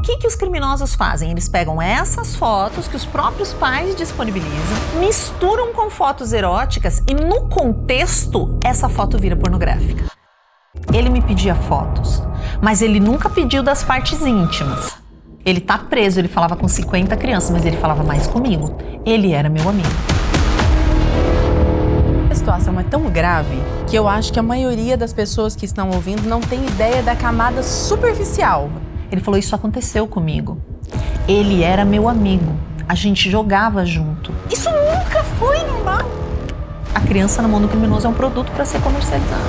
O que os criminosos fazem? Eles pegam essas fotos que os próprios pais disponibilizam, misturam com fotos eróticas e no contexto essa foto vira pornográfica. Ele me pedia fotos, mas ele nunca pediu das partes íntimas. Ele tá preso, ele falava com 50 crianças, mas ele falava mais comigo. Ele era meu amigo. A situação é tão grave que eu acho que a maioria das pessoas que estão ouvindo não tem ideia da camada superficial. Ele falou, isso aconteceu comigo. Ele era meu amigo. A gente jogava junto. Isso nunca foi normal. A criança na mão do criminoso é um produto para ser comercializado.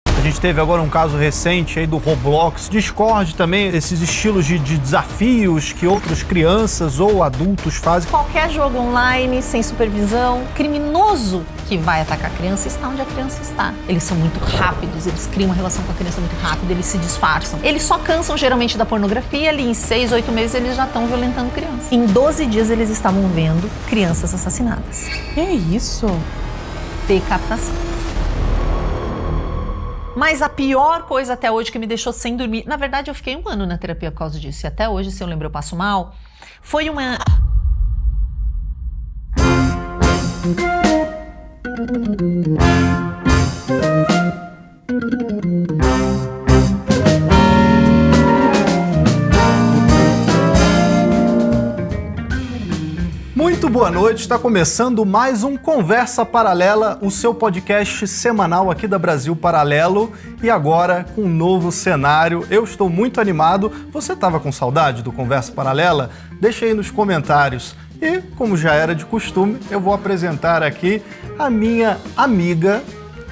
A gente teve agora um caso recente aí do Roblox, Discord também, esses estilos de desafios que outras crianças ou adultos fazem. Qualquer jogo online, sem supervisão, criminoso que vai atacar a criança está onde a criança está. Eles são muito rápidos, eles criam uma relação com a criança muito rápida, eles se disfarçam. Eles só cansam geralmente da pornografia, ali em 6, 8 meses eles já estão violentando criança. Em 12 dias eles estavam vendo crianças assassinadas. Que isso? Decapitação. Mas a pior coisa até hoje que me deixou sem dormir, na verdade eu fiquei 1 ano na terapia por causa disso, e até hoje, se eu lembro, eu passo mal, foi uma... Muito boa noite, está começando mais um Conversa Paralela, o seu podcast semanal aqui da Brasil Paralelo, e agora com um novo cenário. Eu estou muito animado. Você estava com saudade do Conversa Paralela? Deixa aí nos comentários. E, como já era de costume, eu vou apresentar aqui a minha amiga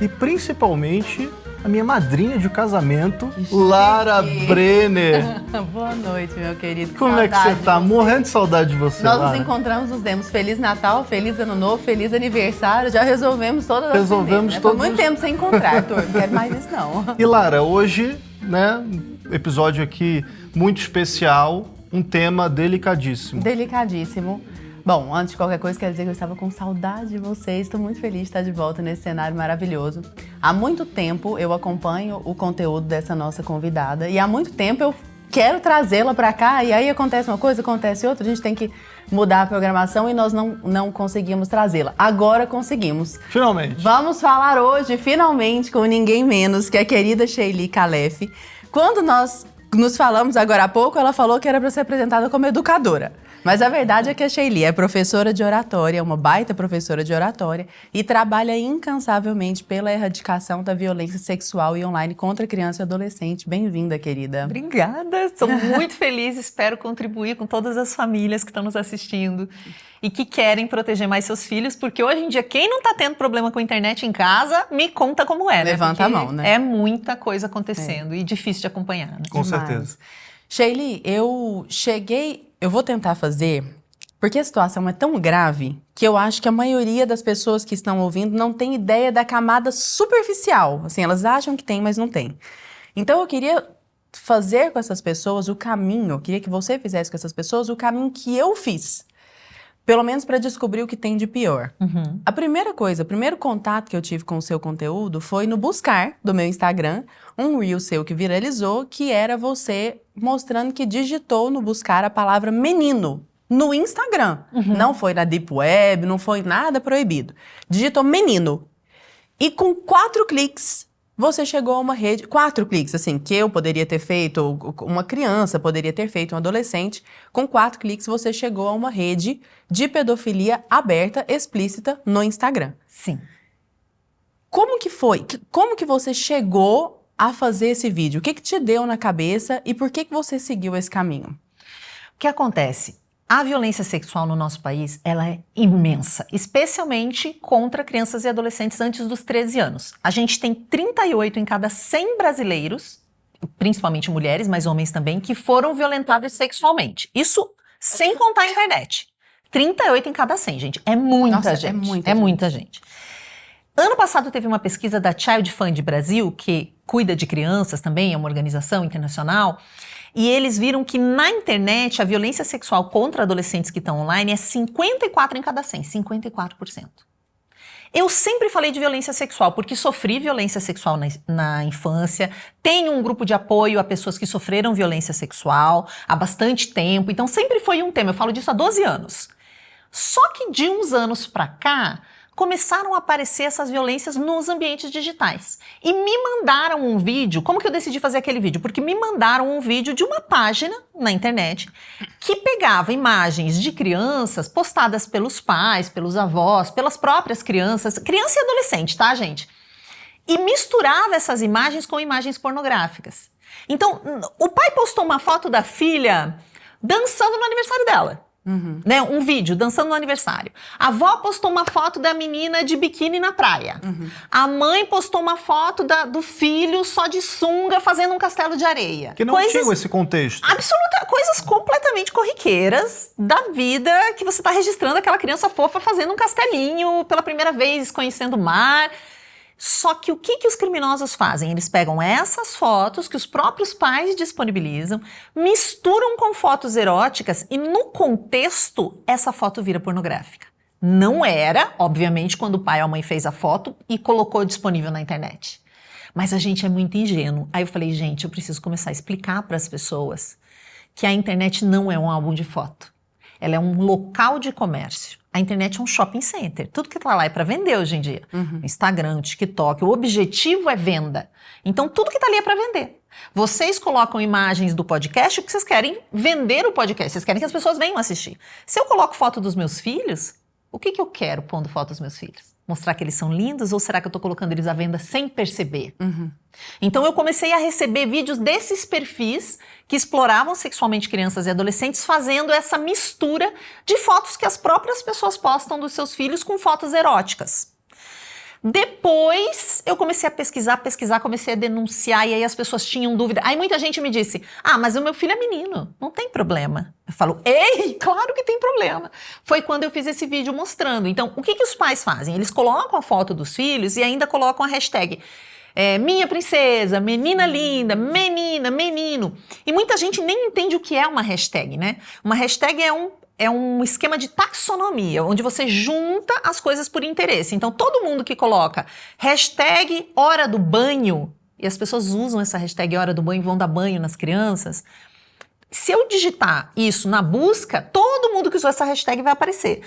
e principalmente a minha madrinha de casamento, Lara Brenner. Boa noite, meu querido. Como é que você tá? Morrendo de saudade de você, Nós Lara. nos encontramos, nos demos Feliz Natal, Feliz Ano Novo, Feliz Aniversário. Já resolvemos todas as Resolvemos né? todos. Foi muito tempo sem encontrar, Arthur. Não quero mais isso, não. E Lara, hoje, né, episódio aqui muito especial, um tema delicadíssimo. Delicadíssimo. Bom, antes de qualquer coisa, quero dizer que eu estava com saudade de vocês. Estou muito feliz de estar de volta nesse cenário maravilhoso. Há muito tempo eu acompanho o conteúdo dessa nossa convidada e há muito tempo eu quero trazê-la para cá e aí acontece uma coisa, acontece outra, a gente tem que mudar a programação e nós não conseguimos trazê-la. Agora conseguimos. Finalmente. Vamos falar hoje, finalmente, com ninguém menos que a querida Sheili Khalef. Quando nós nos falamos agora há pouco, ela falou que era para ser apresentada como educadora. Mas a verdade é que a Sheili é professora de oratória, uma baita professora de oratória e trabalha incansavelmente pela erradicação da violência sexual e online contra criança e adolescente. Bem-vinda, querida. Obrigada, sou muito feliz, espero contribuir com todas as famílias que estão nos assistindo e que querem proteger mais seus filhos, porque hoje em dia quem não tá tendo problema com a internet em casa, me conta como é, né? Levanta a mão, né? É muita coisa acontecendo e difícil de acompanhar, né? Com Demais. certeza. Sheili, eu vou tentar fazer, porque a situação é tão grave que eu acho que a maioria das pessoas que estão ouvindo não tem ideia da camada superficial. Assim, elas acham que tem, mas não tem. Então eu queria fazer com essas pessoas o caminho, eu queria que você fizesse com essas pessoas o caminho que eu fiz. Pelo menos para descobrir o que tem de pior. Uhum. A primeira coisa, o primeiro contato que eu tive com o seu conteúdo foi no buscar do meu Instagram, um reel seu que viralizou, que era você mostrando que digitou no buscar a palavra menino no Instagram. Uhum. Não foi na Deep Web, não foi nada proibido. Digitou menino. E com 4 cliques, você chegou a uma rede, 4 cliques, assim, que eu poderia ter feito, uma criança poderia ter feito, um adolescente. Com 4 cliques, você chegou a uma rede de pedofilia aberta, explícita, no Instagram. Sim. Como que foi? Como que você chegou a fazer esse vídeo? O que te deu na cabeça e por que você seguiu esse caminho? O que acontece? A violência sexual no nosso país, ela é imensa, especialmente contra crianças e adolescentes antes dos 13 anos. A gente tem 38 em cada 100 brasileiros, principalmente mulheres, mas homens também, que foram violentados sexualmente. Isso sem contar a internet. 38 em cada 100, gente. É muita Nossa, gente. é muita gente. Ano passado teve uma pesquisa da Child Fund Brasil, que cuida de crianças também, é uma organização internacional, e eles viram que na internet a violência sexual contra adolescentes que estão online é 54 em cada 100, 54%. Eu sempre falei de violência sexual, porque sofri violência sexual na infância, tenho um grupo de apoio a pessoas que sofreram violência sexual há bastante tempo, então sempre foi um tema, eu falo disso há 12 anos. Só que de uns anos pra cá, começaram a aparecer essas violências nos ambientes digitais. E me mandaram um vídeo. Como que eu decidi fazer aquele vídeo? Porque me mandaram um vídeo de uma página na internet que pegava imagens de crianças postadas pelos pais, pelos avós, pelas próprias crianças, criança e adolescente, tá, gente? E misturava essas imagens com imagens pornográficas. Então, o pai postou uma foto da filha dançando no aniversário dela. Né, um vídeo dançando no aniversário. A avó postou uma foto da menina de biquíni na praia. A mãe postou uma foto do filho só de sunga fazendo um castelo de areia. Que não tinha esse contexto. Coisas completamente corriqueiras da vida, que você está registrando aquela criança fofa fazendo um castelinho pela primeira vez, conhecendo o mar. Só que o que os criminosos fazem? Eles pegam essas fotos que os próprios pais disponibilizam, misturam com fotos eróticas e no contexto essa foto vira pornográfica. Não era, obviamente, quando o pai ou a mãe fez a foto e colocou disponível na internet. Mas a gente é muito ingênuo. Aí eu falei, gente, eu preciso começar a explicar para as pessoas que a internet não é um álbum de foto. Ela é um local de comércio. A internet é um shopping center. Tudo que tá lá é para vender hoje em dia. Instagram, TikTok, o objetivo é venda. Então, tudo que tá ali é para vender. Vocês colocam imagens do podcast porque vocês querem vender o podcast. Vocês querem que as pessoas venham assistir. Se eu coloco foto dos meus filhos, o que eu quero pondo foto dos meus filhos? Mostrar que eles são lindos ou será que eu tô colocando eles à venda sem perceber? Então eu comecei a receber vídeos desses perfis que exploravam sexualmente crianças e adolescentes fazendo essa mistura de fotos que as próprias pessoas postam dos seus filhos com fotos eróticas. Depois eu comecei a pesquisar, comecei a denunciar e aí as pessoas tinham dúvida. Aí muita gente me disse, mas o meu filho é menino, não tem problema. Eu falo, ei, claro que tem problema. Foi quando eu fiz esse vídeo mostrando. Então, o que os pais fazem? Eles colocam a foto dos filhos e ainda colocam a hashtag minha princesa, menina linda, menina, menino. E muita gente nem entende o que é uma hashtag, né? Uma hashtag é um esquema de taxonomia, onde você junta as coisas por interesse. Então, todo mundo que coloca hashtag hora do banho, e as pessoas usam essa hashtag hora do banho, vão dar banho nas crianças, se eu digitar isso na busca, todo mundo que usou essa hashtag vai aparecer.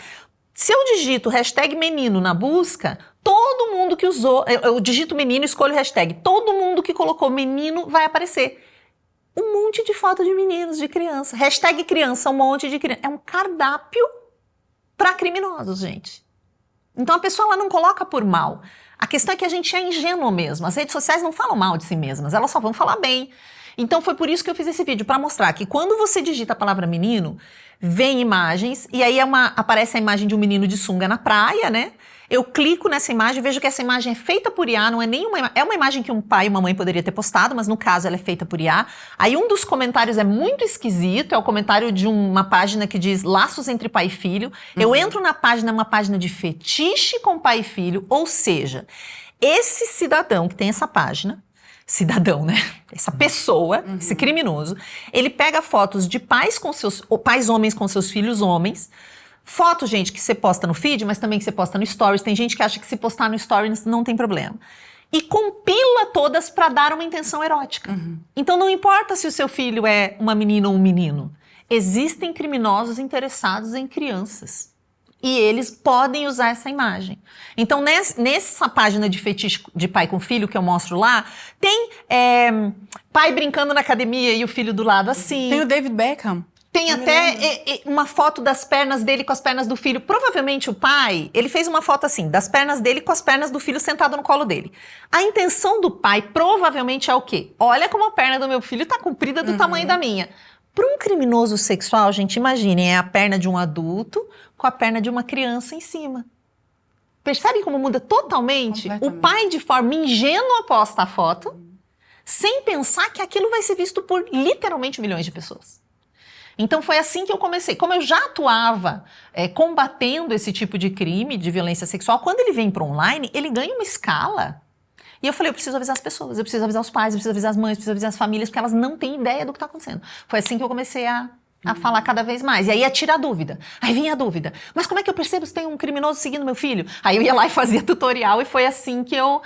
Se eu digito hashtag menino na busca, todo mundo que usou, eu digito menino e escolho hashtag, todo mundo que colocou menino vai aparecer. Um monte de foto de meninos, de criança. Hashtag criança, um monte de criança. É um cardápio para criminosos, gente. Então a pessoa ela não coloca por mal. A questão é que a gente é ingênuo mesmo. As redes sociais não falam mal de si mesmas, elas só vão falar bem. Então foi por isso que eu fiz esse vídeo, para mostrar que quando você digita a palavra menino, vem imagens, e aí aparece a imagem de um menino de sunga na praia, né? Eu clico nessa imagem, vejo que essa imagem é feita por IA, não é nenhuma é uma imagem que um pai e uma mãe poderia ter postado, mas no caso ela é feita por IA. Aí um dos comentários é muito esquisito, é o comentário de uma página que diz laços entre pai e filho. Eu entro na página, uma página de fetiche com pai e filho, ou seja, esse cidadão que tem essa página, cidadão, né? Essa pessoa, esse criminoso, ele pega fotos de pais homens com seus filhos homens. Foto, gente, que você posta no feed, mas também que você posta no stories. Tem gente que acha que se postar no stories não tem problema. E compila todas para dar uma intenção erótica. Então não importa se o seu filho é uma menina ou um menino. Existem criminosos interessados em crianças. E eles podem usar essa imagem. Então, nessa página de fetiche de pai com filho que eu mostro lá, tem pai brincando na academia e o filho do lado assim. Tem o David Beckham. Tem até uma foto das pernas dele com as pernas do filho. Provavelmente o pai, ele fez uma foto assim, das pernas dele com as pernas do filho sentado no colo dele. A intenção do pai provavelmente é o quê? Olha como a perna do meu filho tá comprida do tamanho da minha. Para um criminoso sexual, gente, imaginem, é a perna de um adulto com a perna de uma criança em cima. Percebem como muda totalmente? O pai, de forma ingênua, posta a foto, sem pensar que aquilo vai ser visto por literalmente milhões de pessoas. Então foi assim que eu comecei. Como eu já atuava combatendo esse tipo de crime, de violência sexual, quando ele vem para online, ele ganha uma escala. E eu falei, eu preciso avisar as pessoas, eu preciso avisar os pais, eu preciso avisar as mães, eu preciso avisar as famílias, porque elas não têm ideia do que está acontecendo. Foi assim que eu comecei a a falar cada vez mais. E aí ia tirar a dúvida. Aí vinha a dúvida. Mas como é que eu percebo se tem um criminoso seguindo meu filho? Aí eu ia lá e fazia tutorial e foi assim que eu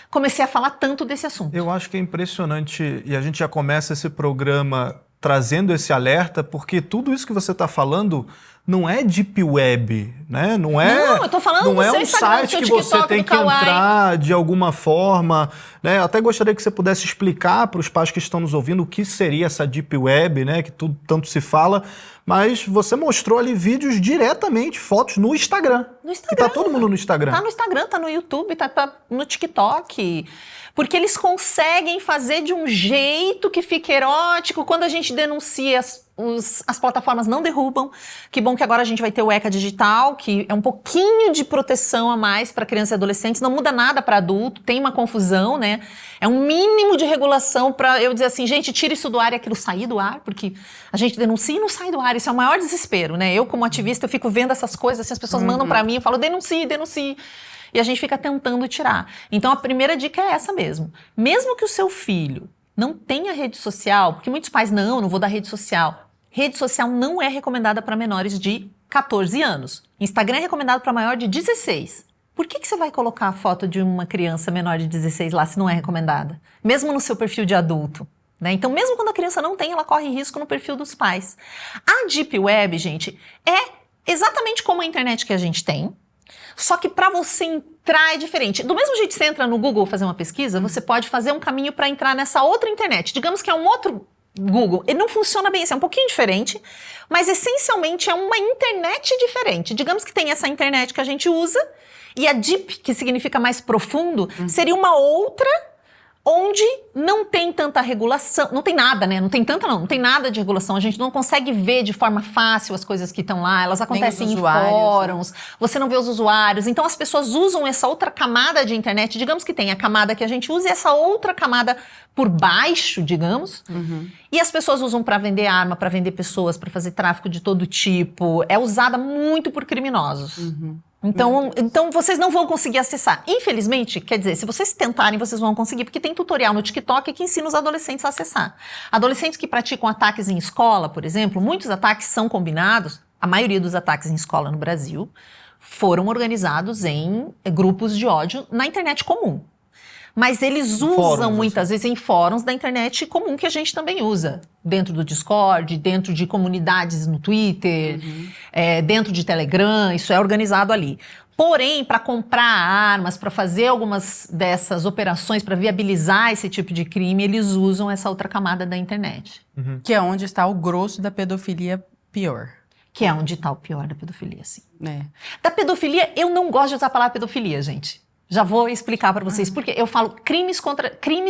comecei a falar tanto desse assunto. Eu acho que é impressionante, e a gente já começa esse programa trazendo esse alerta, porque tudo isso que você está falando não é deep web, né? Não, eu tô falando não é um Instagram, site que TikTok, você tem que entrar de alguma forma, né? Eu até gostaria que você pudesse explicar para os pais que estão nos ouvindo o que seria essa deep web, né? Que tudo tanto se fala, mas você mostrou ali vídeos diretamente, fotos no Instagram. No Instagram. E tá todo mundo no Instagram. Tá no Instagram, tá no YouTube, tá no TikTok. Porque eles conseguem fazer de um jeito que fica erótico. Quando a gente denuncia, as plataformas não derrubam. Que bom que agora a gente vai ter o ECA digital, que é um pouquinho de proteção a mais para crianças e adolescentes. Não muda nada para adulto, tem uma confusão, né? É um mínimo de regulação para eu dizer assim, gente, tira isso do ar e aquilo sair do ar, porque a gente denuncia e não sai do ar. Isso é o maior desespero, né? Eu, como ativista, eu fico vendo essas coisas, assim, as pessoas mandam para mim, eu falo, denuncie, denuncie. E a gente fica tentando tirar. Então, a primeira dica é essa mesmo. Mesmo que o seu filho não tenha rede social, porque muitos pais, não vou dar rede social. Rede social não é recomendada para menores de 14 anos. Instagram é recomendado para maior de 16. Por que você vai colocar a foto de uma criança menor de 16 lá se não é recomendada? Mesmo no seu perfil de adulto. Né? Então, mesmo quando a criança não tem, ela corre risco no perfil dos pais. A Deep Web, gente, é exatamente como a internet que a gente tem, só que para você entrar é diferente. Do mesmo jeito que você entra no Google fazer uma pesquisa, você pode fazer um caminho para entrar nessa outra internet. Digamos que é um outro Google. Ele não funciona bem assim, é um pouquinho diferente, mas essencialmente é uma internet diferente. Digamos que tem essa internet que a gente usa e a deep, que significa mais profundo, seria uma outra onde não tem tanta regulação, não tem nada, né? Não tem nada de regulação. A gente não consegue ver de forma fácil as coisas que estão lá, elas acontecem em fóruns, você não vê os usuários. Então as pessoas usam essa outra camada de internet, digamos que tem a camada que a gente usa e essa outra camada por baixo, digamos. E as pessoas usam para vender arma, para vender pessoas, para fazer tráfico de todo tipo. É usada muito por criminosos. Então vocês não vão conseguir acessar. Infelizmente, quer dizer, se vocês tentarem, vocês vão conseguir, porque tem tutorial no TikTok que ensina os adolescentes a acessar. Adolescentes que praticam ataques em escola, por exemplo, muitos ataques são combinados, a maioria dos ataques em escola no Brasil foram organizados em grupos de ódio na internet comum. Mas eles usam muitas vezes em fóruns da internet comum que a gente também usa. Dentro do Discord, dentro de comunidades no Twitter, dentro de Telegram, isso é organizado ali. Porém, para comprar armas, para fazer algumas dessas operações, para viabilizar esse tipo de crime, eles usam essa outra camada da internet. Que é onde está o grosso da pedofilia pior. Que é onde está o pior da pedofilia, sim. É. Da pedofilia, eu não gosto de usar a palavra pedofilia, gente. Já vou explicar para vocês porque eu falo crimes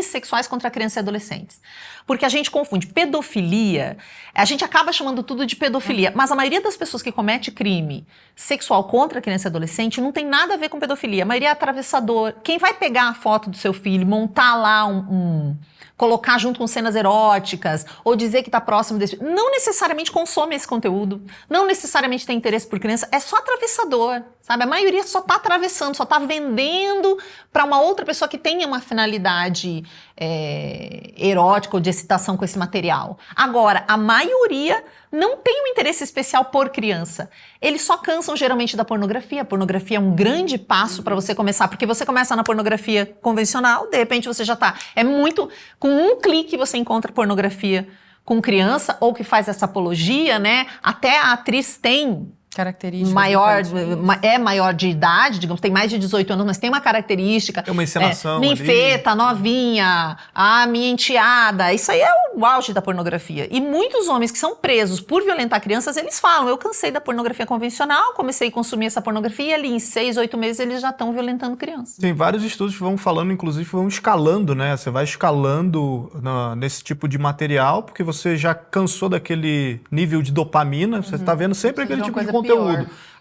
sexuais contra crianças e adolescentes. Porque a gente confunde pedofilia, a gente acaba chamando tudo de pedofilia, mas a maioria das pessoas que comete crime sexual contra criança e adolescente não tem nada a ver com pedofilia. A maioria é atravessador. Quem vai pegar a foto do seu filho, montar lá colocar junto com cenas eróticas, ou dizer que está próximo desse... Não necessariamente consome esse conteúdo, não necessariamente tem interesse por criança, é só atravessador, sabe? A maioria só está atravessando, só está vendendo para uma outra pessoa que tenha uma finalidade erótica ou de excitação com esse material. Agora, a maioria não tem um interesse especial por criança. Eles só cansam geralmente da pornografia. A pornografia é um grande passo para você começar, porque você começa na pornografia convencional, de repente você já está... Com um clique você encontra pornografia com criança, ou que faz essa apologia, né? Até a atriz tem... Característica maior de idade, digamos, tem mais de 18 anos, mas tem uma característica. Tem uma encenação ninfeta, novinha, a minha enteada. Isso aí é o auge da pornografia. E muitos homens que são presos por violentar crianças, eles falam, eu cansei da pornografia convencional, comecei a consumir essa pornografia e ali em 6, 8 meses eles já estão violentando crianças. Tem vários estudos que vão falando, inclusive, vão escalando, né? Você vai escalando nesse tipo de material, porque você já cansou daquele nível de dopamina, você está vendo sempre aquele tipo de conteúdo.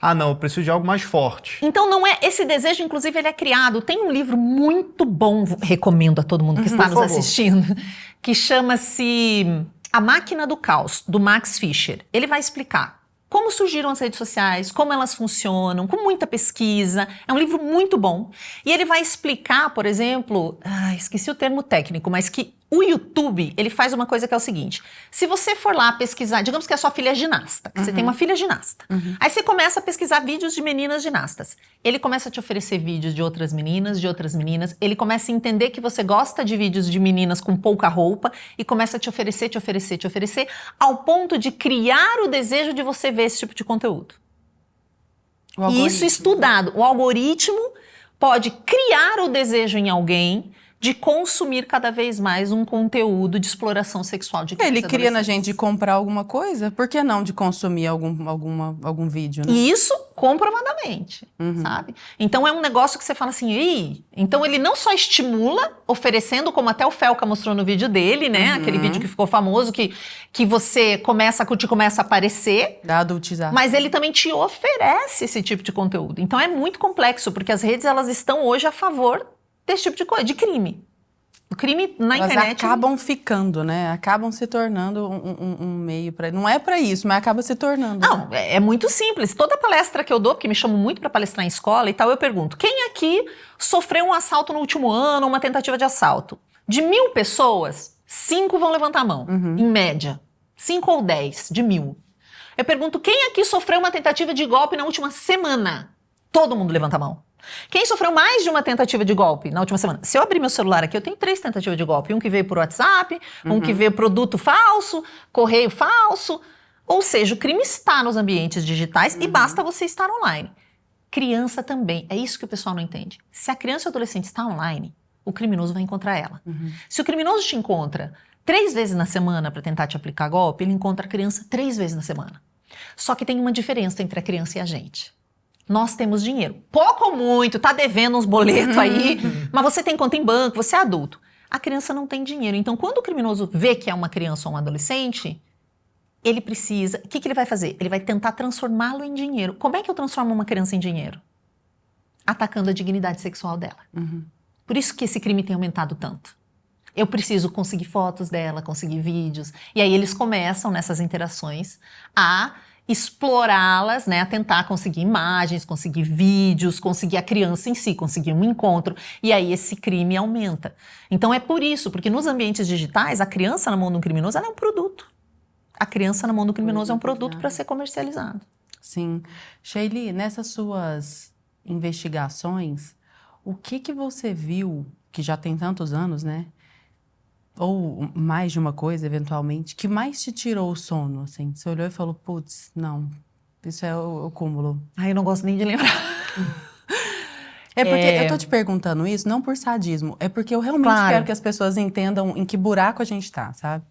Ah, não, eu preciso de algo mais forte. Então não é, esse desejo, inclusive, ele é criado. Tem um livro muito bom, recomendo a todo mundo que está nos assistindo, que chama-se A Máquina do Caos, do Max Fischer. Ele vai explicar como surgiram as redes sociais, como elas funcionam, com muita pesquisa. É um livro muito bom. E ele vai explicar, por exemplo, esqueci o termo técnico, mas que o YouTube, ele faz uma coisa que é o seguinte: se você for lá pesquisar, digamos que a sua filha é ginasta, que você tem uma filha ginasta, aí você começa a pesquisar vídeos de meninas ginastas. Ele começa a te oferecer vídeos de outras meninas, ele começa a entender que você gosta de vídeos de meninas com pouca roupa e começa a te oferecer, ao ponto de criar o desejo de você ver esse tipo de conteúdo. E isso estudado. O algoritmo pode criar o desejo em alguém de consumir cada vez mais um conteúdo de exploração sexual de crianças. Ele cria na gente de comprar alguma coisa, por que não de consumir algum vídeo, né? E isso comprovadamente, sabe? Então é um negócio que você fala assim, Ih! Então ele não só estimula, oferecendo, como até o Felca mostrou no vídeo dele, né? Aquele vídeo que ficou famoso, que você começa a curtir, começa a aparecer. Da adultizar. Mas ele também te oferece esse tipo de conteúdo. Então é muito complexo, porque as redes, elas estão hoje a favor desse tipo de coisa, de crime. O crime na internet... Elas acabam ficando, né? Acabam se tornando um meio para... Não é para isso, mas acaba se tornando. Não, né? é muito simples. Toda palestra que eu dou, porque me chamam muito para palestrar em escola e tal, eu pergunto, quem aqui sofreu um assalto no último ano, uma tentativa de assalto? De 1.000 pessoas, 5 vão levantar a mão, em média. 5 ou 10 de 1.000. Eu pergunto, quem aqui sofreu uma tentativa de golpe na última semana? Todo mundo levanta a mão. Quem sofreu mais de uma tentativa de golpe na última semana? Se eu abrir meu celular aqui, eu tenho 3 tentativas de golpe. Um que veio por WhatsApp, um que veio produto falso, correio falso. Ou seja, o crime está nos ambientes digitais e basta você estar online. Criança também. É isso que o pessoal não entende. Se a criança ou adolescente está online, o criminoso vai encontrar ela. Se o criminoso te encontra 3 vezes na semana para tentar te aplicar golpe, ele encontra a criança 3 vezes na semana. Só que tem uma diferença entre a criança e a gente. Nós temos dinheiro. Pouco ou muito, tá devendo uns boletos aí, mas você tem conta em banco, você é adulto. A criança não tem dinheiro. Então, quando o criminoso vê que é uma criança ou um adolescente, ele precisa... O que ele vai fazer? Ele vai tentar transformá-lo em dinheiro. Como é que eu transformo uma criança em dinheiro? Atacando a dignidade sexual dela. Por isso que esse crime tem aumentado tanto. Eu preciso conseguir fotos dela, conseguir vídeos. E aí eles começam, nessas interações, a explorá-las, né, a tentar conseguir imagens, conseguir vídeos, conseguir a criança em si, conseguir um encontro, e aí esse crime aumenta. Então é por isso, porque nos ambientes digitais, a criança na mão de um criminoso, ela é um produto. A criança na mão do criminoso é um produto para ser comercializado. Sim. Sheili, nessas suas investigações, o que você viu, que já tem tantos anos, né? Ou mais de uma coisa, eventualmente, que mais te tirou o sono, assim? Você olhou e falou, putz, não, isso é o cúmulo. Ai, eu não gosto nem de lembrar. É porque eu tô te perguntando isso, não por sadismo, é porque eu realmente quero que as pessoas entendam em que buraco a gente tá, sabe?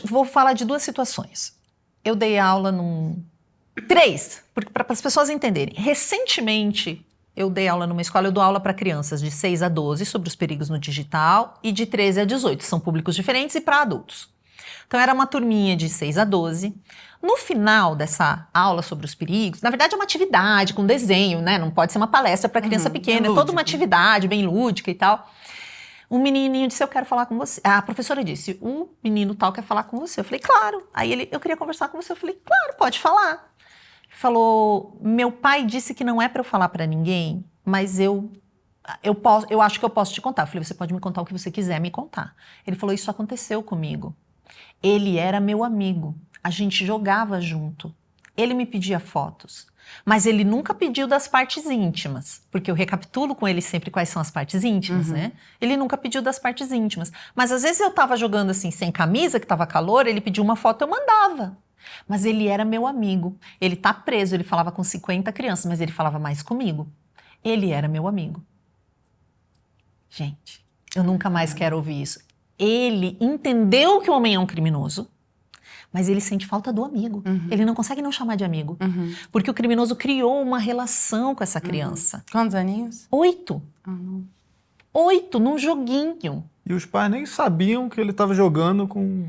Vou falar de 2 situações. Eu dei aula 3, para as pessoas entenderem. Recentemente, eu dei aula numa escola, eu dou aula para crianças de 6 a 12 sobre os perigos no digital e de 13 a 18, são públicos diferentes, e para adultos. Então era uma turminha de 6 a 12. No final dessa aula sobre os perigos, na verdade é uma atividade com desenho, né? Não pode ser uma palestra para criança pequena, é toda uma atividade bem lúdica e tal. Um menininho disse, eu quero falar com você. A professora disse, o menino tal quer falar com você. Eu falei, claro. Aí ele, eu queria conversar com você. Eu falei, claro, pode falar. Falou, meu pai disse que não é para eu falar para ninguém, mas eu acho que eu posso te contar. Eu falei, você pode me contar o que você quiser me contar. Ele falou, isso aconteceu comigo. Ele era meu amigo, a gente jogava junto. Ele me pedia fotos, mas ele nunca pediu das partes íntimas, porque eu recapitulo com ele sempre quais são as partes íntimas, né? Ele nunca pediu das partes íntimas. Mas às vezes eu tava jogando assim, sem camisa, que tava calor, ele pediu uma foto, eu mandava. Mas ele era meu amigo. Ele tá preso, ele falava com 50 crianças, mas ele falava mais comigo. Ele era meu amigo. Gente, eu nunca mais quero ouvir isso. Ele entendeu que o homem é um criminoso, mas ele sente falta do amigo. Ele não consegue não chamar de amigo. Porque o criminoso criou uma relação com essa criança. Quantos aninhos? 8. 8, num joguinho. E os pais nem sabiam que ele estava jogando com...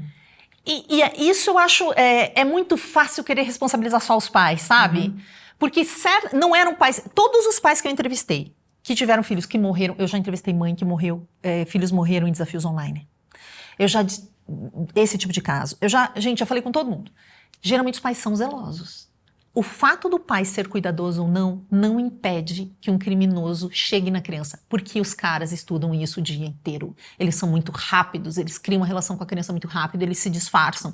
Isso eu acho, é muito fácil querer responsabilizar só os pais, sabe? Porque não eram pais, todos os pais que eu entrevistei, que tiveram filhos que morreram, eu já entrevistei mãe que morreu, filhos morreram em desafios online. Esse tipo de caso. Gente, eu falei com todo mundo. Geralmente os pais são zelosos. O fato do pai ser cuidadoso ou não impede que um criminoso chegue na criança, porque os caras estudam isso o dia inteiro. Eles são muito rápidos, eles criam uma relação com a criança muito rápido, eles se disfarçam.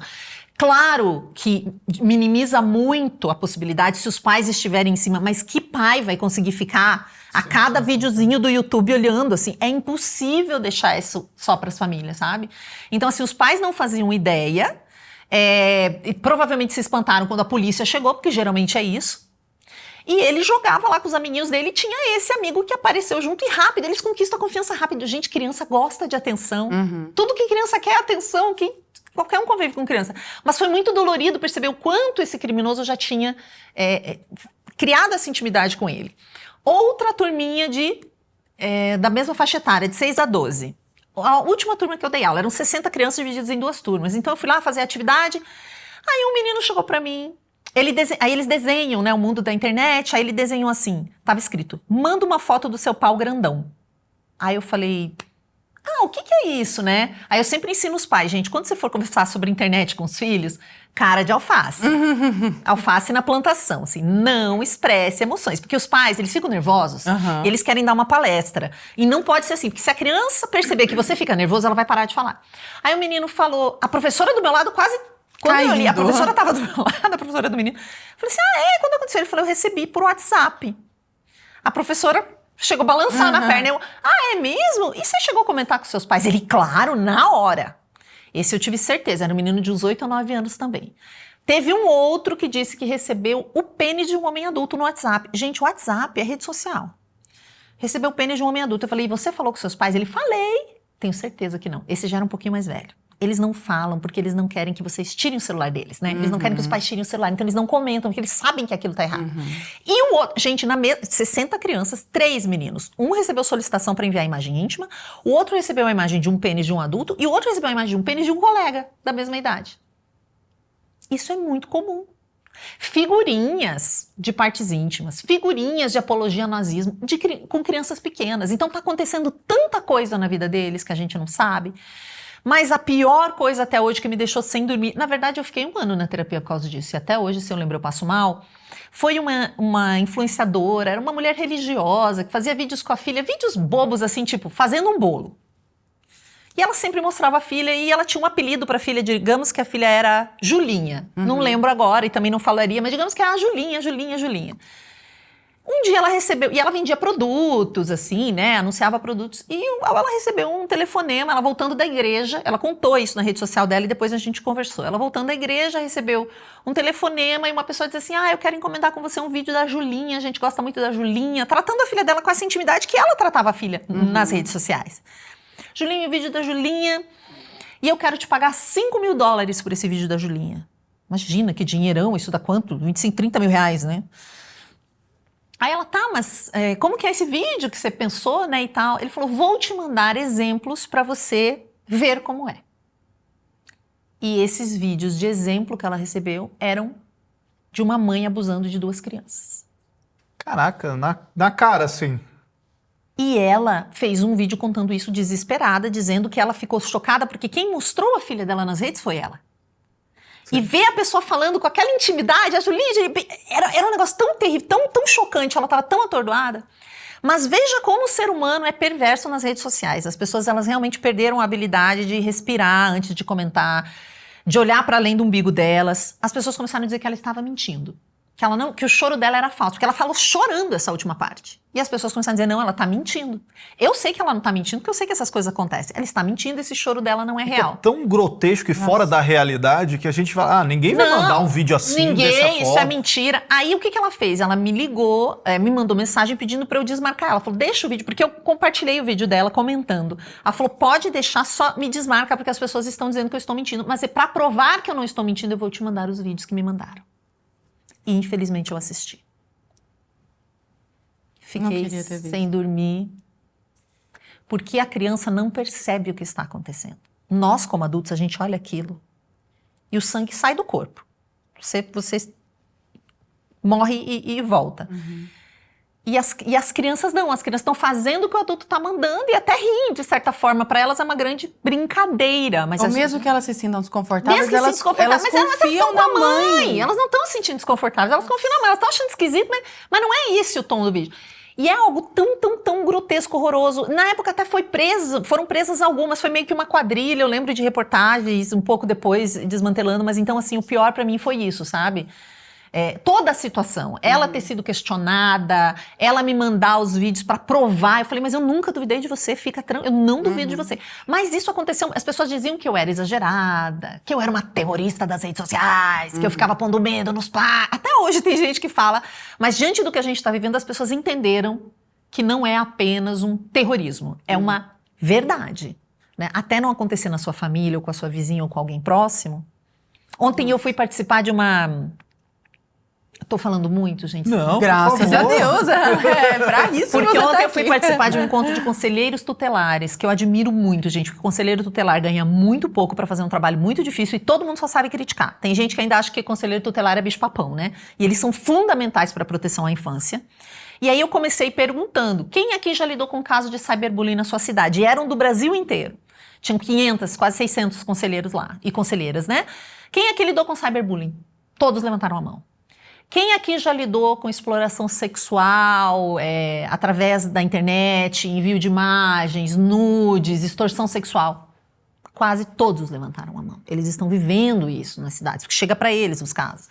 Claro que minimiza muito a possibilidade se os pais estiverem em cima, mas que pai vai conseguir ficar a cada videozinho do YouTube olhando, assim? É impossível deixar isso só para as famílias, sabe? Então, assim, os pais não faziam ideia, e provavelmente se espantaram quando a polícia chegou, porque geralmente é isso. E ele jogava lá com os amiguinhos dele e tinha esse amigo que apareceu junto e rápido, eles conquistam a confiança rápido. Gente, criança gosta de atenção. Tudo que criança quer é atenção, qualquer um convive com criança. Mas foi muito dolorido perceber o quanto esse criminoso já tinha criado essa intimidade com ele. Outra turminha da mesma faixa etária, de 6 a 12. A última turma que eu dei aula, eram 60 crianças divididas em 2 turmas. Então eu fui lá fazer a atividade, aí um menino chegou pra mim, aí eles desenham, né, o mundo da internet, aí ele desenhou assim, tava escrito, manda uma foto do seu pau grandão. Aí eu falei, o que é isso, né? Aí eu sempre ensino os pais, gente, quando você for conversar sobre internet com os filhos, cara de alface. Alface na plantação, assim, não expresse emoções. Porque os pais, eles ficam nervosos, eles querem dar uma palestra. E não pode ser assim, porque se a criança perceber que você fica nervoso, ela vai parar de falar. Aí o menino falou, a professora do meu lado quase... Quando eu li, a professora estava do meu lado, a professora do menino. Eu falei assim, quando aconteceu? Ele falou, eu recebi por WhatsApp. A professora... chegou a balançar na perna. Eu, é mesmo? E você chegou a comentar com seus pais? Ele, claro, na hora. Esse eu tive certeza, era um menino de uns 8 a 9 anos também. Teve um outro que disse que recebeu o pênis de um homem adulto no WhatsApp. Gente, o WhatsApp é rede social. Recebeu o pênis de um homem adulto. Eu falei, e você falou com seus pais? Ele, falei. Tenho certeza que não. Esse já era um pouquinho mais velho. Eles não falam porque eles não querem que vocês tirem o celular deles, né? Eles não querem que os pais tirem o celular, então eles não comentam, porque eles sabem que aquilo tá errado. E o outro, gente, 60 crianças, 3 meninos. Um recebeu solicitação para enviar imagem íntima, o outro recebeu a imagem de um pênis de um adulto e o outro recebeu a imagem de um pênis de um colega da mesma idade. Isso é muito comum. Figurinhas de partes íntimas, figurinhas de apologia ao nazismo com crianças pequenas. Então tá acontecendo tanta coisa na vida deles que a gente não sabe. Mas a pior coisa até hoje que me deixou sem dormir, na verdade eu fiquei 1 ano na terapia por causa disso, e até hoje, se eu lembro, eu passo mal, foi uma influenciadora, era uma mulher religiosa, que fazia vídeos com a filha, vídeos bobos assim, tipo, fazendo um bolo. E ela sempre mostrava a filha, e ela tinha um apelido para a filha, digamos que a filha era Julinha. Não lembro agora, e também não falaria, mas digamos que era Julinha. Um dia ela recebeu, e ela vendia produtos, assim, né, anunciava produtos, e ela recebeu um telefonema, ela voltando da igreja, ela contou isso na rede social dela e depois a gente conversou. Ela voltando da igreja, recebeu um telefonema e uma pessoa disse assim, eu quero encomendar com você um vídeo da Julinha, a gente gosta muito da Julinha, tratando a filha dela com essa intimidade que ela tratava a filha nas redes sociais. Julinha, o vídeo da Julinha, e eu quero te pagar $5.000 por esse vídeo da Julinha. Imagina que dinheirão, isso dá quanto? 25, 30 mil reais, né? Aí ela, mas como que é esse vídeo que você pensou, né, e tal? Ele falou, vou te mandar exemplos para você ver como é. E esses vídeos de exemplo que ela recebeu eram de uma mãe abusando de 2 crianças. Caraca, na cara, assim. E ela fez um vídeo contando isso desesperada, dizendo que ela ficou chocada porque quem mostrou a filha dela nas redes foi ela. Sim. E ver a pessoa falando com aquela intimidade, a Julinha, era um negócio tão terrível, tão chocante, ela estava tão atordoada. Mas veja como o ser humano é perverso nas redes sociais. As pessoas, elas realmente perderam a habilidade de respirar antes de comentar, de olhar para além do umbigo delas. As pessoas começaram a dizer que ela estava mentindo. Que o choro dela era falso, porque ela falou chorando essa última parte. E as pessoas começaram a dizer, não, ela tá mentindo. Eu sei que ela não tá mentindo, porque eu sei que essas coisas acontecem. Ela está mentindo, esse choro dela não é real. É tão grotesco e fora da realidade que a gente fala, ninguém vai mandar um vídeo assim, dessa forma. Isso é mentira. Aí o que ela fez? Ela me ligou, me mandou mensagem pedindo pra eu desmarcar. Ela falou, deixa o vídeo, porque eu compartilhei o vídeo dela comentando. Ela falou, pode deixar, só me desmarca, porque as pessoas estão dizendo que eu estou mentindo. Mas pra provar que eu não estou mentindo, eu vou te mandar os vídeos que me mandaram. E infelizmente eu assisti. Fiquei sem dormir, porque a criança não percebe o que está acontecendo. Nós, como adultos, a gente olha aquilo e o sangue sai do corpo. Você morre e volta. E as crianças não, as crianças estão fazendo o que o adulto está mandando e até riem, de certa forma. Para elas é uma grande brincadeira. Mas Ou mesmo que elas se sintam desconfortáveis, elas confiam na mãe. Elas não estão se sentindo desconfortáveis, elas confiam na mãe, elas estão achando esquisito, mas não é esse o tom do vídeo. E é algo tão grotesco, horroroso. Na época até foram presas algumas, foi meio que uma quadrilha, eu lembro de reportagens um pouco depois desmantelando, mas então assim, o pior para mim foi isso, sabe? Toda a situação, ela ter sido questionada, ela me mandar os vídeos pra provar, eu falei, mas eu nunca duvidei de você, fica tranquilo, eu não duvido de você. Mas isso aconteceu, as pessoas diziam que eu era exagerada, que eu era uma terrorista das redes sociais, que eu ficava pondo medo nos pais. Até hoje tem gente que fala, mas diante do que a gente tá vivendo, as pessoas entenderam que não é apenas um terrorismo, é uma verdade, né? Até não acontecer na sua família, ou com a sua vizinha, ou com alguém próximo. Ontem eu fui participar de uma... Tô falando muito, gente? Não, graças a Deus. Pra isso porque você ontem tá eu fui aqui. participar de um encontro de conselheiros tutelares, que eu admiro muito, gente, porque conselheiro tutelar ganha muito pouco pra fazer um trabalho muito difícil e todo mundo só sabe criticar. Tem gente que ainda acha que conselheiro tutelar é bicho-papão, né? E eles são fundamentais pra proteção à infância. E aí eu comecei perguntando, quem aqui já lidou com um caso de cyberbullying na sua cidade? E eram do Brasil inteiro. Tinham 500, quase 600 conselheiros lá, e conselheiras, né? Quem aqui lidou com cyberbullying? Todos levantaram a mão. Quem aqui já lidou com exploração sexual através da internet, envio de imagens, nudes, extorsão sexual? Quase todos levantaram a mão. Eles estão vivendo isso nas cidades, porque chega para eles os casos.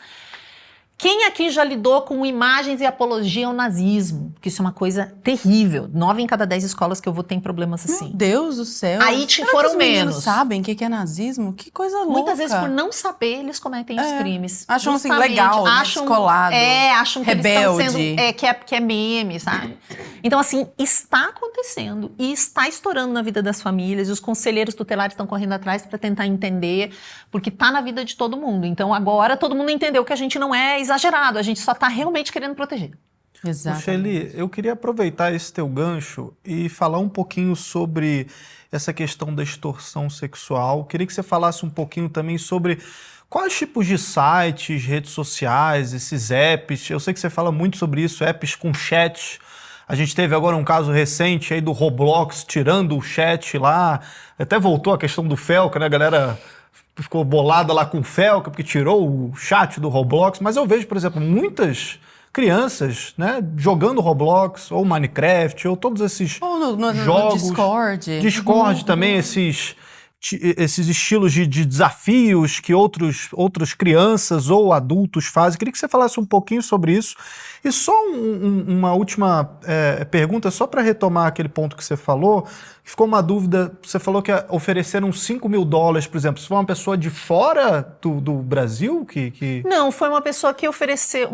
Quem aqui já lidou com imagens e apologia ao nazismo? Porque isso é uma coisa terrível. 9 em cada 10 escolas que eu vou tem problemas assim. Meu Deus do céu. Aí foram os menos. meninos sabem o que é nazismo? Que coisa louca. Muitas vezes, por não saber, eles cometem os crimes. Acham assim, Justamente, legal, descolado. Acham que rebelde. Eles estão sendo, que é meme, sabe? Então, assim, está acontecendo e está estourando na vida das famílias. E os conselheiros tutelares estão correndo atrás para tentar entender, porque está na vida de todo mundo. Então, agora, todo mundo entendeu que a gente não é exagerado, a gente só está realmente querendo proteger. Exato. Shelly, eu queria aproveitar esse teu gancho e falar um pouquinho sobre essa questão da extorsão sexual. Queria que você falasse um pouquinho também sobre quais tipos de sites, redes sociais, esses apps. Eu sei que você fala muito sobre isso, apps com chat. A gente teve agora um caso recente aí do Roblox tirando o chat lá. Até voltou a questão do Felca, né? A galera ficou bolada lá com o Felca porque tirou o chat do Roblox. Mas eu vejo, por exemplo, muitas crianças, né, jogando Roblox ou Minecraft ou todos esses jogos. No Discord. Discord também, esses estilos de desafios que outras crianças ou adultos fazem. Queria que você falasse um pouquinho sobre isso. E só uma última pergunta, só para retomar aquele ponto que você falou, ficou uma dúvida, você falou que ofereceram $5 mil, por exemplo. Se foi uma pessoa de fora do Brasil que... Não, foi uma pessoa que ofereceu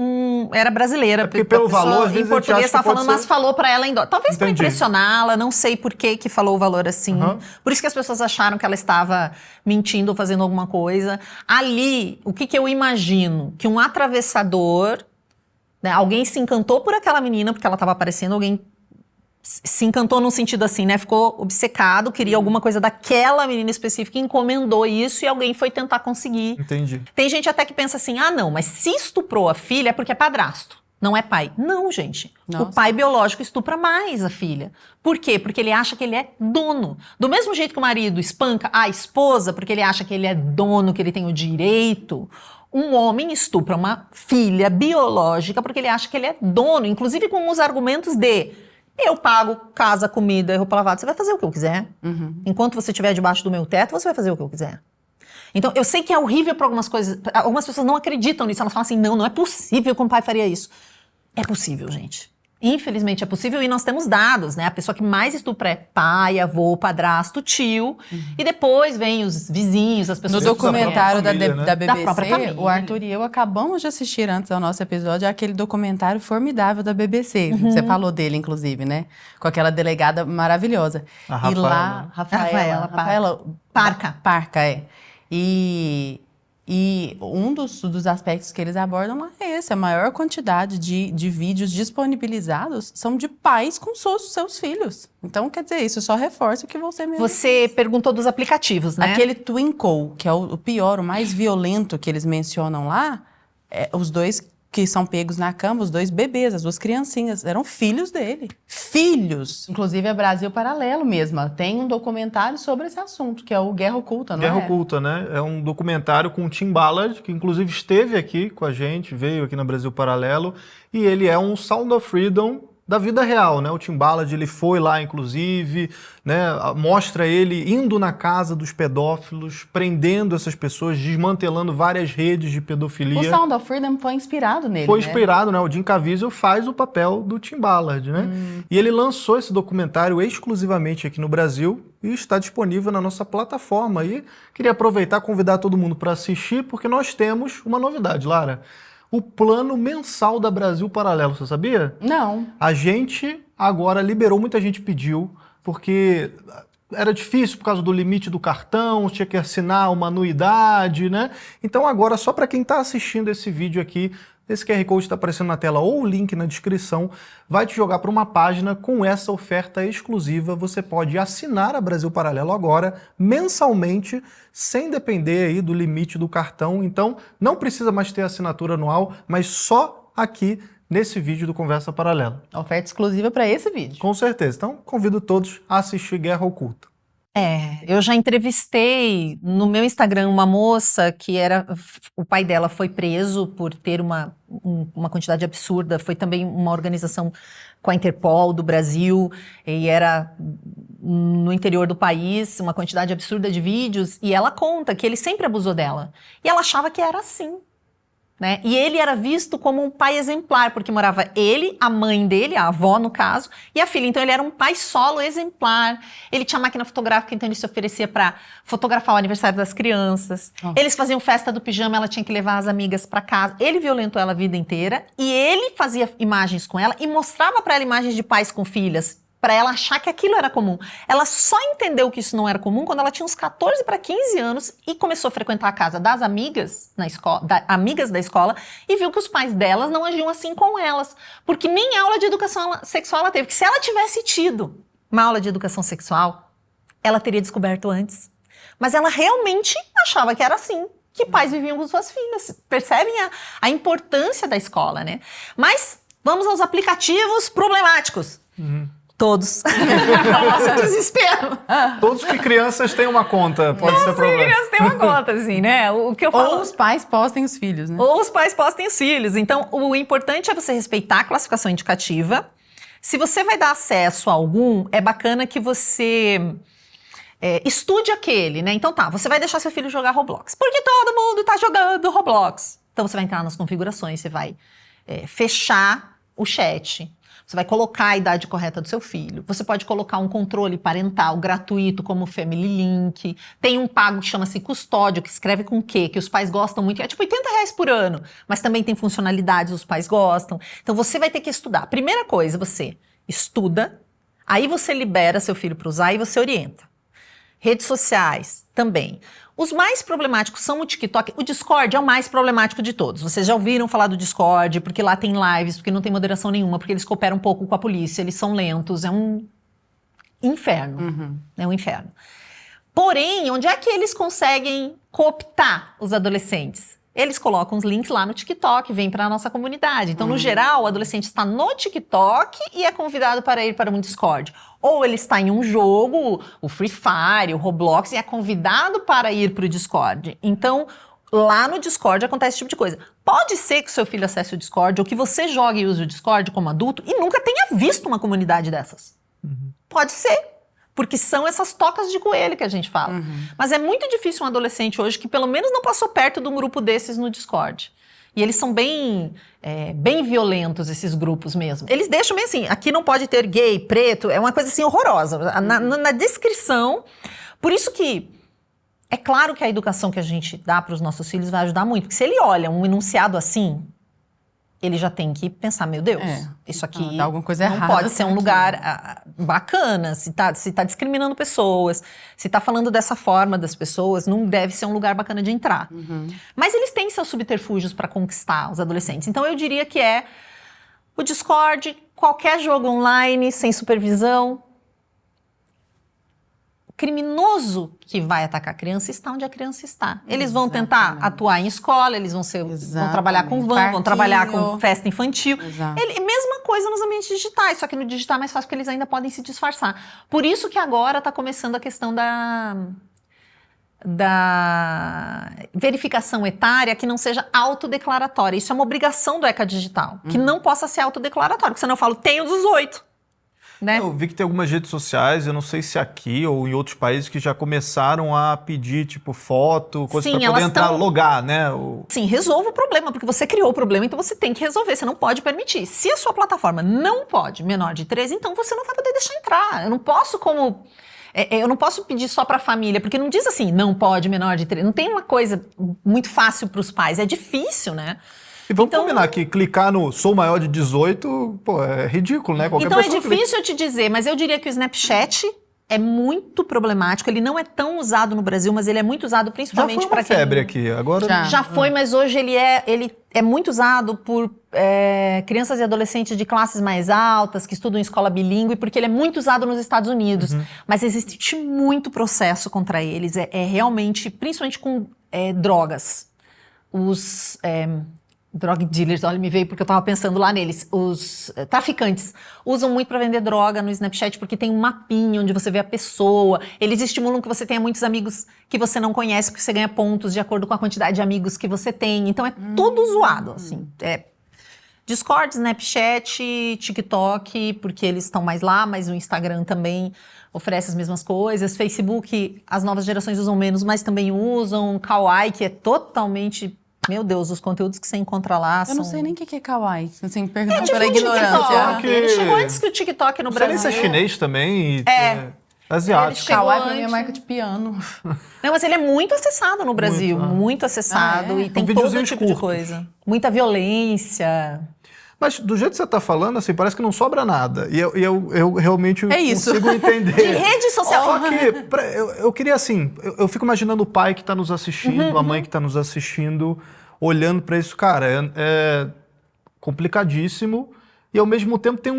era brasileira. Porque pelo valor, às em vezes português estava falando, ser... mas falou para ela em dólar. Talvez para Entendi. impressioná-la, não sei por que falou o valor assim. Por isso que as pessoas acharam que ela estava mentindo ou fazendo alguma coisa. Ali, o que eu imagino? Que um atravessador, né, alguém se encantou por aquela menina, porque ela estava aparecendo, alguém se encantou num sentido assim, né? Ficou obcecado, queria alguma coisa daquela menina específica, encomendou isso e alguém foi tentar conseguir. Entendi. Tem gente até que pensa assim, não, mas se estuprou a filha é porque é padrasto, não é pai. Não, gente. Nossa. O pai biológico estupra mais a filha. Por quê? Porque ele acha que ele é dono. Do mesmo jeito que o marido espanca a esposa porque ele acha que ele é dono, que ele tem o direito, um homem estupra uma filha biológica porque ele acha que ele é dono, inclusive com os argumentos de eu pago casa, comida e roupa lavada, você vai fazer o que eu quiser. Enquanto você estiver debaixo do meu teto, você vai fazer o que eu quiser. Então, eu sei que é horrível para algumas coisas, algumas pessoas não acreditam nisso, elas falam assim, não é possível que um pai faria isso. É possível, gente. Infelizmente é possível e nós temos dados, né? A pessoa que mais estupra é pai, avô, padrasto, tio, e depois vem os vizinhos, as pessoas... No documentário da família, né? BBC, Da própria família. o Arthur e eu acabamos de assistir antes do nosso episódio aquele documentário formidável da BBC. Você falou dele, inclusive, né? Com aquela delegada maravilhosa. A Rafaela, E lá, né? Rafaela Parca, é. E um dos aspectos que eles abordam lá é esse. A maior quantidade de vídeos disponibilizados são de pais com seus filhos. Então, quer dizer, isso só reforça o que você mesmo Você perguntou dos aplicativos, né? Aquele Twinkle, que é o pior, o mais violento que eles mencionam lá, os dois que são pegos na cama, os 2 bebês, as 2 criancinhas, eram filhos dele. Filhos! Inclusive é Brasil Paralelo mesmo. Tem um documentário sobre esse assunto, que é o Guerra Oculta, não é? Guerra Oculta, né? É um documentário com o Tim Ballard, que inclusive esteve aqui com a gente, veio aqui no Brasil Paralelo, e ele é um Sound of Freedom da vida real, né? O Tim Ballard, ele foi lá, inclusive, né? Mostra ele indo na casa dos pedófilos, prendendo essas pessoas, desmantelando várias redes de pedofilia. O Sound of Freedom foi inspirado nele, Foi né? inspirado, né? O Jim Caviezel faz o papel do Tim Ballard, né? E ele lançou esse documentário exclusivamente aqui no Brasil e está disponível na nossa plataforma. E queria aproveitar e convidar todo mundo para assistir, porque nós temos uma novidade, Lara. O plano mensal da Brasil Paralelo, você sabia? Não. A gente agora liberou, muita gente pediu, porque era difícil por causa do limite do cartão, tinha que assinar uma anuidade, né? Então agora, só para quem está assistindo esse vídeo aqui, esse QR Code está aparecendo na tela ou o link na descrição, vai te jogar para uma página com essa oferta exclusiva. Você pode assinar a Brasil Paralelo agora, mensalmente, sem depender aí do limite do cartão. Então, não precisa mais ter assinatura anual, mas só aqui nesse vídeo do Conversa Paralela. Oferta exclusiva para esse vídeo. Com certeza. Então, convido todos a assistir Guerra Oculta. Eu já entrevistei no meu Instagram uma moça que o pai dela foi preso por ter uma quantidade absurda, foi também uma organização com a Interpol do Brasil, e era no interior do país, uma quantidade absurda de vídeos, e ela conta que ele sempre abusou dela, e ela achava que era assim. Né? E ele era visto como um pai exemplar, porque morava ele, a mãe dele, a avó no caso, e a filha. Então ele era um pai solo exemplar. Ele tinha máquina fotográfica, então ele se oferecia para fotografar o aniversário das crianças. Eles faziam festa do pijama, ela tinha que levar as amigas para casa. Ele violentou ela a vida inteira e ele fazia imagens com ela e mostrava para ela imagens de pais com filhas, para ela achar que aquilo era comum. Ela só entendeu que isso não era comum quando ela tinha uns 14 para 15 anos e começou a frequentar a casa das amigas na escola, amigas da escola, e viu que os pais delas não agiam assim com elas, porque nem aula de educação sexual ela teve. Porque se ela tivesse tido uma aula de educação sexual, ela teria descoberto antes. Mas ela realmente achava que era assim, que pais viviam com suas filhas. Percebem a importância da escola, né? Mas vamos aos aplicativos problemáticos. Todos. Nossa, desespero. Todos que crianças têm uma conta, pode ser problema. Todos que crianças têm uma conta, assim, né? O que eu falo... Ou os pais postem os filhos, né? Ou os pais postem os filhos. Então, o importante é você respeitar a classificação indicativa. Se você vai dar acesso a algum, é bacana que você estude aquele, né? Então tá, você vai deixar seu filho jogar Roblox. Porque todo mundo tá jogando Roblox. Então você vai entrar nas configurações, você vai fechar o chat. Você vai colocar a idade correta do seu filho. Você pode colocar um controle parental gratuito, como o Family Link. Tem um pago que chama-se Custódio, que escreve com Q, que os pais gostam muito. É tipo R$80 por ano, mas também tem funcionalidades, os pais gostam. Então você vai ter que estudar. Primeira coisa, você estuda, aí você libera seu filho para usar e você orienta. Redes sociais também. Os mais problemáticos são o TikTok. O Discord é o mais problemático de todos. Vocês já ouviram falar do Discord, porque lá tem lives, porque não tem moderação nenhuma, porque eles cooperam um pouco com a polícia, eles são lentos, é um inferno. É um inferno. Porém, onde é que eles conseguem cooptar os adolescentes? Eles colocam os links lá no TikTok, vêm para a nossa comunidade. Então, no geral, o adolescente está no TikTok e é convidado para ir para um Discord. Ou ele está em um jogo, o Free Fire, o Roblox, e é convidado para ir para o Discord. Então, lá no Discord acontece esse tipo de coisa. Pode ser que o seu filho acesse o Discord ou que você jogue e use o Discord como adulto e nunca tenha visto uma comunidade dessas. Pode ser. Porque são essas tocas de coelho que a gente fala. Mas é muito difícil um adolescente hoje que pelo menos não passou perto de um grupo desses no Discord. E eles são bem violentos, esses grupos mesmo. Eles deixam meio assim, aqui não pode ter gay, preto, é uma coisa assim horrorosa. Na descrição, por isso que é claro que a educação que a gente dá para os nossos filhos vai ajudar muito. Porque se ele olha um enunciado assim, ele já tem que pensar, meu Deus, isso aqui tá alguma coisa não errada, pode ser um lugar bacana, se tá discriminando pessoas, se tá falando dessa forma das pessoas, não deve ser um lugar bacana de entrar. Mas eles têm seus subterfúgios para conquistar os adolescentes. Então eu diria que é o Discord, qualquer jogo online, sem supervisão, criminoso que vai atacar a criança está onde a criança está. Eles vão tentar atuar em escola, eles vão trabalhar com van, vão trabalhar com festa infantil. Mesma coisa nos ambientes digitais, só que no digital é mais fácil porque eles ainda podem se disfarçar. Por isso que agora está começando a questão da verificação etária que não seja autodeclaratória. Isso é uma obrigação do ECA Digital, que não possa ser autodeclaratório, porque senão eu falo, tenho 18. Né? Eu vi que tem algumas redes sociais, eu não sei se aqui ou em outros países, que já começaram a pedir, tipo, foto, coisa para poder entrar, logar, né? Sim, resolva o problema, porque você criou o problema, então você tem que resolver, você não pode permitir. Se a sua plataforma não pode menor de 13, então você não vai poder deixar entrar. Eu não posso pedir só para a família, porque não diz assim, não pode menor de 13. Não tem uma coisa muito fácil para os pais, é difícil, né? E vamos combinar que clicar no sou maior de 18, pô, é ridículo, né? Qualquer então é pessoa difícil eu te dizer, mas eu diria que o Snapchat é muito problemático. Ele não é tão usado no Brasil, mas ele é muito usado principalmente para quem... Já foi uma febre aqui, agora... Já foi, mas hoje ele é muito usado por crianças e adolescentes de classes mais altas, que estudam em escola bilíngue, porque ele é muito usado nos Estados Unidos. Mas existe muito processo contra eles. É realmente, principalmente com drogas. Os... drug dealers, olha, me veio porque eu tava pensando lá neles. Os traficantes usam muito para vender droga no Snapchat porque tem um mapinha onde você vê a pessoa. Eles estimulam que você tenha muitos amigos que você não conhece, porque você ganha pontos de acordo com a quantidade de amigos que você tem. Então é tudo zoado, assim. Discord, Snapchat, TikTok, porque eles estão mais lá, mas o Instagram também oferece as mesmas coisas. Facebook, as novas gerações usam menos, mas também usam. Kawaii, que é totalmente... Meu Deus, os conteúdos que você encontra lá são... Eu não sei nem o que é kawaii, assim, perdão pela ignorância. Ele chegou antes que o TikTok no Brasil. Não sei nem se é chinês também asiático. Kawaii pra mim é marca de piano. Não, mas ele é muito acessado no Brasil, muito acessado. E tem todo tipo de coisa. Muita violência... Mas do jeito que você tá falando, assim, parece que não sobra nada. E eu realmente consigo entender. De rede social. Só que eu queria, assim, eu fico imaginando o pai que tá nos assistindo, a mãe que tá nos assistindo, olhando pra isso. Cara, é complicadíssimo. E ao mesmo tempo tem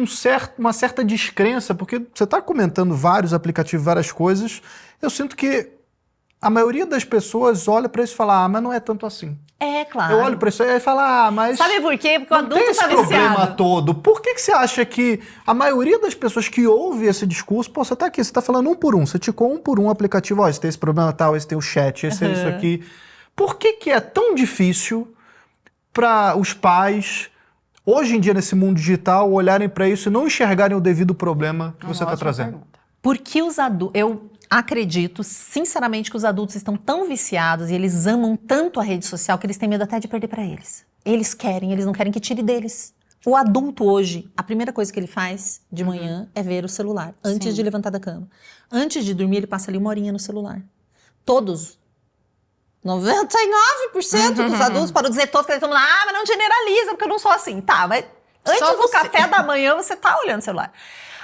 uma certa descrença, porque você tá comentando vários aplicativos, várias coisas. Eu sinto que a maioria das pessoas olha pra isso e fala, mas não é tanto assim. É, claro. Eu olho pra isso e falo, mas... Sabe por quê? Porque o adulto tá viciado. Não tem esse problema todo. Por que você acha que a maioria das pessoas que ouve esse discurso, pô, você tá aqui, você tá falando um por um, você ticou um por um aplicativo, ó, esse tem esse problema tal, esse tem o chat, esse é isso aqui. Por que é tão difícil para os pais, hoje em dia nesse mundo digital, olharem pra isso e não enxergarem o devido problema que você tá trazendo? Porque os adultos... Eu acredito, sinceramente, que os adultos estão tão viciados e eles amam tanto a rede social que eles têm medo até de perder pra eles. Eles não querem que tire deles. O adulto hoje, a primeira coisa que ele faz de manhã é ver o celular, antes de levantar da cama. Antes de dormir, ele passa ali uma horinha no celular. Todos. 99% dos adultos, para dizer todos, que todo mundo, mas não generaliza, porque eu não sou assim. Tá, mas antes do café da manhã, você tá olhando o celular.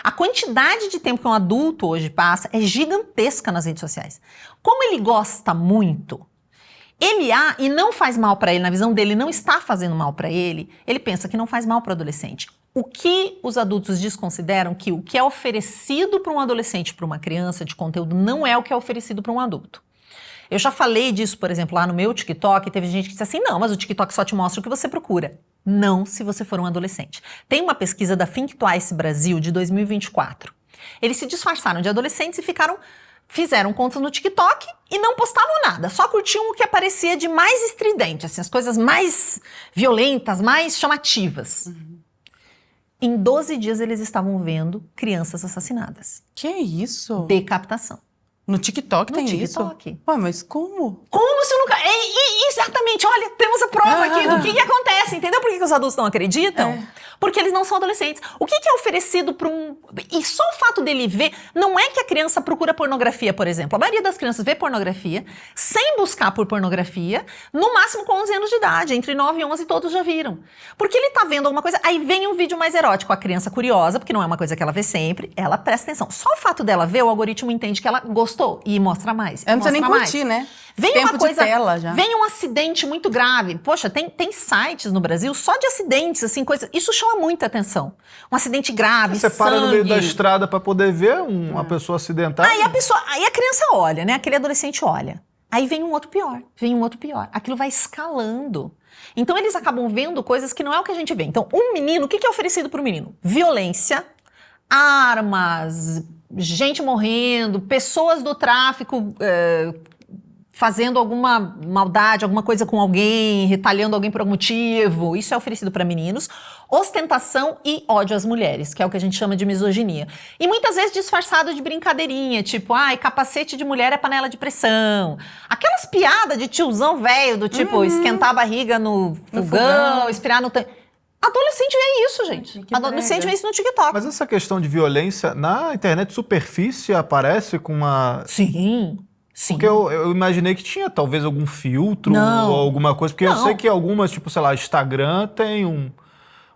A quantidade de tempo que um adulto hoje passa é gigantesca nas redes sociais. Como ele gosta muito, e não faz mal para ele, na visão dele não está fazendo mal para ele, ele pensa que não faz mal para o adolescente. O que os adultos desconsideram que o que é oferecido para um adolescente, para uma criança de conteúdo, não é o que é oferecido para um adulto. Eu já falei disso, por exemplo, lá no meu TikTok, teve gente que disse assim, não, mas o TikTok só te mostra o que você procura. Não, se você for um adolescente. Tem uma pesquisa da Think Twice Brasil, de 2024. Eles se disfarçaram de adolescentes e fizeram contas no TikTok e não postavam nada. Só curtiam o que aparecia de mais estridente, assim, as coisas mais violentas, mais chamativas. Em 12 dias, eles estavam vendo crianças assassinadas. Que isso? Decapitação. No TikTok tem TikTok. isso? Ué, mas como? Como se nunca... Exatamente, olha, temos a prova aqui do que acontece. Entendeu por que os adultos não acreditam? Porque eles não são adolescentes. O que é oferecido para um... E só o fato dele ver... Não é que a criança procura pornografia, por exemplo. A maioria das crianças vê pornografia sem buscar por pornografia, no máximo com 11 anos de idade. Entre 9 e 11 todos já viram. Porque ele tá vendo alguma coisa, aí vem um vídeo mais erótico. A criança curiosa, porque não é uma coisa que ela vê sempre, ela presta atenção. Só o fato dela ver, o algoritmo entende que ela gostou postou. E mostra mais. Eu não precisa nem mostra mais. curtir, né? Vem Tempo uma coisa, de tela já. vem um acidente muito grave. Poxa, tem sites no Brasil só de acidentes, assim, coisa. Isso chama muita atenção. Um acidente grave, Você para no sangue. meio da estrada pra poder ver uma pessoa acidentada. Aí a criança olha, né? Aquele adolescente olha. Aí vem um outro pior, vem um outro pior. Aquilo vai escalando. Então eles acabam vendo coisas que não é o que a gente vê. Então, um menino, o que é oferecido para o menino? Violência, armas, gente morrendo, pessoas do tráfico fazendo alguma maldade, alguma coisa com alguém, retalhando alguém por algum motivo. Isso é oferecido para meninos. Ostentação e ódio às mulheres, que é o que a gente chama de misoginia. E muitas vezes disfarçado de brincadeirinha, tipo, capacete de mulher é panela de pressão. Aquelas piadas de tiozão velho, do tipo, esquentar a barriga no fogão, espirar no tanque. Adolescente vê isso, gente. Adolescente vê isso no TikTok. Mas essa questão de violência, na internet superfície aparece com uma... Sim. Porque eu imaginei que tinha talvez algum filtro Não. ou alguma coisa. Porque eu Não. sei que algumas, tipo, sei lá, Instagram tem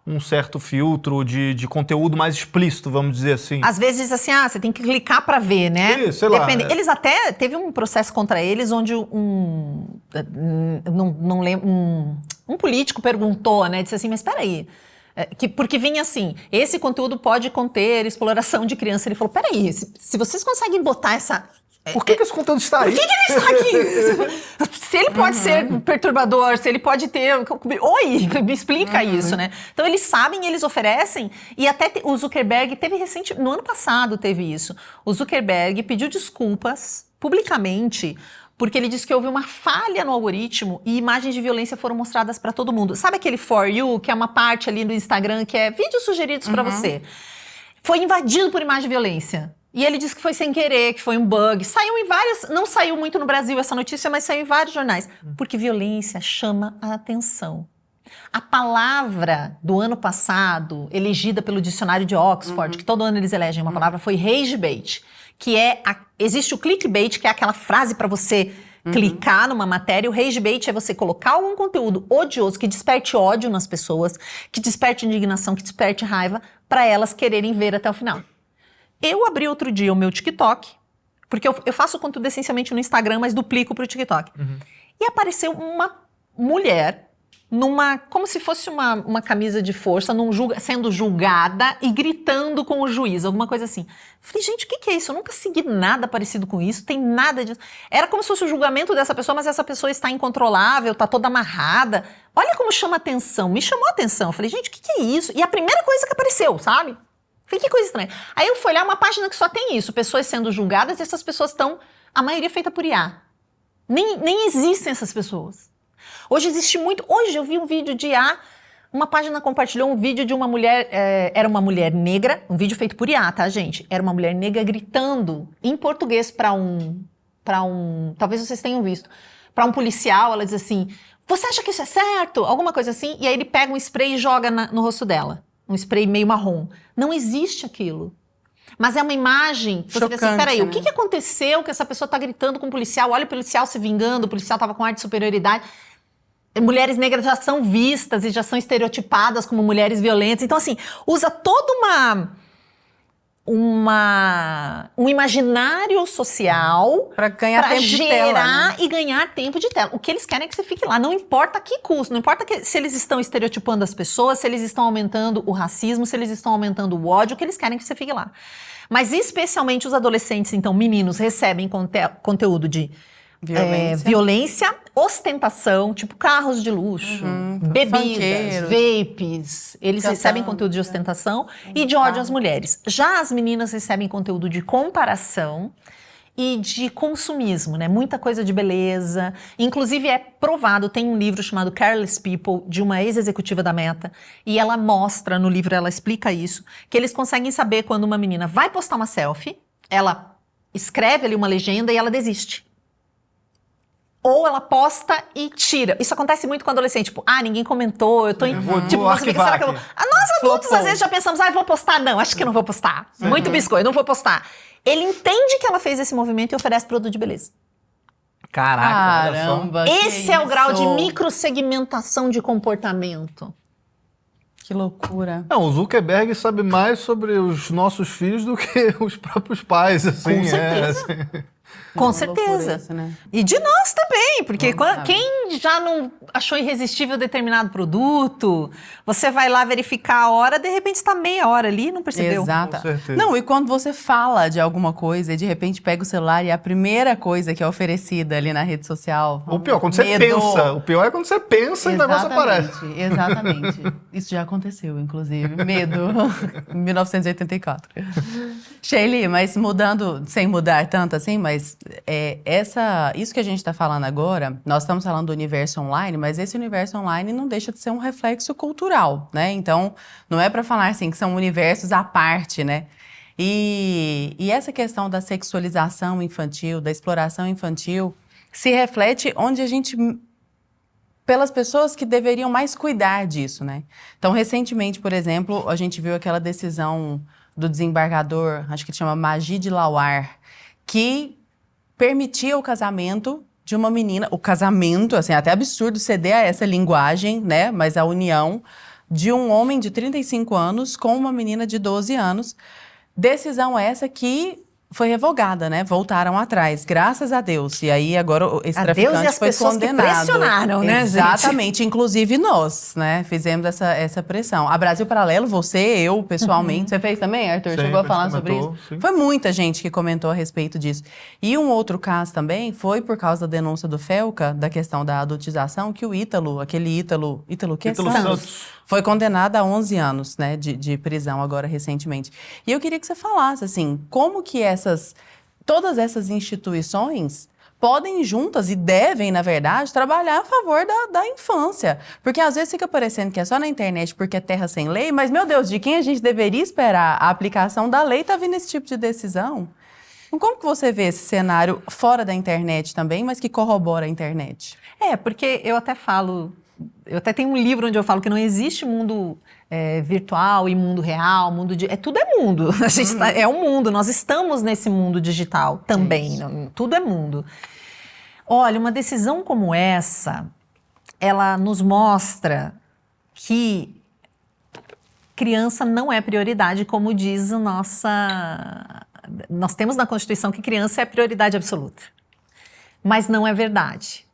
um certo filtro de conteúdo mais explícito, vamos dizer assim. Às vezes, assim, você tem que clicar pra ver, né? Isso, sei lá. Depende. Eles até... Teve um processo contra eles onde não lembro... Um político perguntou, né? Disse assim, mas peraí... Porque vinha assim, esse conteúdo pode conter exploração de criança. Ele falou, peraí, se vocês conseguem botar essa... Por que esse conteúdo está aí? Por que ele está aqui? Se ele pode ser perturbador, se ele pode ter... Oi, me explica isso, né? Então eles sabem, eles oferecem, e até o Zuckerberg teve no ano passado teve isso. O Zuckerberg pediu desculpas publicamente, porque ele disse que houve uma falha no algoritmo e imagens de violência foram mostradas para todo mundo. Sabe aquele For You, que é uma parte ali do Instagram que é vídeos sugeridos para você? Foi invadido por imagem de violência. E ele disse que foi sem querer, que foi um bug. Saiu em várias... Não saiu muito no Brasil essa notícia, mas saiu em vários jornais. Porque violência chama a atenção. A palavra do ano passado, elegida pelo dicionário de Oxford, que todo ano eles elegem uma palavra, foi rage bait. Que é... Existe o clickbait, que é aquela frase para você clicar numa matéria. O rage bait é você colocar algum conteúdo odioso, que desperte ódio nas pessoas, que desperte indignação, que desperte raiva, para elas quererem ver até o final. Eu abri outro dia o meu TikTok, porque eu faço conteúdo essencialmente no Instagram, mas duplico pro TikTok. E apareceu uma mulher, como se fosse uma camisa de força, sendo julgada e gritando com o juiz, alguma coisa assim. Falei, gente, o que é isso? Eu nunca segui nada parecido com isso, tem nada disso. Era como se fosse o julgamento dessa pessoa, mas essa pessoa está incontrolável, está toda amarrada. Olha como chama atenção, me chamou a atenção. Eu falei, gente, o que é isso? E a primeira coisa que apareceu, sabe? Falei, que coisa estranha. Aí eu fui olhar uma página que só tem isso, pessoas sendo julgadas, e essas pessoas estão, a maioria feita por IA. Nem existem essas pessoas. Hoje existe muito, hoje eu vi um vídeo de IA, uma página compartilhou um vídeo de uma mulher, era uma mulher negra, um vídeo feito por IA, tá, gente? Era uma mulher negra gritando em português para um, talvez vocês tenham visto, para um policial, ela diz assim, você acha que isso é certo? Alguma coisa assim, e aí ele pega um spray e joga no rosto dela. Um spray meio marrom. Não existe aquilo. Mas é uma imagem... Você vê assim, peraí, né? o que aconteceu que essa pessoa tá gritando com o policial? Olha o policial se vingando, o policial tava com ar de superioridade. Mulheres negras já são vistas e já são estereotipadas como mulheres violentas. Então, assim, usa toda um imaginário social para ganhar tempo de tela, né? E ganhar tempo de tela. O que eles querem é que você fique lá, não importa a que custo, não importa se eles estão estereotipando as pessoas, se eles estão aumentando o racismo, se eles estão aumentando o ódio, o que eles querem é que você fique lá. Mas especialmente os adolescentes, então meninos, recebem conteúdo de violência, ostentação, tipo carros de luxo, bebidas, vapes. Eles recebem conteúdo de ostentação e de ódio às mulheres. Já as meninas recebem conteúdo de comparação e de consumismo, né? Muita coisa de beleza. Inclusive é provado, tem um livro chamado Careless People, de uma ex-executiva da Meta, e ela mostra, no livro ela explica isso, que eles conseguem saber quando uma menina vai postar uma selfie, ela escreve ali uma legenda e ela desiste. Ou ela posta e tira. Isso acontece muito com adolescente. Tipo, ninguém comentou, eu tô em... Tipo, você fica, será que eu vou... Nós adultos, às vezes, já pensamos, vou postar? Não, acho que não vou postar. Muito biscoito, não vou postar. Ele entende que ela fez esse movimento e oferece produto de beleza. Caraca, caramba. Esse é o grau de microsegmentação de comportamento. Que loucura. Não, o Zuckerberg sabe mais sobre os nossos filhos do que os próprios pais, assim. Com certeza. Com Uma certeza. loucura isso, né? E de nós também, porque Vamos, quem já não achou irresistível determinado produto, você vai lá verificar a hora, de repente está meia hora ali e não percebeu. Exato. Com certeza. Não, e quando você fala de alguma coisa e de repente pega o celular e a primeira coisa que é oferecida ali na rede social. O pior, quando você medo. pensa. O pior é quando você pensa e o negócio aparece. Exatamente. Isso já aconteceu, inclusive. Medo. Em 1984. Sheili, mas mudando, sem mudar tanto assim, mas isso que a gente está falando agora, nós estamos falando do universo online, mas esse universo online não deixa de ser um reflexo cultural, né? Então, não é para falar assim que são universos à parte, né? E essa questão da sexualização infantil, da exploração infantil, se reflete onde a gente... pelas pessoas que deveriam mais cuidar disso, né? Então, recentemente, por exemplo, a gente viu aquela decisão do desembargador, acho que chama Majid Lawar, que permitia o casamento de uma menina, o casamento, assim, até absurdo ceder a essa linguagem, né? Mas a união de um homem de 35 anos com uma menina de 12 anos. Decisão essa que foi revogada, né? Voltaram atrás, graças a Deus. E aí agora esse A Deus traficante e as foi pessoas condenado. que pressionaram, né, gente? Exatamente, inclusive nós, né? Fizemos essa pressão. A Brasil Paralelo, você, eu, pessoalmente. Você fez também, Arthur? Sim, Chegou a a falar gente sobre comentou, isso? sim. Foi muita gente que comentou a respeito disso. E um outro caso também foi por causa da denúncia do Felca, da questão da adultização, que o Ítalo, aquele Ítalo que Ítalo Santos. foi condenado a 11 anos, né, de prisão agora recentemente. E eu queria que você falasse, assim, como que todas essas instituições podem juntas e devem, na verdade, trabalhar a favor da infância. Porque às vezes fica parecendo que é só na internet porque é terra sem lei, mas, meu Deus, de quem a gente deveria esperar a aplicação da lei tá vindo esse tipo de decisão? Então, como que você vê esse cenário fora da internet também, mas que corrobora a internet? Porque eu até falo, eu até tenho um livro onde eu falo que não existe mundo virtual e mundo real, tudo é mundo. A gente é um mundo, nós estamos nesse mundo digital também, tudo é mundo. Olha, uma decisão como essa, ela nos mostra que criança não é prioridade, como diz nós temos na Constituição que criança é prioridade absoluta. Mas não é verdade.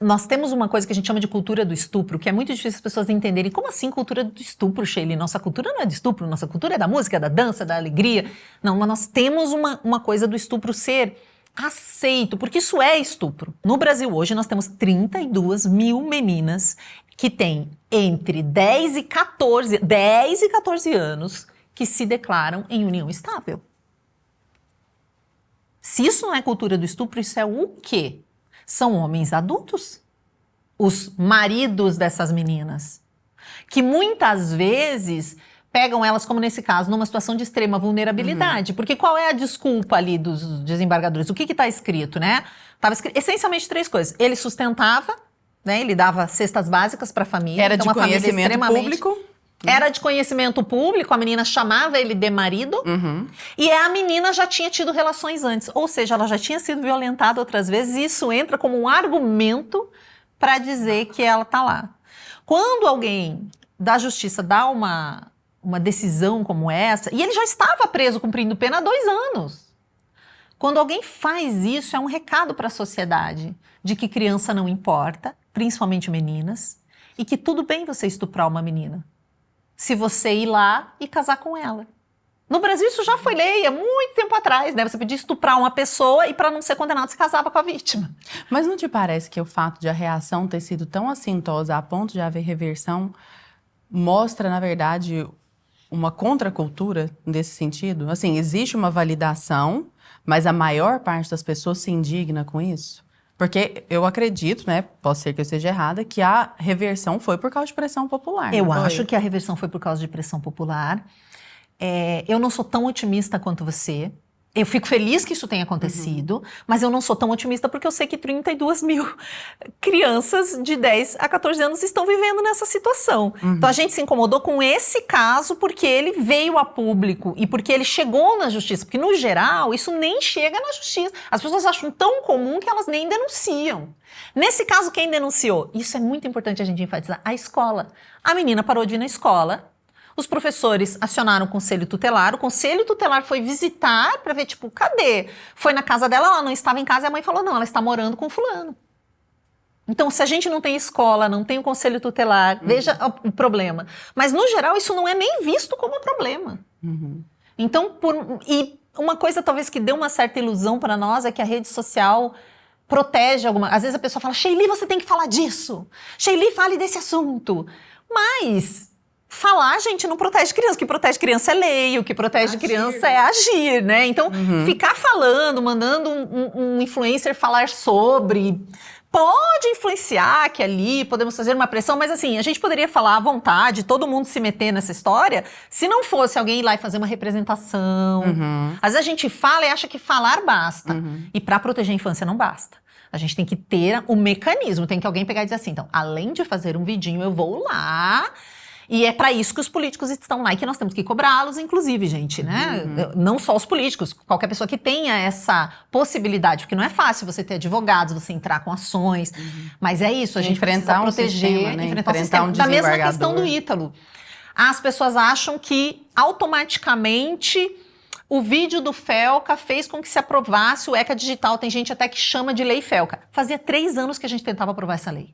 Nós temos uma coisa que a gente chama de cultura do estupro, que é muito difícil as pessoas entenderem. Como assim cultura do estupro, Sheili? Nossa cultura não é de estupro, nossa cultura é da música, da dança, da alegria. Não, mas nós temos uma coisa do estupro ser aceito, porque isso é estupro. No Brasil hoje nós temos 32 mil meninas que têm entre 10 e 14 anos que se declaram em união estável. Se isso não é cultura do estupro, isso é o quê? São homens adultos, os maridos dessas meninas, que muitas vezes pegam elas, como nesse caso, numa situação de extrema vulnerabilidade. Porque qual é a desculpa ali dos desembargadores? O que está escrito, né? Estava escrito essencialmente 3 coisas. Ele sustentava, né? Ele dava cestas básicas para a família. Era de conhecimento público. Era de conhecimento público, a menina chamava ele de marido, e a menina já tinha tido relações antes, ou seja, ela já tinha sido violentada outras vezes, e isso entra como um argumento para dizer que ela está lá. Quando alguém da justiça dá uma decisão como essa, e ele já estava preso cumprindo pena há 2 anos, quando alguém faz isso, é um recado para a sociedade de que criança não importa, principalmente meninas, e que tudo bem você estuprar uma menina, se você ir lá e casar com ela. No Brasil isso já foi lei há muito tempo atrás, né? Você podia estuprar uma pessoa e para não ser condenado se casava com a vítima. Mas não te parece que o fato de a reação ter sido tão assintosa a ponto de haver reversão mostra, na verdade, uma contracultura nesse sentido? Assim, existe uma validação, mas a maior parte das pessoas se indigna com isso? Porque eu acredito, né, posso ser que eu esteja errada, que a reversão foi por causa de pressão popular. Eu acho que a reversão foi por causa de pressão popular. Eu não sou tão otimista quanto você. Eu fico feliz que isso tenha acontecido, mas eu não sou tão otimista porque eu sei que 32 mil crianças de 10 a 14 anos estão vivendo nessa situação. Então a gente se incomodou com esse caso porque ele veio a público e porque ele chegou na justiça. Porque no geral isso nem chega na justiça. As pessoas acham tão comum que elas nem denunciam. Nesse caso, quem denunciou? Isso é muito importante a gente enfatizar. A escola. A menina parou de ir na escola. Os professores acionaram o conselho tutelar foi visitar para ver, tipo, cadê? Foi na casa dela, ela não estava em casa e a mãe falou, não, ela está morando com fulano. Então, se a gente não tem escola, não tem o conselho tutelar, veja o problema. Mas, no geral, isso não é nem visto como problema. Então, e uma coisa talvez que deu uma certa ilusão para nós é que a rede social protege alguma... Às vezes a pessoa fala, Sheili, você tem que falar disso. Sheili, fale desse assunto. Mas falar, gente, não protege criança. O que protege criança é lei, o que protege criança é agir, né? Então, ficar falando, mandando um influencer falar sobre... Pode influenciar que ali podemos fazer uma pressão, mas assim, a gente poderia falar à vontade, todo mundo se meter nessa história, se não fosse alguém ir lá e fazer uma representação. Às vezes a gente fala e acha que falar basta. E para proteger a infância não basta. A gente tem que ter um mecanismo, tem que alguém pegar e dizer assim, então, além de fazer um vidinho, eu vou lá... E é para isso que os políticos estão lá e que nós temos que cobrá-los, inclusive, gente, né? Não só os políticos, qualquer pessoa que tenha essa possibilidade, porque não é fácil você ter advogados, você entrar com ações, mas é isso, a gente precisa proteger, sistema, né? enfrentar o sistema. Da mesma questão do Ítalo. As pessoas acham que automaticamente o vídeo do Felca fez com que se aprovasse o ECA digital. Tem gente até que chama de lei Felca. Fazia 3 anos que a gente tentava aprovar essa lei.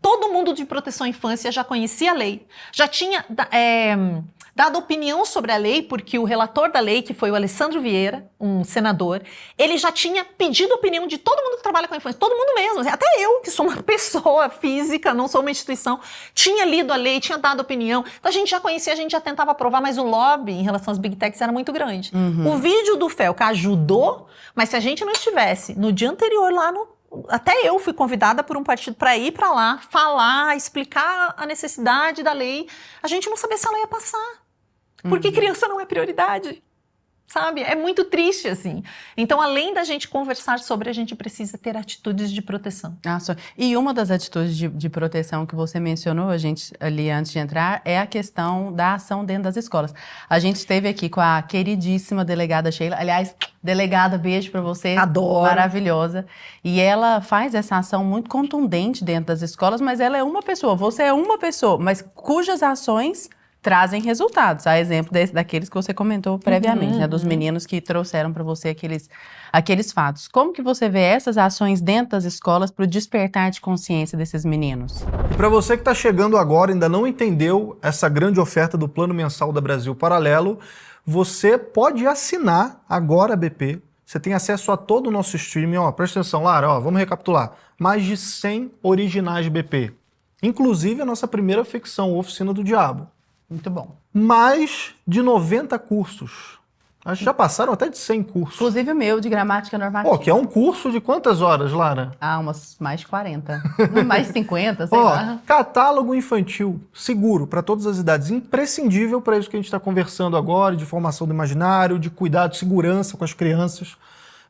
Todo mundo de proteção à infância já conhecia a lei. Já tinha dado opinião sobre a lei, porque o relator da lei, que foi o Alessandro Vieira, um senador, ele já tinha pedido a opinião de todo mundo que trabalha com a infância. Todo mundo mesmo. Até eu, que sou uma pessoa física, não sou uma instituição, tinha lido a lei, tinha dado opinião. Então a gente já conhecia, a gente já tentava aprovar, mas o lobby em relação às big techs era muito grande. O vídeo do Felca ajudou, mas se a gente não estivesse no dia anterior lá no... Até eu fui convidada por um partido para ir para lá, falar, explicar a necessidade da lei. A gente não sabia se ela ia passar. Porque criança não é prioridade. Sabe? É muito triste, assim. Então, além da gente conversar sobre, a gente precisa ter atitudes de proteção. E uma das atitudes de proteção que você mencionou, a gente ali antes de entrar, é a questão da ação dentro das escolas. A gente esteve aqui com a queridíssima delegada Sheila. Aliás, delegada, beijo pra você. Adoro. Maravilhosa. E ela faz essa ação muito contundente dentro das escolas, mas ela é uma pessoa. Você é uma pessoa, mas cujas ações... trazem resultados, a exemplo daqueles que você comentou previamente, né, dos meninos que trouxeram para você aqueles fatos. Como que você vê essas ações dentro das escolas para o despertar de consciência desses meninos? E para você que está chegando agora e ainda não entendeu essa grande oferta do Plano Mensal da Brasil Paralelo, você pode assinar agora a BP. Você tem acesso a todo o nosso streaming. Presta atenção, Lara, vamos recapitular. Mais de 100 originais BP. Inclusive a nossa primeira ficção, Oficina do Diabo. Muito bom. Mais de 90 cursos. Acho que já passaram até de 100 cursos. Inclusive o meu, de gramática normativa. Que é um curso de quantas horas, Lara? Umas mais de 40. Mais de 50, sei lá. Catálogo infantil, seguro, para todas as idades. Imprescindível para isso que a gente está conversando agora, de formação do imaginário, de cuidado, segurança com as crianças.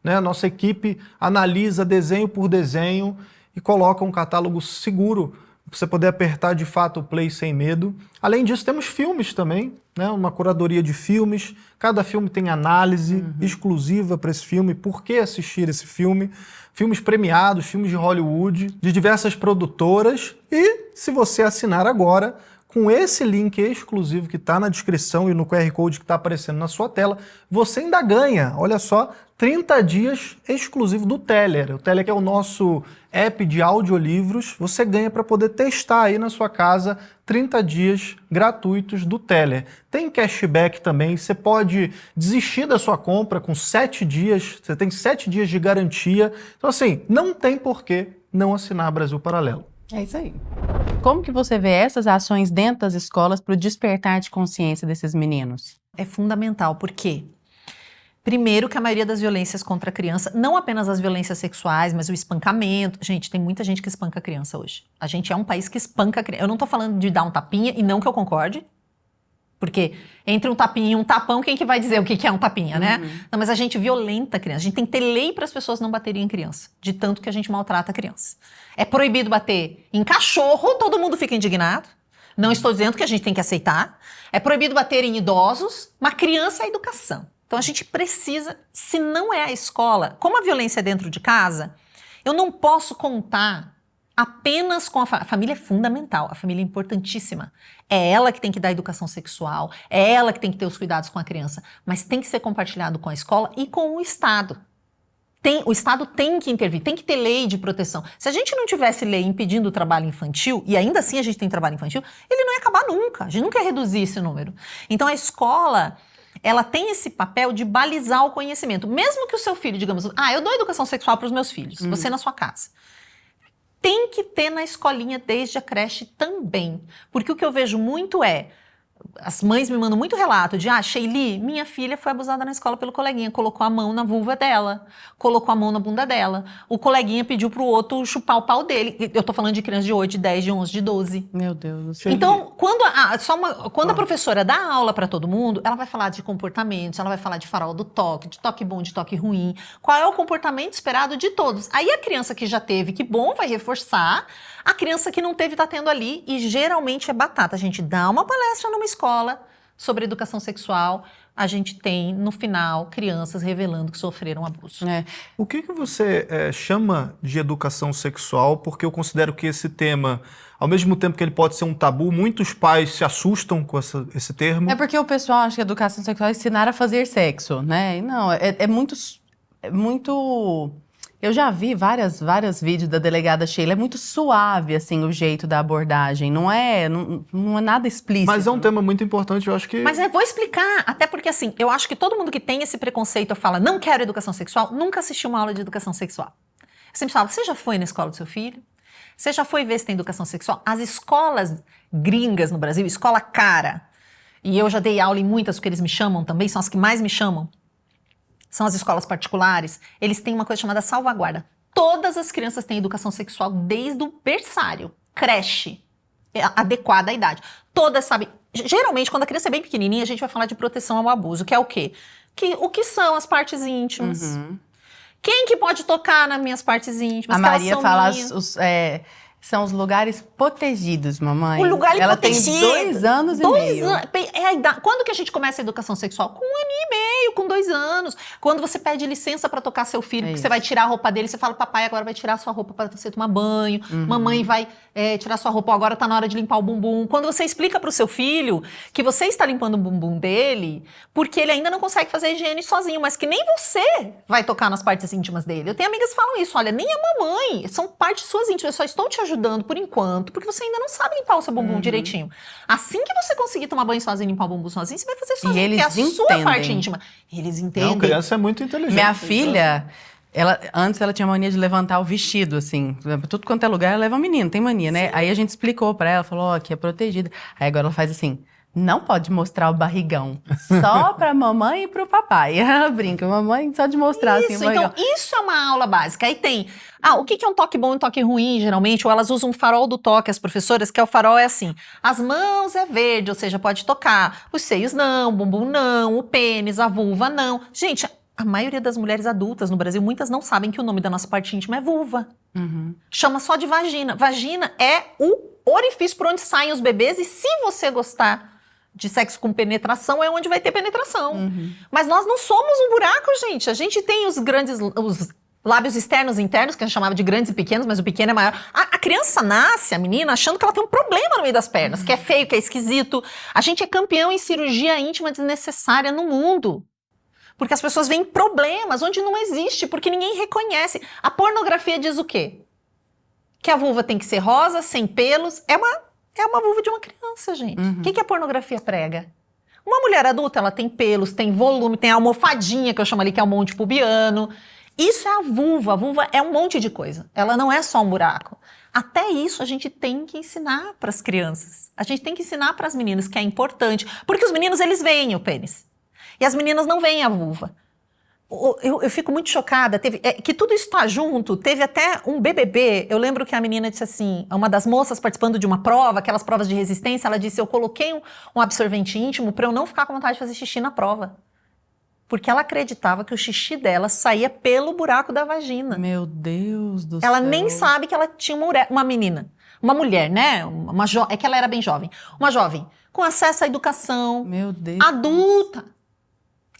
Né? Nossa equipe analisa desenho por desenho e coloca um catálogo seguro para você poder apertar de fato o play sem medo. Além disso, temos filmes também, né? Uma curadoria de filmes. Cada filme tem análise exclusiva para esse filme, por que assistir esse filme. Filmes premiados, filmes de Hollywood, de diversas produtoras. E se você assinar agora, com esse link exclusivo que está na descrição e no QR Code que está aparecendo na sua tela, você ainda ganha, olha só, 30 dias exclusivo do Teller. O Teller que é o nosso app de audiolivros, você ganha para poder testar aí na sua casa 30 dias gratuitos do Teller. Tem cashback também, você pode desistir da sua compra com 7 dias, você tem 7 dias de garantia. Então assim, não tem por que não assinar Brasil Paralelo. É isso aí. Como que você vê essas ações dentro das escolas para o despertar de consciência desses meninos? É fundamental, porque primeiro que a maioria das violências contra a criança, não apenas as violências sexuais, mas o espancamento. Gente, tem muita gente que espanca a criança hoje. A gente é um país que espanca a criança. Eu não tô falando de dar um tapinha, e não que eu concorde, porque entre um tapinha e um tapão, quem que vai dizer o que é um tapinha, né? Não, mas a gente violenta a criança. A gente tem que ter lei para as pessoas não baterem em criança, de tanto que a gente maltrata a criança. É proibido bater em cachorro, todo mundo fica indignado. Não estou dizendo que a gente tem que aceitar. É proibido bater em idosos, mas criança é educação. Então a gente precisa, se não é a escola, como a violência é dentro de casa, eu não posso contar apenas com a família é fundamental, a família é importantíssima. É ela que tem que dar educação sexual, é ela que tem que ter os cuidados com a criança, mas tem que ser compartilhado com a escola e com o Estado. O Estado tem que intervir, tem que ter lei de proteção. Se a gente não tivesse lei impedindo o trabalho infantil, e ainda assim a gente tem trabalho infantil, ele não ia acabar nunca, a gente nunca ia reduzir esse número. Então a escola, ela tem esse papel de balizar o conhecimento. Mesmo que o seu filho, digamos, eu dou educação sexual para os meus filhos, você na sua casa. Tem que ter na escolinha desde a creche também. Porque o que eu vejo muito as mães me mandam muito relato de, Sheili, minha filha foi abusada na escola pelo coleguinha, colocou a mão na vulva dela, colocou a mão na bunda dela, o coleguinha pediu pro outro chupar o pau dele. Eu tô falando de crianças de 8, de 10, de 11, de 12. Meu Deus do céu. Então, quando a professora dá aula para todo mundo, ela vai falar de comportamentos, ela vai falar de farol do toque, de toque bom, de toque ruim, qual é o comportamento esperado de todos. Aí a criança que já teve, que bom, vai reforçar, a criança que não teve tá tendo ali, e geralmente é batata. A gente dá uma palestra numa escola sobre educação sexual, a gente tem, no final, crianças revelando que sofreram abuso. O que você chama de educação sexual? Porque eu considero que esse tema, ao mesmo tempo que ele pode ser um tabu, muitos pais se assustam com esse termo. É porque o pessoal acha que educação sexual é ensinar a fazer sexo, né? E não, é muito... Eu já vi vários vídeos da delegada Sheila, é muito suave, assim, o jeito da abordagem, não é nada explícito. Mas é um tema muito importante, eu acho que... Mas eu vou explicar, até porque, assim, eu acho que todo mundo que tem esse preconceito, fala, não quero educação sexual, nunca assistiu uma aula de educação sexual. Eu sempre falo, você já foi na escola do seu filho? Você já foi ver se tem educação sexual? As escolas gringas no Brasil, escola cara, e eu já dei aula em muitas, porque eles me chamam também, são as que mais me chamam, são as escolas particulares, eles têm uma coisa chamada salvaguarda. Todas as crianças têm educação sexual desde o berçário, creche, adequada à idade. Todas sabem. Geralmente, quando a criança é bem pequenininha, a gente vai falar de proteção ao abuso, que é o quê? O que são as partes íntimas? Uhum. Quem que pode tocar nas minhas partes íntimas? A Maria fala são os lugares protegidos, mamãe. O lugar Ela protegido. tem 2 anos e meio. É a idade. Quando que a gente começa a educação sexual? Com 1 ano e meio, com 2 anos. Quando você pede licença pra tocar seu filho, porque você vai tirar a roupa dele, você fala, papai agora vai tirar sua roupa pra você tomar banho, mamãe vai tirar sua roupa, agora tá na hora de limpar o bumbum. Quando você explica pro seu filho que você está limpando o bumbum dele, porque ele ainda não consegue fazer a higiene sozinho, mas que nem você vai tocar nas partes íntimas dele. Eu tenho amigas que falam isso, olha, nem a mamãe, são partes suas íntimas, eu só estou te ajudando por enquanto, porque você ainda não sabe limpar o seu bumbum direitinho. Assim que você conseguir tomar banho sozinho, limpar o bumbum sozinho, você vai fazer sozinho, eles que é a sua parte íntima. Eles entendem. Não, criança é muito inteligente. Minha filha, antes ela tinha mania de levantar o vestido, assim. Tudo quanto é lugar, ela leva um menino, tem mania, né? Aí a gente explicou pra ela, falou, aqui é protegida. Aí agora ela faz assim, não pode mostrar o barrigão, só pra mamãe e pro papai. Ela brinca, mamãe só de mostrar assim o barrigão. Então, isso é uma aula básica. Aí tem, o que é um toque bom e um toque ruim, geralmente? Ou elas usam um farol do toque, as professoras, que é o farol é assim, as mãos é verde, ou seja, pode tocar, os seios não, o bumbum não, o pênis, a vulva não. Gente, a maioria das mulheres adultas no Brasil, muitas não sabem que o nome da nossa parte íntima é vulva. Chama só de vagina. Vagina é o orifício por onde saem os bebês, e se você gostar de sexo com penetração, é onde vai ter penetração. Mas nós não somos um buraco, gente. A gente tem os lábios externos e internos, que a gente chamava de grandes e pequenos, mas o pequeno é maior. A criança nasce, a menina, achando que ela tem um problema no meio das pernas, que é feio, que é esquisito. A gente é campeão em cirurgia íntima desnecessária no mundo. Porque as pessoas veem problemas onde não existe, porque ninguém reconhece. A pornografia diz o quê? Que a vulva tem que ser rosa, sem pelos. É uma vulva de uma criança, gente. O que a pornografia prega? Uma mulher adulta, ela tem pelos, tem volume, tem a almofadinha, que eu chamo ali, que é o monte pubiano. Isso é a vulva. A vulva é um monte de coisa. Ela não é só um buraco. Até isso a gente tem que ensinar para as crianças. A gente tem que ensinar para as meninas que é importante. Porque os meninos, eles veem o pênis. E as meninas não veem a vulva. Eu fico muito chocada, que tudo isso está junto. Teve até um BBB, eu lembro que a menina disse assim, uma das moças participando de uma prova, aquelas provas de resistência, ela disse, eu coloquei um absorvente íntimo para eu não ficar com vontade de fazer xixi na prova. Porque ela acreditava que o xixi dela saía pelo buraco da vagina. Meu Deus do céu. Ela nem sabe que ela tinha uma menina, uma mulher, né? É que ela era bem jovem. Uma jovem com acesso à educação, Meu Deus. adulta,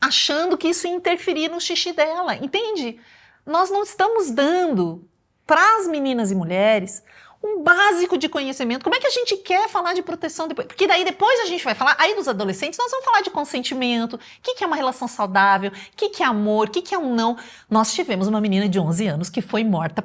achando que isso ia interferir no xixi dela, entende? Nós não estamos dando para as meninas e mulheres, um básico de conhecimento. Como é que a gente quer falar de proteção depois? Porque daí depois a gente vai falar, aí dos adolescentes, nós vamos falar de consentimento, o que é uma relação saudável, o que é amor, o que é um não. Nós tivemos uma menina de 11 anos que foi morta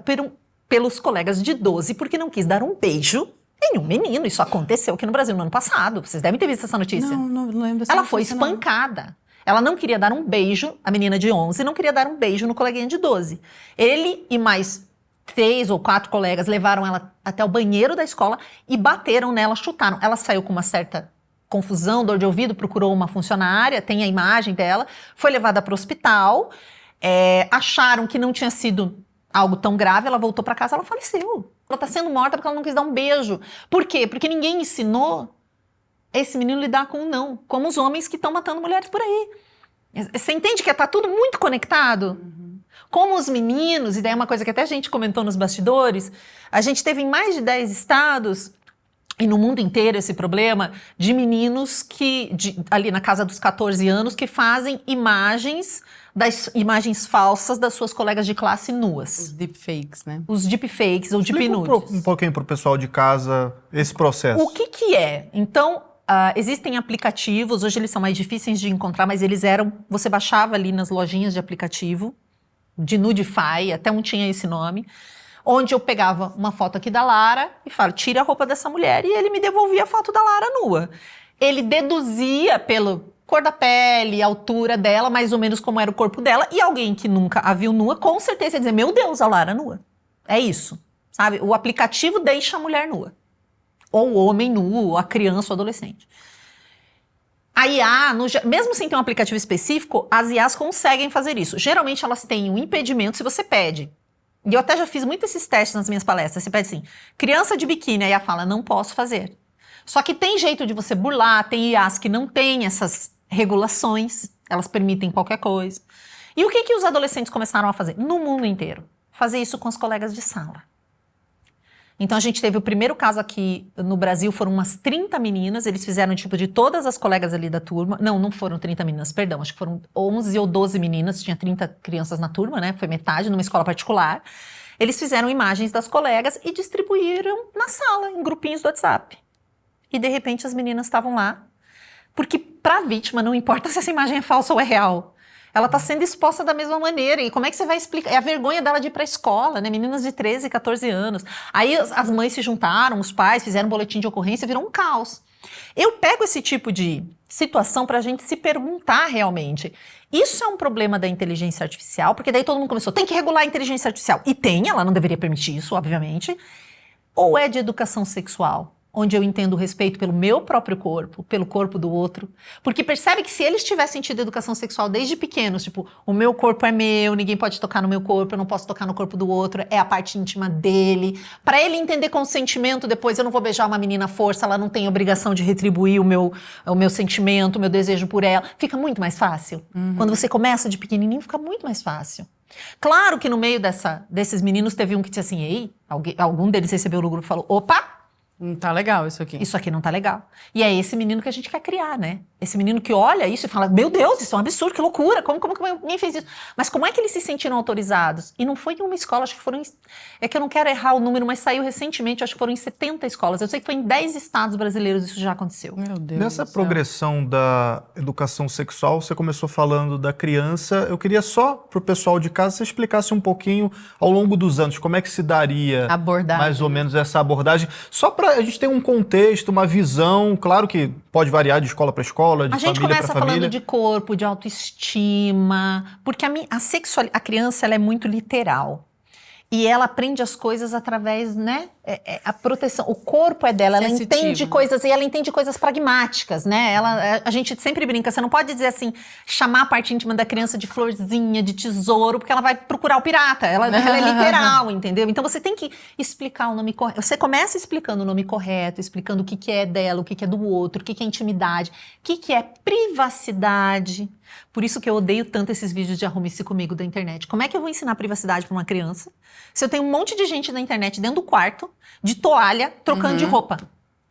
pelos colegas de 12 porque não quis dar um beijo em um menino. Isso aconteceu aqui no Brasil no ano passado. Vocês devem ter visto essa notícia. Não lembro. Ela foi espancada. Ela não queria dar um beijo, a menina de 11 não queria dar um beijo no coleguinha de 12. Ele e mais 3 ou 4 colegas levaram ela até o banheiro da escola e bateram nela, chutaram. Ela saiu com uma certa confusão, dor de ouvido, procurou uma funcionária, tem a imagem dela, foi levada para o hospital, acharam que não tinha sido algo tão grave, ela voltou para casa, ela faleceu. Ela está sendo morta porque ela não quis dar um beijo. Por quê? Porque ninguém ensinou esse menino lidar com um não, como os homens que estão matando mulheres por aí. Você entende que está tudo muito conectado? Como os meninos, e daí é uma coisa que até a gente comentou nos bastidores, a gente teve em mais de 10 estados, e no mundo inteiro esse problema, de meninos ali na casa dos 14 anos, que fazem imagens falsas das suas colegas de classe nuas. Os deepfakes, né? Os deepfakes ou deep Explica nudes. um pouquinho pro pessoal de casa esse processo. O que é? Então, existem aplicativos, hoje eles são mais difíceis de encontrar, mas você baixava ali nas lojinhas de aplicativo, de Nudify, até um tinha esse nome, onde eu pegava uma foto aqui da Lara e falava, tira a roupa dessa mulher, e ele me devolvia a foto da Lara nua. Ele deduzia pela cor da pele, a altura dela, mais ou menos como era o corpo dela, e alguém que nunca a viu nua, com certeza ia dizer, meu Deus, a Lara nua. É isso, sabe? O aplicativo deixa a mulher nua. Ou o homem nu, ou a criança ou adolescente. A IA, mesmo sem ter um aplicativo específico, as IAs conseguem fazer isso. Geralmente elas têm um impedimento se você pede. E eu até já fiz muitos esses testes nas minhas palestras. Você pede assim, criança de biquíni, a IA fala, não posso fazer. Só que tem jeito de você burlar, tem IAs que não têm essas regulações, elas permitem qualquer coisa. E o que os adolescentes começaram a fazer? No mundo inteiro. Fazer isso com os colegas de sala. Então a gente teve o primeiro caso aqui no Brasil, foram umas 30 meninas, eles fizeram tipo de todas as colegas ali da turma, não foram 30 meninas, perdão, acho que foram 11 ou 12 meninas, tinha 30 crianças na turma, né, foi metade, numa escola particular. Eles fizeram imagens das colegas e distribuíram na sala, em grupinhos do WhatsApp. E de repente as meninas estavam lá, porque para a vítima não importa se essa imagem é falsa ou é real. Ela está sendo exposta da mesma maneira. E como é que você vai explicar? É a vergonha dela de ir para a escola, né? Meninas de 13, 14 anos. Aí as mães se juntaram, os pais fizeram um boletim de ocorrência, virou um caos. Eu pego esse tipo de situação para a gente se perguntar realmente. Isso é um problema da inteligência artificial? Porque daí todo mundo começou, tem que regular a inteligência artificial. E tem, ela não deveria permitir isso, obviamente. Ou é de educação sexual? Onde eu entendo o respeito pelo meu próprio corpo, pelo corpo do outro. Porque percebe que se eles tivessem tido educação sexual desde pequenos, tipo, o meu corpo é meu, ninguém pode tocar no meu corpo, eu não posso tocar no corpo do outro, é a parte íntima dele. Para ele entender consentimento, depois eu não vou beijar uma menina à força, ela não tem obrigação de retribuir o meu sentimento, o meu desejo por ela. Fica muito mais fácil. Quando você começa de pequenininho, fica muito mais fácil. Claro que no meio desses meninos teve um que disse assim, ei, algum deles recebeu no grupo e falou, opa, Não tá legal isso aqui. isso aqui não tá legal. E é esse menino que a gente quer criar, né? Esse menino que olha isso e fala, meu Deus, isso é um absurdo, que loucura, como que ninguém fez isso? Mas como é que eles se sentiram autorizados? E não foi em uma escola, acho que foram... É que eu não quero errar o número, mas saiu recentemente, acho que foram em 70 escolas. Eu sei que foi em 10 estados brasileiros isso já aconteceu. Meu Deus Nessa do céu. progressão da educação sexual, você começou falando da criança. Eu queria só, pro pessoal de casa, você explicasse um pouquinho, ao longo dos anos, como é que se daria Abordagem. mais ou menos essa abordagem. Só pra a gente ter um contexto, uma visão, claro que pode variar de escola para escola, de A gente família começa para família. falando de corpo, de autoestima, porque a criança ela é muito literal. E ela aprende as coisas através, né? A proteção. O corpo é dela, ela Sensitivo. entende coisas, e ela entende coisas pragmáticas, né? A gente sempre brinca, você não pode dizer assim, chamar a parte íntima da criança de florzinha, de tesouro, porque ela vai procurar o pirata. Ela é literal, entendeu? Então você tem que explicar o nome correto. Você começa explicando o nome correto, explicando o que é dela, o que é do outro, o que é intimidade, o que é privacidade. Por isso que eu odeio tanto esses vídeos de arrume-se comigo da internet. Como é que eu vou ensinar privacidade para uma criança se eu tenho um monte de gente na internet dentro do quarto, de toalha, trocando de roupa?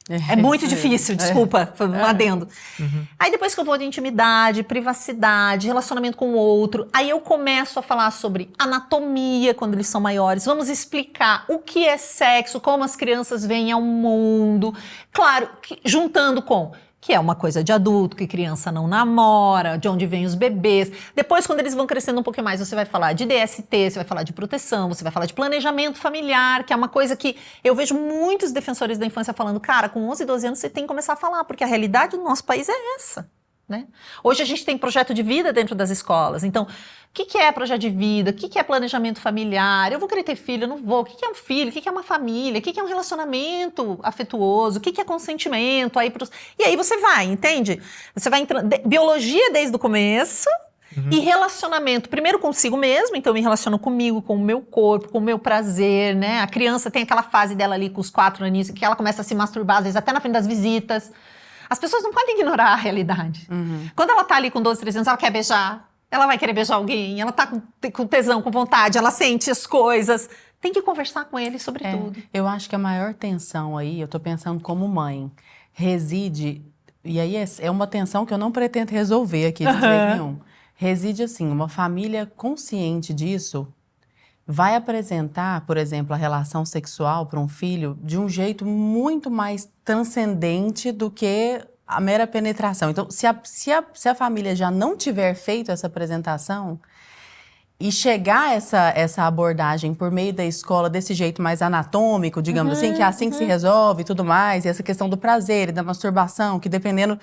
É muito difícil, desculpa, foi um adendo. Aí depois que eu vou de intimidade, privacidade, relacionamento com o outro, aí eu começo a falar sobre anatomia quando eles são maiores. Vamos explicar o que é sexo, como as crianças vêm ao mundo. Claro, juntando com que é uma coisa de adulto, que criança não namora, de onde vêm os bebês. Depois, quando eles vão crescendo um pouquinho mais, você vai falar de DST, você vai falar de proteção, você vai falar de planejamento familiar, que é uma coisa que eu vejo muitos defensores da infância falando, cara, com 11, 12 anos você tem que começar a falar, porque a realidade do nosso país é essa. Né? Hoje a gente tem projeto de vida dentro das escolas, então o que é projeto de vida, o que é planejamento familiar, eu vou querer ter filho, eu não vou, o que é um filho, o que é uma família, o que é um relacionamento afetuoso, o que é consentimento, e aí você vai, entende? Você vai entrando, biologia desde o começo e relacionamento, primeiro consigo mesmo, então eu me relaciono comigo, com o meu corpo, com o meu prazer, né? A criança tem aquela fase dela ali com os 4 aninhos, que ela começa a se masturbar, às vezes até na frente das visitas. As pessoas não podem ignorar a realidade. Quando ela tá ali com 12, 13 anos, ela quer beijar, ela vai querer beijar alguém, ela tá com tesão, com vontade, ela sente as coisas. Tem que conversar com ele sobre tudo. Eu acho que a maior tensão aí, eu tô pensando como mãe, reside, e aí é uma tensão que eu não pretendo resolver aqui de jeito nenhum. Reside assim, uma família consciente disso vai apresentar, por exemplo, a relação sexual para um filho de um jeito muito mais transcendente do que a mera penetração. Então, se a família já não tiver feito essa apresentação e chegar essa abordagem por meio da escola desse jeito mais anatômico, digamos assim, que é assim que se resolve e tudo mais, e essa questão do prazer e da masturbação, que dependendo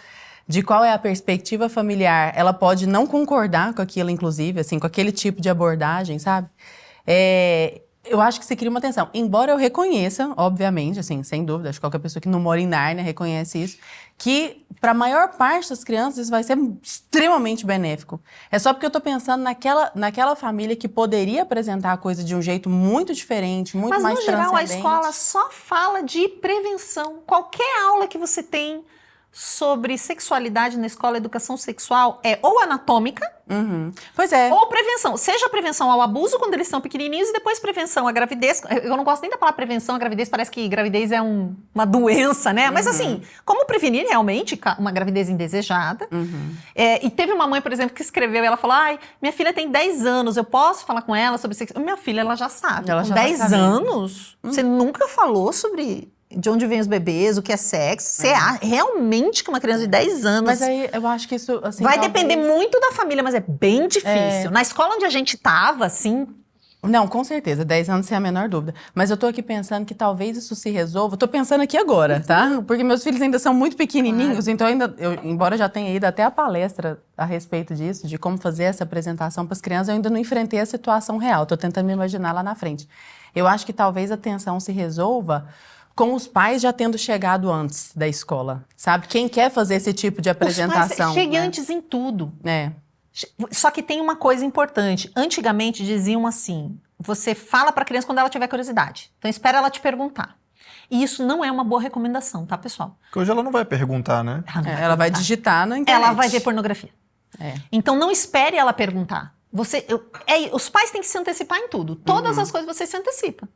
de qual é a perspectiva familiar, ela pode não concordar com aquilo, inclusive, assim, com aquele tipo de abordagem, sabe? Eu acho que se cria uma tensão. Embora eu reconheça, obviamente, assim, sem dúvida, acho que qualquer pessoa que não mora em Nárnia reconhece isso, que para a maior parte das crianças isso vai ser extremamente benéfico. É só porque eu tô pensando naquela família que poderia apresentar a coisa de um jeito muito diferente, muito mais transcendente. Mas, no geral, a escola só fala de prevenção. Qualquer aula que você tem sobre sexualidade na escola, educação sexual, é ou anatômica, pois é, ou prevenção. Seja prevenção ao abuso quando eles são pequenininhos e depois prevenção à gravidez. Eu não gosto nem da palavra prevenção à gravidez, parece que gravidez é uma doença, né? Mas assim, como prevenir realmente uma gravidez indesejada? E teve uma mãe, por exemplo, que escreveu, ela falou, minha filha tem 10 anos, eu posso falar com ela sobre sexo? Minha filha, ela já sabe. Ela com já 10 anos? Você nunca falou sobre de onde vêm os bebês, o que é sexo. Você acha realmente que uma criança de 10 anos... Mas aí eu acho que isso, assim, vai depender muito da família, mas é bem difícil. Na escola onde a gente tava, assim... Não, com certeza, 10 anos sem a menor dúvida. Mas eu tô aqui pensando que talvez isso se resolva. Tô pensando aqui agora, tá? Porque meus filhos ainda são muito pequenininhos, então embora eu já tenha ido até a palestra a respeito disso, de como fazer essa apresentação para as crianças, eu ainda não enfrentei a situação real. Tô tentando me imaginar lá na frente. Eu acho que talvez a tensão se resolva com os pais já tendo chegado antes da escola, sabe? Quem quer fazer esse tipo de apresentação. Os pais chegam antes em tudo. Só que tem uma coisa importante. Antigamente diziam assim, você fala para a criança quando ela tiver curiosidade. Então espera ela te perguntar. E isso não é uma boa recomendação, tá, pessoal? Porque hoje ela não vai perguntar, né? Ela vai digitar na internet. Ela vai ver pornografia. Então não espere ela perguntar. Os pais têm que se antecipar em tudo. Todas as coisas você se antecipa.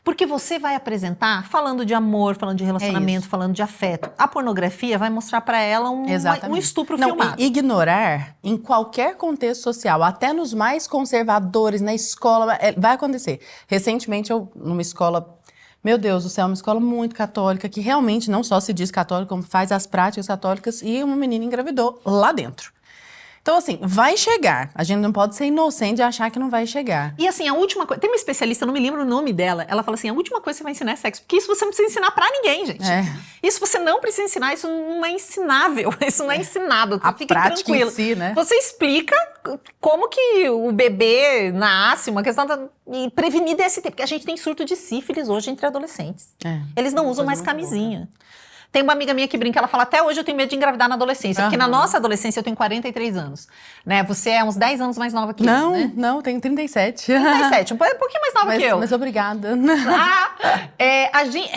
Porque você vai apresentar falando de amor, falando de relacionamento, falando de afeto. A pornografia vai mostrar para ela um estupro filmado. E ignorar em qualquer contexto social, até nos mais conservadores, na escola, vai acontecer. Recentemente, numa escola, meu Deus do céu, uma escola muito católica, que realmente não só se diz católica, como faz as práticas católicas, e uma menina engravidou lá dentro. Então, assim, vai chegar. A gente não pode ser inocente de achar que não vai chegar. E assim, a última coisa... Tem uma especialista, não me lembro o nome dela. Ela fala assim, a última coisa que você vai ensinar é sexo. Porque isso você não precisa ensinar pra ninguém, gente. Isso você não precisa ensinar, isso não é ensinável. Isso não é ensinado. A Fique prática tranquilo. em si, né? Você explica como que o bebê nasce, uma questão e prevenir DST. Porque a gente tem surto de sífilis hoje entre adolescentes. Eles não usam mais camisinha. Tem uma amiga minha que brinca, ela fala, até hoje eu tenho medo de engravidar na adolescência. Porque na nossa adolescência eu tenho 43 anos. Né? Você é uns 10 anos mais nova que eu, né? Não, tenho 37. 37, um pouquinho mais nova que eu. Mas obrigada. A gente,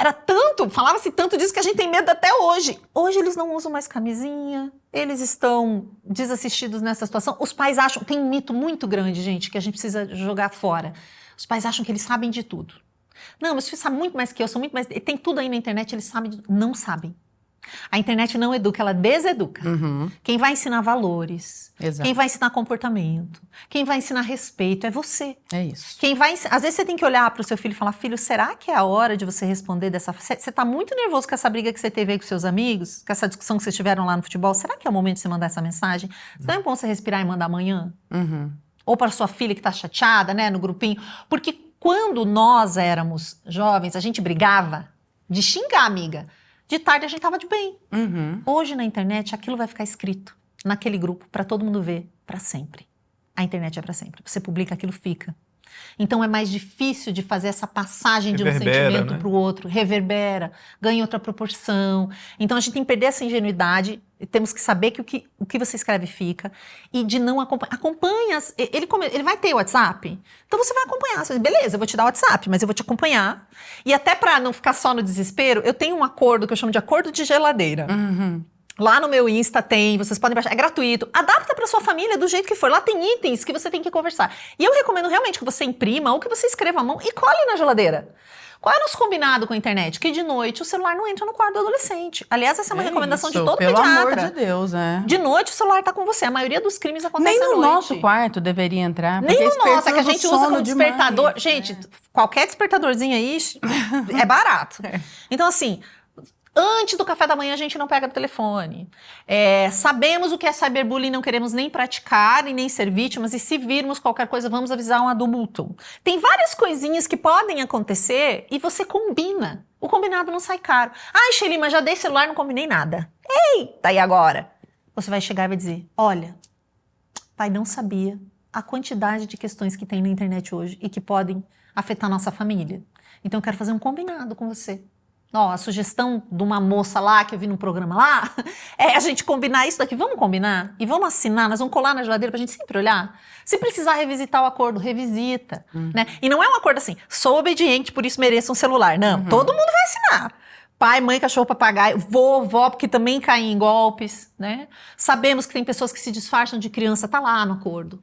falava-se tanto disso que a gente tem medo até hoje. Hoje eles não usam mais camisinha, eles estão desassistidos nessa situação. Os pais acham, tem um mito muito grande, gente, que a gente precisa jogar fora. Os pais acham que eles sabem de tudo. Não, meu filho sabe muito mais que eu, sou muito mais... Tem tudo aí na internet, eles sabem... Não sabem. A internet não educa, ela deseduca. Quem vai ensinar valores, Exato. quem vai ensinar comportamento, quem vai ensinar respeito é você. É isso. Quem vai, às vezes você tem que olhar para o seu filho e falar, filho, será que é a hora de você responder dessa forma? Você está muito nervoso com essa briga que você teve aí com seus amigos, com essa discussão que vocês tiveram lá no futebol? Será que é o momento de você mandar essa mensagem? Não é bom você respirar e mandar amanhã? Ou para sua filha que está chateada, né, no grupinho? Porque quando nós éramos jovens, a gente brigava de xingar a amiga. De tarde a gente tava de bem. Hoje na internet aquilo vai ficar escrito naquele grupo para todo mundo ver para sempre. A internet é para sempre. Você publica, aquilo fica. Então é mais difícil de fazer essa passagem de um sentimento para o outro, reverbera, ganha outra proporção. Então a gente tem que perder essa ingenuidade, temos que saber que o que você escreve fica e de não acompanhar. Acompanha, ele vai ter o WhatsApp, então você vai acompanhar. Você diz, beleza, eu vou te dar o WhatsApp, mas eu vou te acompanhar. E até para não ficar só no desespero, eu tenho um acordo que eu chamo de acordo de geladeira. Lá no meu Insta tem, vocês podem baixar, é gratuito. Adapta para sua família do jeito que for. Lá tem itens que você tem que conversar. E eu recomendo realmente que você imprima ou que você escreva à mão e cole na geladeira. Qual é o nosso combinado com a internet? Que de noite o celular não entra no quarto do adolescente. Aliás, essa é uma recomendação de todo pediatra. Pelo amor de Deus, De noite o celular tá com você. A maioria dos crimes acontece à noite. Nem no nosso quarto deveria entrar. Nem no nosso, é que a gente usa como despertador. Gente, qualquer despertadorzinho aí é barato. Então assim... Antes do café da manhã a gente não pega o telefone. Sabemos o que é cyberbullying, não queremos nem praticar e nem ser vítimas. E se virmos qualquer coisa, vamos avisar um adulto. Tem várias coisinhas que podem acontecer e você combina. O combinado não sai caro. Ai, Shelly, mas já dei celular, não combinei nada. Eita, e agora? Você vai chegar e vai dizer, olha, pai não sabia a quantidade de questões que tem na internet hoje e que podem afetar nossa família. Então eu quero fazer um combinado com você. A sugestão de uma moça lá, que eu vi num programa lá, é a gente combinar isso daqui. Vamos combinar? E vamos assinar, nós vamos colar na geladeira pra gente sempre olhar. Se precisar revisitar o acordo, revisita. Né? E não é um acordo assim, sou obediente, por isso mereço um celular. Não, todo mundo vai assinar. Pai, mãe, cachorro, papagaio, vovó, porque também caem em golpes. Né? Sabemos que tem pessoas que se disfarçam de criança, tá lá no acordo.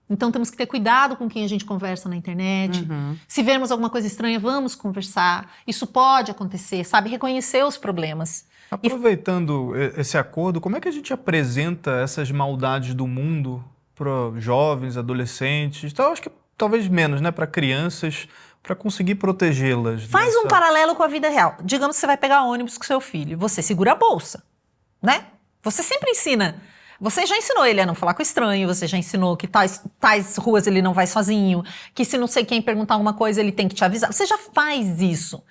Então temos que ter cuidado com quem a gente conversa na internet. Se vermos alguma coisa estranha, vamos conversar. Isso pode acontecer, sabe? Reconhecer os problemas. Aproveitando esse acordo, como é que a gente apresenta essas maldades do mundo para jovens, adolescentes? Então, acho que talvez menos, né? Para crianças, para conseguir protegê-las. Faz um paralelo com a vida real. Digamos que você vai pegar ônibus com seu filho. Você segura a bolsa, né? Você sempre ensina... Você já ensinou ele a não falar com estranho, você já ensinou que tais ruas ele não vai sozinho, que se não sei quem perguntar alguma coisa ele tem que te avisar. Você já faz isso.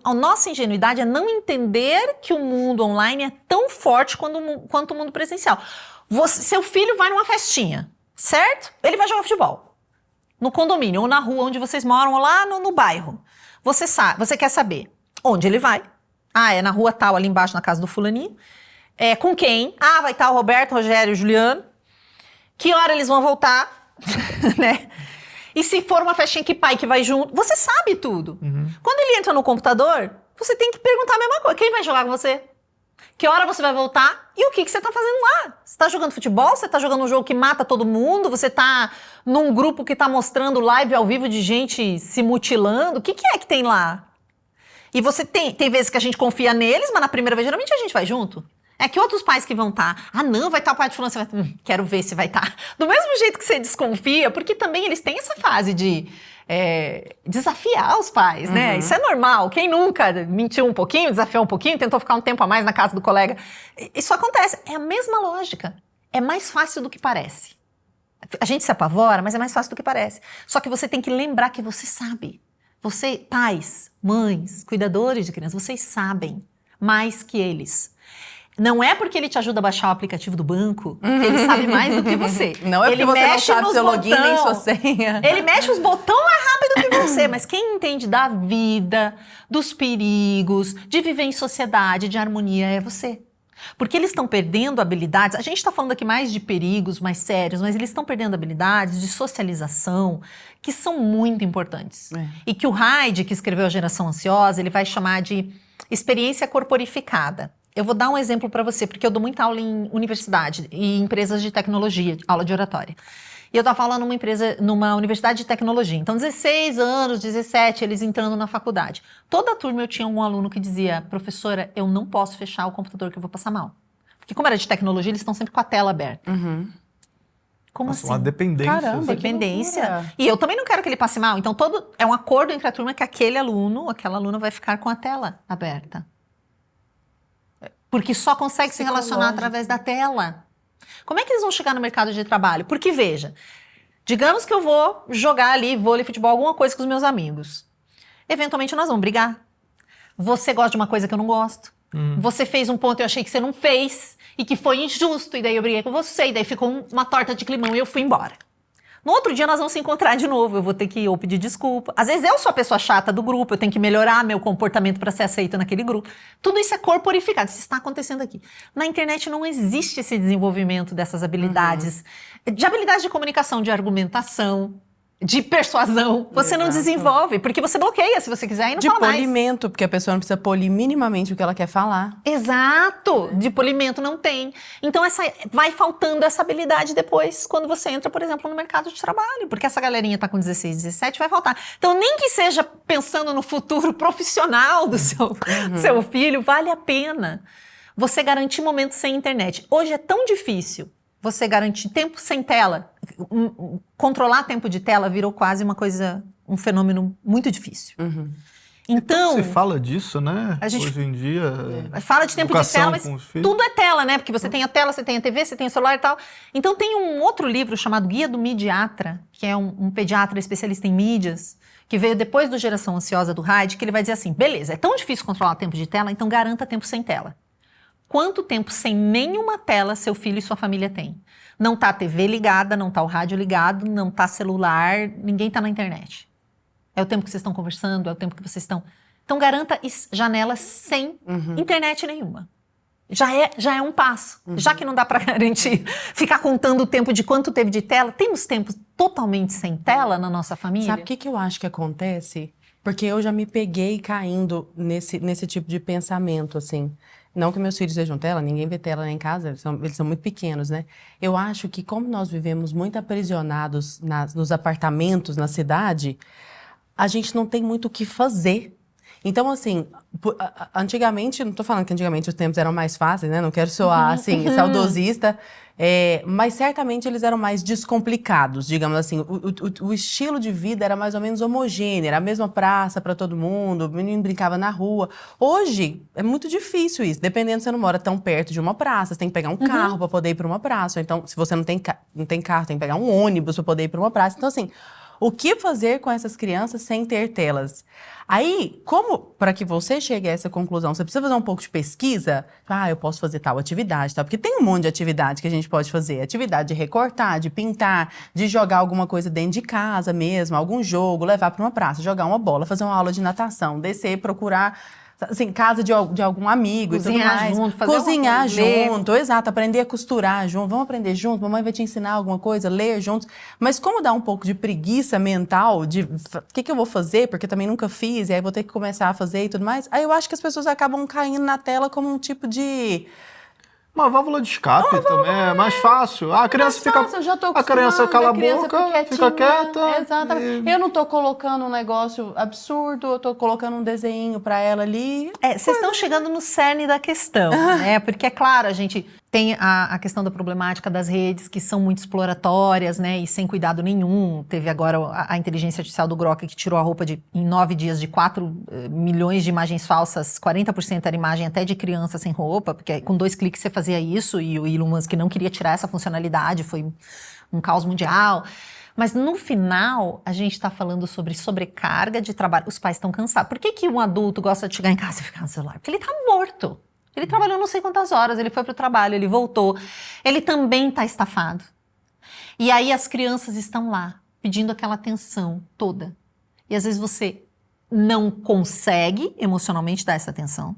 A nossa ingenuidade é não entender que o mundo online é tão forte quanto o mundo presencial. Seu filho vai numa festinha, certo? Ele vai jogar futebol. No condomínio, ou na rua onde vocês moram, ou lá no bairro. Você quer saber onde ele vai. É na rua tal, ali embaixo na casa do fulaninho. Com quem? Vai estar o Roberto, o Rogério e o Juliano. Que hora eles vão voltar? Né? E se for uma festinha, que pai que vai junto? Você sabe tudo. Quando ele entra no computador, você tem que perguntar a mesma coisa. Quem vai jogar com você? Que hora você vai voltar? E o que você está fazendo lá? Você está jogando futebol? Você está jogando um jogo que mata todo mundo? Você está num grupo que está mostrando live ao vivo de gente se mutilando? O que é que tem lá? E você tem vezes que a gente confia neles, mas na primeira vez, geralmente a gente vai junto. É que outros pais que vão estar, não, vai estar o pai de fulano, você vai, quero ver se vai estar. Do mesmo jeito que você desconfia, porque também eles têm essa fase de desafiar os pais, né? Isso é normal. Quem nunca mentiu um pouquinho, desafiou um pouquinho, tentou ficar um tempo a mais na casa do colega? Isso acontece. É a mesma lógica. É mais fácil do que parece. A gente se apavora, mas é mais fácil do que parece. Só que você tem que lembrar que você sabe. Você, pais, mães, cuidadores de crianças, vocês sabem mais que eles. Não é porque ele te ajuda a baixar o aplicativo do banco que ele sabe mais do que você. Não é porque você não sabe seu login nem sua senha. Ele mexe os botões mais rápido que você. Mas quem entende da vida, dos perigos, de viver em sociedade, de harmonia, é você. Porque eles estão perdendo habilidades. A gente está falando aqui mais de perigos mais sérios, mas eles estão perdendo habilidades de socialização que são muito importantes. E que o Hyde, que escreveu A Geração Ansiosa, ele vai chamar de experiência corporificada. Eu vou dar um exemplo para você, porque eu dou muita aula em universidade e empresas de tecnologia, aula de oratória. E eu tava falando numa empresa, numa universidade de tecnologia. Então, 16 anos, 17, eles entrando na faculdade. Toda a turma eu tinha um aluno que dizia, professora, eu não posso fechar o computador que eu vou passar mal. Porque como era de tecnologia, eles estão sempre com a tela aberta. Como Nossa, assim? uma dependência. Caramba, Dependência. E eu também não quero que ele passe mal. Então, é um acordo entre a turma que aquele aluno, aquela aluna vai ficar com a tela aberta. Porque só consegue se relacionar através da tela. Como é que eles vão chegar no mercado de trabalho? Porque, veja, digamos que eu vou jogar ali vôlei, futebol, alguma coisa com os meus amigos. Eventualmente nós vamos brigar. Você gosta de uma coisa que eu não gosto. Você fez um ponto e eu achei que você não fez. E que foi injusto. E daí eu briguei com você. E daí ficou uma torta de climão e eu fui embora. No outro dia nós vamos se encontrar de novo. Eu vou ter que ou pedir desculpa. Às vezes eu sou a pessoa chata do grupo. Eu tenho que melhorar meu comportamento para ser aceita naquele grupo. Tudo isso é corporificado. Isso está acontecendo aqui. Na internet não existe esse desenvolvimento dessas habilidades. De habilidades de comunicação, de argumentação, de persuasão. Você não desenvolve. Porque você bloqueia se você quiser e não De fala mais. polimento, porque a pessoa não precisa polir minimamente o que ela quer falar. Exato! De polimento não tem. Então vai faltando essa habilidade depois, quando você entra, por exemplo, no mercado de trabalho. Porque essa galerinha tá com 16, 17, vai faltar. Então, nem que seja pensando no futuro profissional do seu filho, vale a pena você garantir momentos sem internet. Hoje é tão difícil você garantir tempo sem tela. Controlar tempo de tela virou quase um fenômeno muito difícil. Então, Se fala disso, né? A gente Hoje em dia. fala de tempo de educação tela, mas com os filhos. tudo é tela, né? Porque você tem a tela, você tem a TV, você tem o celular e tal. Então tem um outro livro chamado Guia do Midiatra, que é um pediatra especialista em mídias, que veio depois do Geração Ansiosa do Hyde, que ele vai dizer assim, beleza, é tão difícil controlar o tempo de tela, então garanta tempo sem tela. Quanto tempo sem nenhuma tela seu filho e sua família têm? Não tá a TV ligada, não tá o rádio ligado, não tá celular, ninguém tá na internet. É o tempo que vocês estão conversando, é o tempo que vocês estão... Então, garanta janelas sem internet nenhuma. Já é um passo. Já que não dá para garantir ficar contando o tempo de quanto teve de tela, temos tempos totalmente sem tela na nossa família? Sabe o que eu acho que acontece? Porque eu já me peguei caindo nesse tipo de pensamento, assim. Não que meus filhos vejam tela, ninguém vê tela lá em casa, eles são muito pequenos, né? Eu acho que como nós vivemos muito aprisionados nos apartamentos, na cidade, a gente não tem muito o que fazer. Então, assim, antigamente, não tô falando que antigamente os tempos eram mais fáceis, né? Não quero soar, assim, saudosista, mas certamente eles eram mais descomplicados, digamos assim. O estilo de vida era mais ou menos homogêneo, era a mesma praça para todo mundo, o menino brincava na rua. Hoje, é muito difícil isso, dependendo se você não mora tão perto de uma praça, você tem que pegar um carro para poder ir para uma praça. Ou então, se você não tem carro, tem que pegar um ônibus para poder ir para uma praça. Então, assim... O que fazer com essas crianças sem ter telas? Aí, para que você chegue a essa conclusão, você precisa fazer um pouco de pesquisa? Eu posso fazer tal atividade, tal, porque tem um monte de atividade que a gente pode fazer. Atividade de recortar, de pintar, de jogar alguma coisa dentro de casa mesmo, algum jogo, levar para uma praça, jogar uma bola, fazer uma aula de natação, descer, procurar... Assim, casa de algum amigo cozinhar e tudo mais. Junto, fazer cozinhar junto, exato, aprender a costurar junto, vamos aprender junto, mamãe vai te ensinar alguma coisa, ler juntos. Mas como dá um pouco de preguiça mental, de o que eu vou fazer, porque também nunca fiz, e aí vou ter que começar a fazer e tudo mais, aí eu acho que as pessoas acabam caindo na tela como um tipo de... Uma válvula de escape também, é mais fácil. A criança fica... eu já tô a criança cala a boca, fica quieta. Exatamente. Eu não tô colocando um negócio absurdo, eu tô colocando um desenho pra ela ali. Vocês estão chegando no cerne da questão, né? Porque, é claro, a gente tem a questão da problemática das redes, que são muito exploratórias, né? E sem cuidado nenhum. Teve agora a inteligência artificial do Grok, que tirou a roupa em 9 dias de 4 milhões de imagens falsas, 40% era imagem até de criança sem roupa, porque com 2 cliques você fazia isso, e o Elon Musk não queria tirar essa funcionalidade, foi um caos mundial. Mas no final, a gente está falando sobre sobrecarga de trabalho. Os pais estão cansados. Por que um adulto gosta de chegar em casa e ficar no celular? Porque ele está morto. Ele trabalhou não sei quantas horas, ele foi para o trabalho, ele voltou. Ele também está estafado. E aí as crianças estão lá, pedindo aquela atenção toda. E às vezes você não consegue emocionalmente dar essa atenção.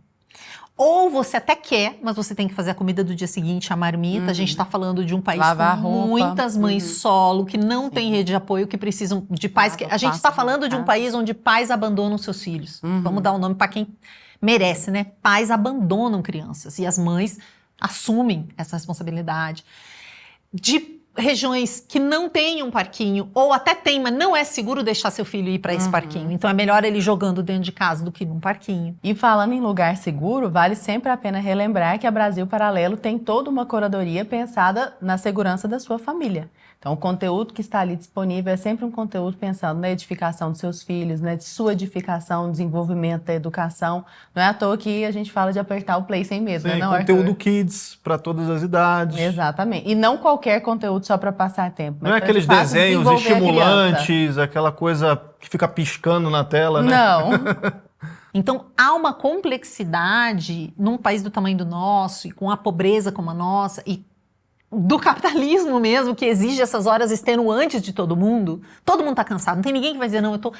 Ou você até quer, mas você tem que fazer a comida do dia seguinte, a marmita. A gente está falando de um país com muitas mães solo, que não tem rede de apoio, que precisam de pais... A gente está falando de um país onde pais abandonam seus filhos. Vamos dar um nome para quem merece, né? Pais abandonam crianças e as mães assumem essa responsabilidade. De regiões que não tem um parquinho, ou até tem, mas não é seguro deixar seu filho ir para esse parquinho. Então é melhor ele jogando dentro de casa do que num parquinho. E falando em lugar seguro, vale sempre a pena relembrar que a Brasil Paralelo tem toda uma curadoria pensada na segurança da sua família. Então, o conteúdo que está ali disponível é sempre um conteúdo pensando na edificação dos seus filhos, na sua edificação, desenvolvimento da educação. Não é à toa que a gente fala de apertar o play sem medo, Sim, né? Não, conteúdo Arthur? kids para todas as idades. Exatamente. E não qualquer conteúdo só para passar tempo. Mas Não é pra, aqueles de fato, desenhos desenvolver a estimulantes, aquela coisa que fica piscando na tela, né? Não. Então, há uma complexidade num país do tamanho do nosso, e com a pobreza como a nossa, e do capitalismo mesmo, que exige essas horas extenuantes de todo mundo. Todo mundo tá cansado. Não tem ninguém que vai dizer, não, eu tô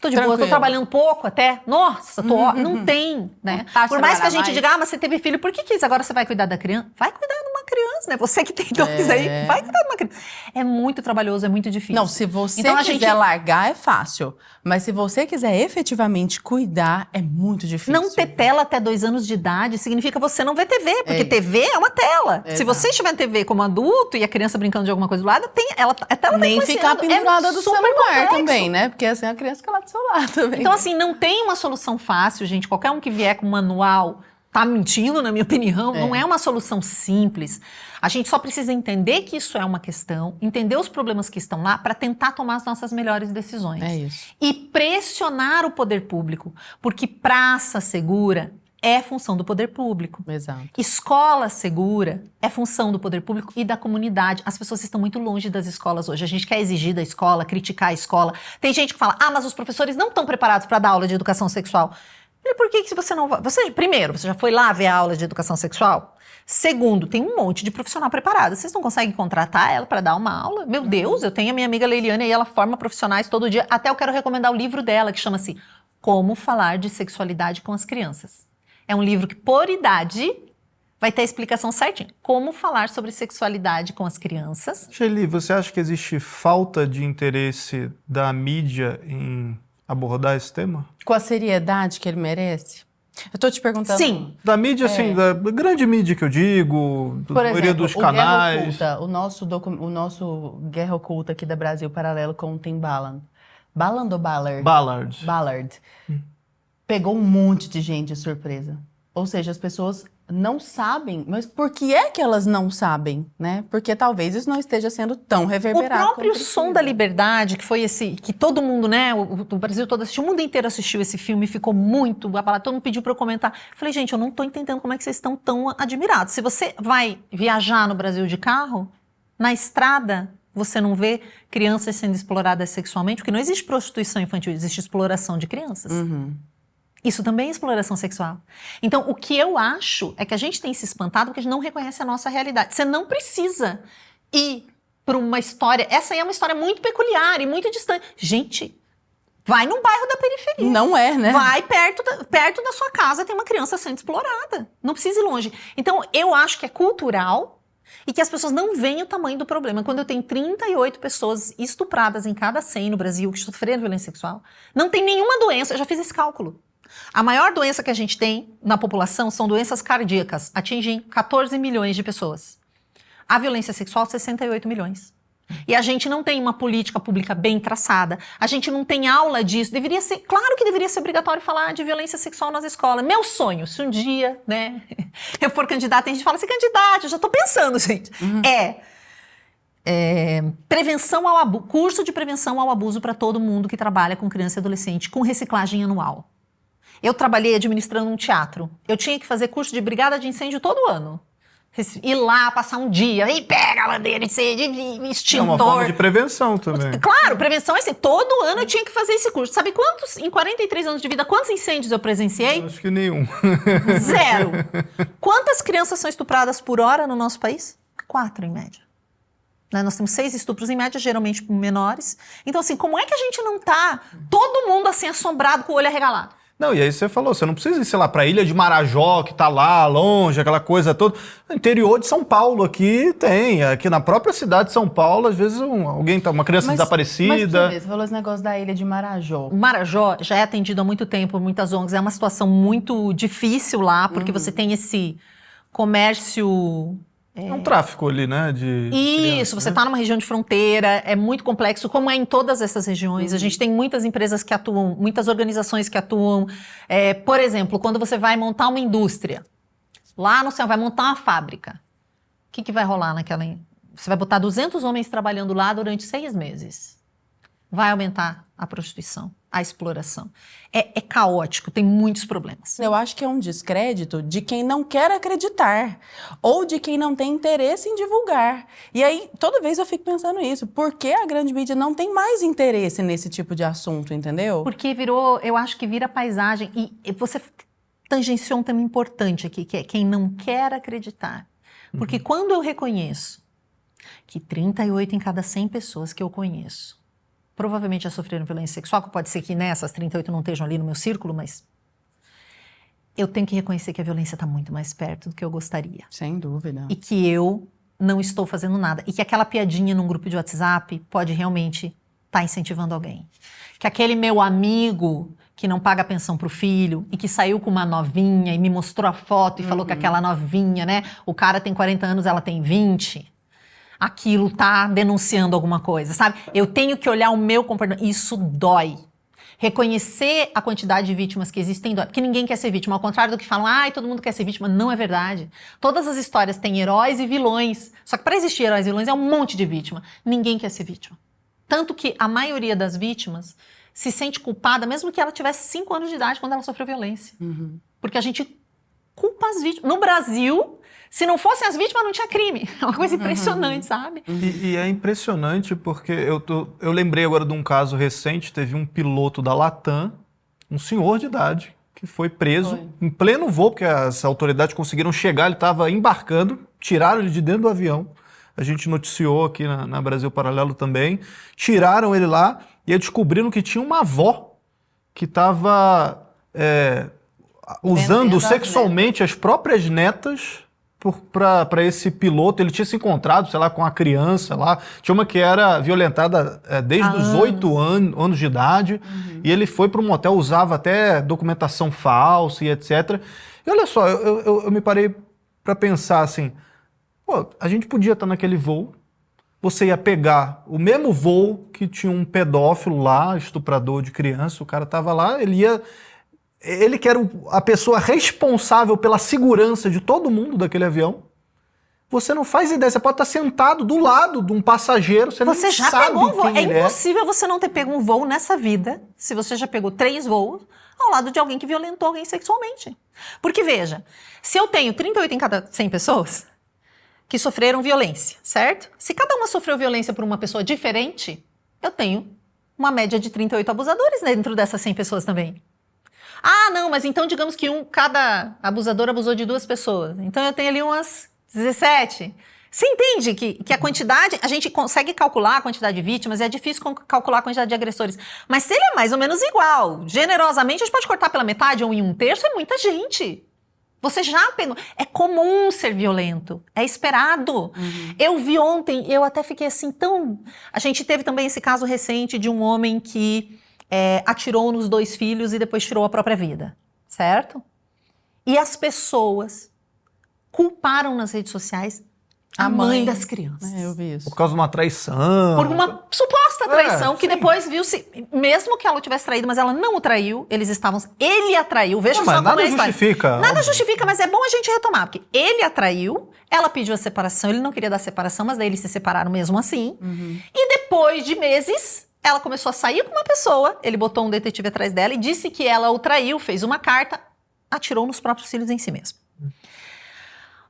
de boa, eu tô trabalhando pouco até. Nossa, não tem, né? Por mais que a gente diga, mas você teve filho, por que isso? Agora você vai cuidar da criança? Vai cuidar de uma criança, né? Você que tem dois aí, vai cuidar de uma criança. É muito trabalhoso, é muito difícil. Não, se você então, quiser largar, é fácil. Mas se você quiser efetivamente cuidar, é muito difícil. Não ter tela até 2 anos de idade significa você não ver TV, porque TV é uma tela. Exato. Se você estiver na TV como adulto e a criança brincando de alguma coisa do lado, a tela nem ficar pendurada do celular complexo. também, né? Porque assim a criança fica lá do seu lado também. Então, assim, não tem uma solução fácil, gente. Qualquer um que vier com um manual tá mentindo, na minha opinião. Não é uma solução simples. A gente só precisa entender que isso é uma questão, entender os problemas que estão lá para tentar tomar as nossas melhores decisões. É isso. E pressionar o poder público, porque praça segura é função do poder público. Exato. Escola segura é função do poder público e da comunidade. As pessoas estão muito longe das escolas hoje. A gente quer exigir da escola, criticar a escola. Tem gente que fala, mas os professores não estão preparados para dar aula de educação sexual. E por que você não vai? Primeiro, você já foi lá ver a aula de educação sexual? Segundo, tem um monte de profissional preparado. Vocês não conseguem contratar ela para dar uma aula? Meu Deus, eu tenho a minha amiga Leiliane e ela forma profissionais todo dia. Até eu quero recomendar o livro dela, que chama-se Como Falar de Sexualidade com as Crianças. É um livro que, por idade, vai ter a explicação certinha. Como falar sobre sexualidade com as crianças. Shelly, você acha que existe falta de interesse da mídia em abordar esse tema? Com a seriedade que ele merece? Eu tô te perguntando. Sim. Da mídia, assim, da grande mídia que eu digo, da maioria dos canais. Guerra Oculta, o nosso Guerra Oculta aqui da Brasil Paralelo com o Tim Ballard. Ballard ou Ballard? Ballard. Ballard. Pegou um monte de gente de surpresa. Ou seja, as pessoas não sabem, mas por que é que elas não sabem, né? Porque talvez isso não esteja sendo tão reverberado. O próprio Som da Liberdade, que foi esse, que todo mundo, né, o Brasil todo assistiu, o mundo inteiro assistiu esse filme, ficou muito abalado, todo mundo pediu para eu comentar. Falei, gente, eu não tô entendendo como é que vocês estão tão admirados. Se você vai viajar no Brasil de carro, na estrada, você não vê crianças sendo exploradas sexualmente, porque não existe prostituição infantil, existe exploração de crianças. Isso também é exploração sexual. Então, o que eu acho é que a gente tem se espantado porque a gente não reconhece a nossa realidade. Você não precisa ir para uma história... Essa aí é uma história muito peculiar e muito distante. Gente, vai num bairro da periferia. Não é, né? Vai perto da sua casa, tem uma criança sendo explorada. Não precisa ir longe. Então, eu acho que é cultural e que as pessoas não veem o tamanho do problema. Quando eu tenho 38 pessoas estupradas em cada 100 no Brasil que sofreram violência sexual, não tem nenhuma doença, eu já fiz esse cálculo. A maior doença que a gente tem na população são doenças cardíacas, atingem 14 milhões de pessoas. A violência sexual, 68 milhões. E a gente não tem uma política pública bem traçada, a gente não tem aula disso. Deveria ser, claro que deveria ser obrigatório falar de violência sexual nas escolas. Meu sonho, se um dia, né, eu for candidata, a gente fala assim, candidato, eu já tô pensando, gente. Prevenção ao abuso, curso de prevenção ao abuso para todo mundo que trabalha com criança e adolescente, com reciclagem anual. Eu trabalhei administrando um teatro. Eu tinha que fazer curso de brigada de incêndio todo ano. Ir lá, passar um dia, e pega a bandeira de incêndio, extintor. É uma forma de prevenção também. Claro, prevenção é assim. Todo ano eu tinha que fazer esse curso. Sabe quantos, em 43 anos de vida, quantos incêndios eu presenciei? Acho que nenhum. 0. Quantas crianças são estupradas por hora no nosso país? 4, em média. Nós temos 6 estupros em média, geralmente menores. Então, assim, como é que a gente não tá todo mundo assim assombrado com o olho arregalado? Não, e aí você falou, você não precisa ir, sei lá, pra Ilha de Marajó, que tá lá longe, aquela coisa toda. No interior de São Paulo aqui tem, aqui na própria cidade de São Paulo, às vezes uma criança desaparecida. Mas você falou esse negócio da Ilha de Marajó. O Marajó já é atendido há muito tempo por muitas ONGs, é uma situação muito difícil lá, porque você tem esse comércio É um tráfico ali, né? Isso, você está numa região de fronteira, é muito complexo, como é em todas essas regiões. A gente tem muitas empresas que atuam, muitas organizações que atuam. Por exemplo, quando você vai montar uma indústria, lá no céu, vai montar uma fábrica, o que vai rolar naquela... Você vai botar 200 homens trabalhando lá durante 6 meses. Vai aumentar a prostituição, a exploração. É caótico, tem muitos problemas. Eu acho que é um descrédito de quem não quer acreditar ou de quem não tem interesse em divulgar. E aí, toda vez eu fico pensando nisso. Por que a grande mídia não tem mais interesse nesse tipo de assunto, entendeu? Porque eu acho que vira paisagem. E você tangenciou um tema importante aqui, que é quem não quer acreditar. Porque quando eu reconheço que 38 em cada 100 pessoas que eu conheço provavelmente já sofreram violência sexual, que pode ser que essas 38 não estejam ali no meu círculo, mas eu tenho que reconhecer que a violência está muito mais perto do que eu gostaria. Sem dúvida. E que eu não estou fazendo nada. E que aquela piadinha num grupo de WhatsApp pode realmente estar incentivando alguém. Que aquele meu amigo que não paga pensão pro filho e que saiu com uma novinha e me mostrou a foto e falou que aquela novinha, né? O cara tem 40 anos, ela tem 20... aquilo tá denunciando alguma coisa, sabe? Eu tenho que olhar o meu comportamento. Isso dói. Reconhecer a quantidade de vítimas que existem dói. Porque ninguém quer ser vítima. Ao contrário do que falam, todo mundo quer ser vítima. Não é verdade. Todas as histórias têm heróis e vilões. Só que para existir heróis e vilões é um monte de vítima. Ninguém quer ser vítima. Tanto que a maioria das vítimas se sente culpada, mesmo que ela tivesse 5 anos de idade quando ela sofreu violência. Porque a gente culpa as vítimas. No Brasil... se não fossem as vítimas, não tinha crime. É uma coisa impressionante, sabe? E é impressionante porque eu lembrei agora de um caso recente, teve um piloto da Latam, um senhor de idade, que foi preso em pleno voo, porque as autoridades conseguiram chegar, ele estava embarcando, tiraram ele de dentro do avião. A gente noticiou aqui na Brasil Paralelo também. Tiraram ele lá e descobriram que tinha uma avó que estava usando sexualmente as próprias netas para esse piloto. Ele tinha se encontrado, sei lá, com a criança lá. Tinha uma que era violentada desde os 8 anos de idade. E ele foi para um motel, usava até documentação falsa e etc. E olha só, eu me parei para pensar assim, pô, a gente podia estar naquele voo, você ia pegar o mesmo voo que tinha um pedófilo lá, estuprador de criança, o cara estava lá, ele que era a pessoa responsável pela segurança de todo mundo daquele avião. Você não faz ideia, você pode estar sentado do lado de um passageiro, você já sabe pegou um voo. quem ele é. Impossível você não ter pego um voo nessa vida, se você já pegou 3 voos, ao lado de alguém que violentou alguém sexualmente. Porque veja, se eu tenho 38 em cada 100 pessoas que sofreram violência, certo? Se cada uma sofreu violência por uma pessoa diferente, eu tenho uma média de 38 abusadores dentro dessas 100 pessoas também. Não, mas então digamos que cada abusador abusou de 2 pessoas. Então eu tenho ali umas 17. Você entende que a quantidade, a gente consegue calcular a quantidade de vítimas, é difícil calcular a quantidade de agressores. Mas se ele é mais ou menos igual, generosamente a gente pode cortar pela metade ou em 1/3, é muita gente. Você já pegou. É comum ser violento, é esperado. Eu vi ontem, eu até fiquei assim tão... A gente teve também esse caso recente de um homem que atirou nos 2 filhos e depois tirou a própria vida, certo? E as pessoas culparam nas redes sociais a mãe das crianças. Eu vi isso. Por causa de uma traição. Por uma suposta traição, que depois viu-se, mesmo que ela tivesse traído, mas ela não o traiu, ele a traiu, veja só como nada é a história. justifica. Nada justifica, mas é bom a gente retomar, porque ele a traiu, ela pediu a separação, ele não queria dar separação, mas daí eles se separaram mesmo assim. E depois de meses, ela começou a sair com uma pessoa, ele botou um detetive atrás dela e disse que ela o traiu, fez uma carta, atirou nos próprios filhos em si mesmo.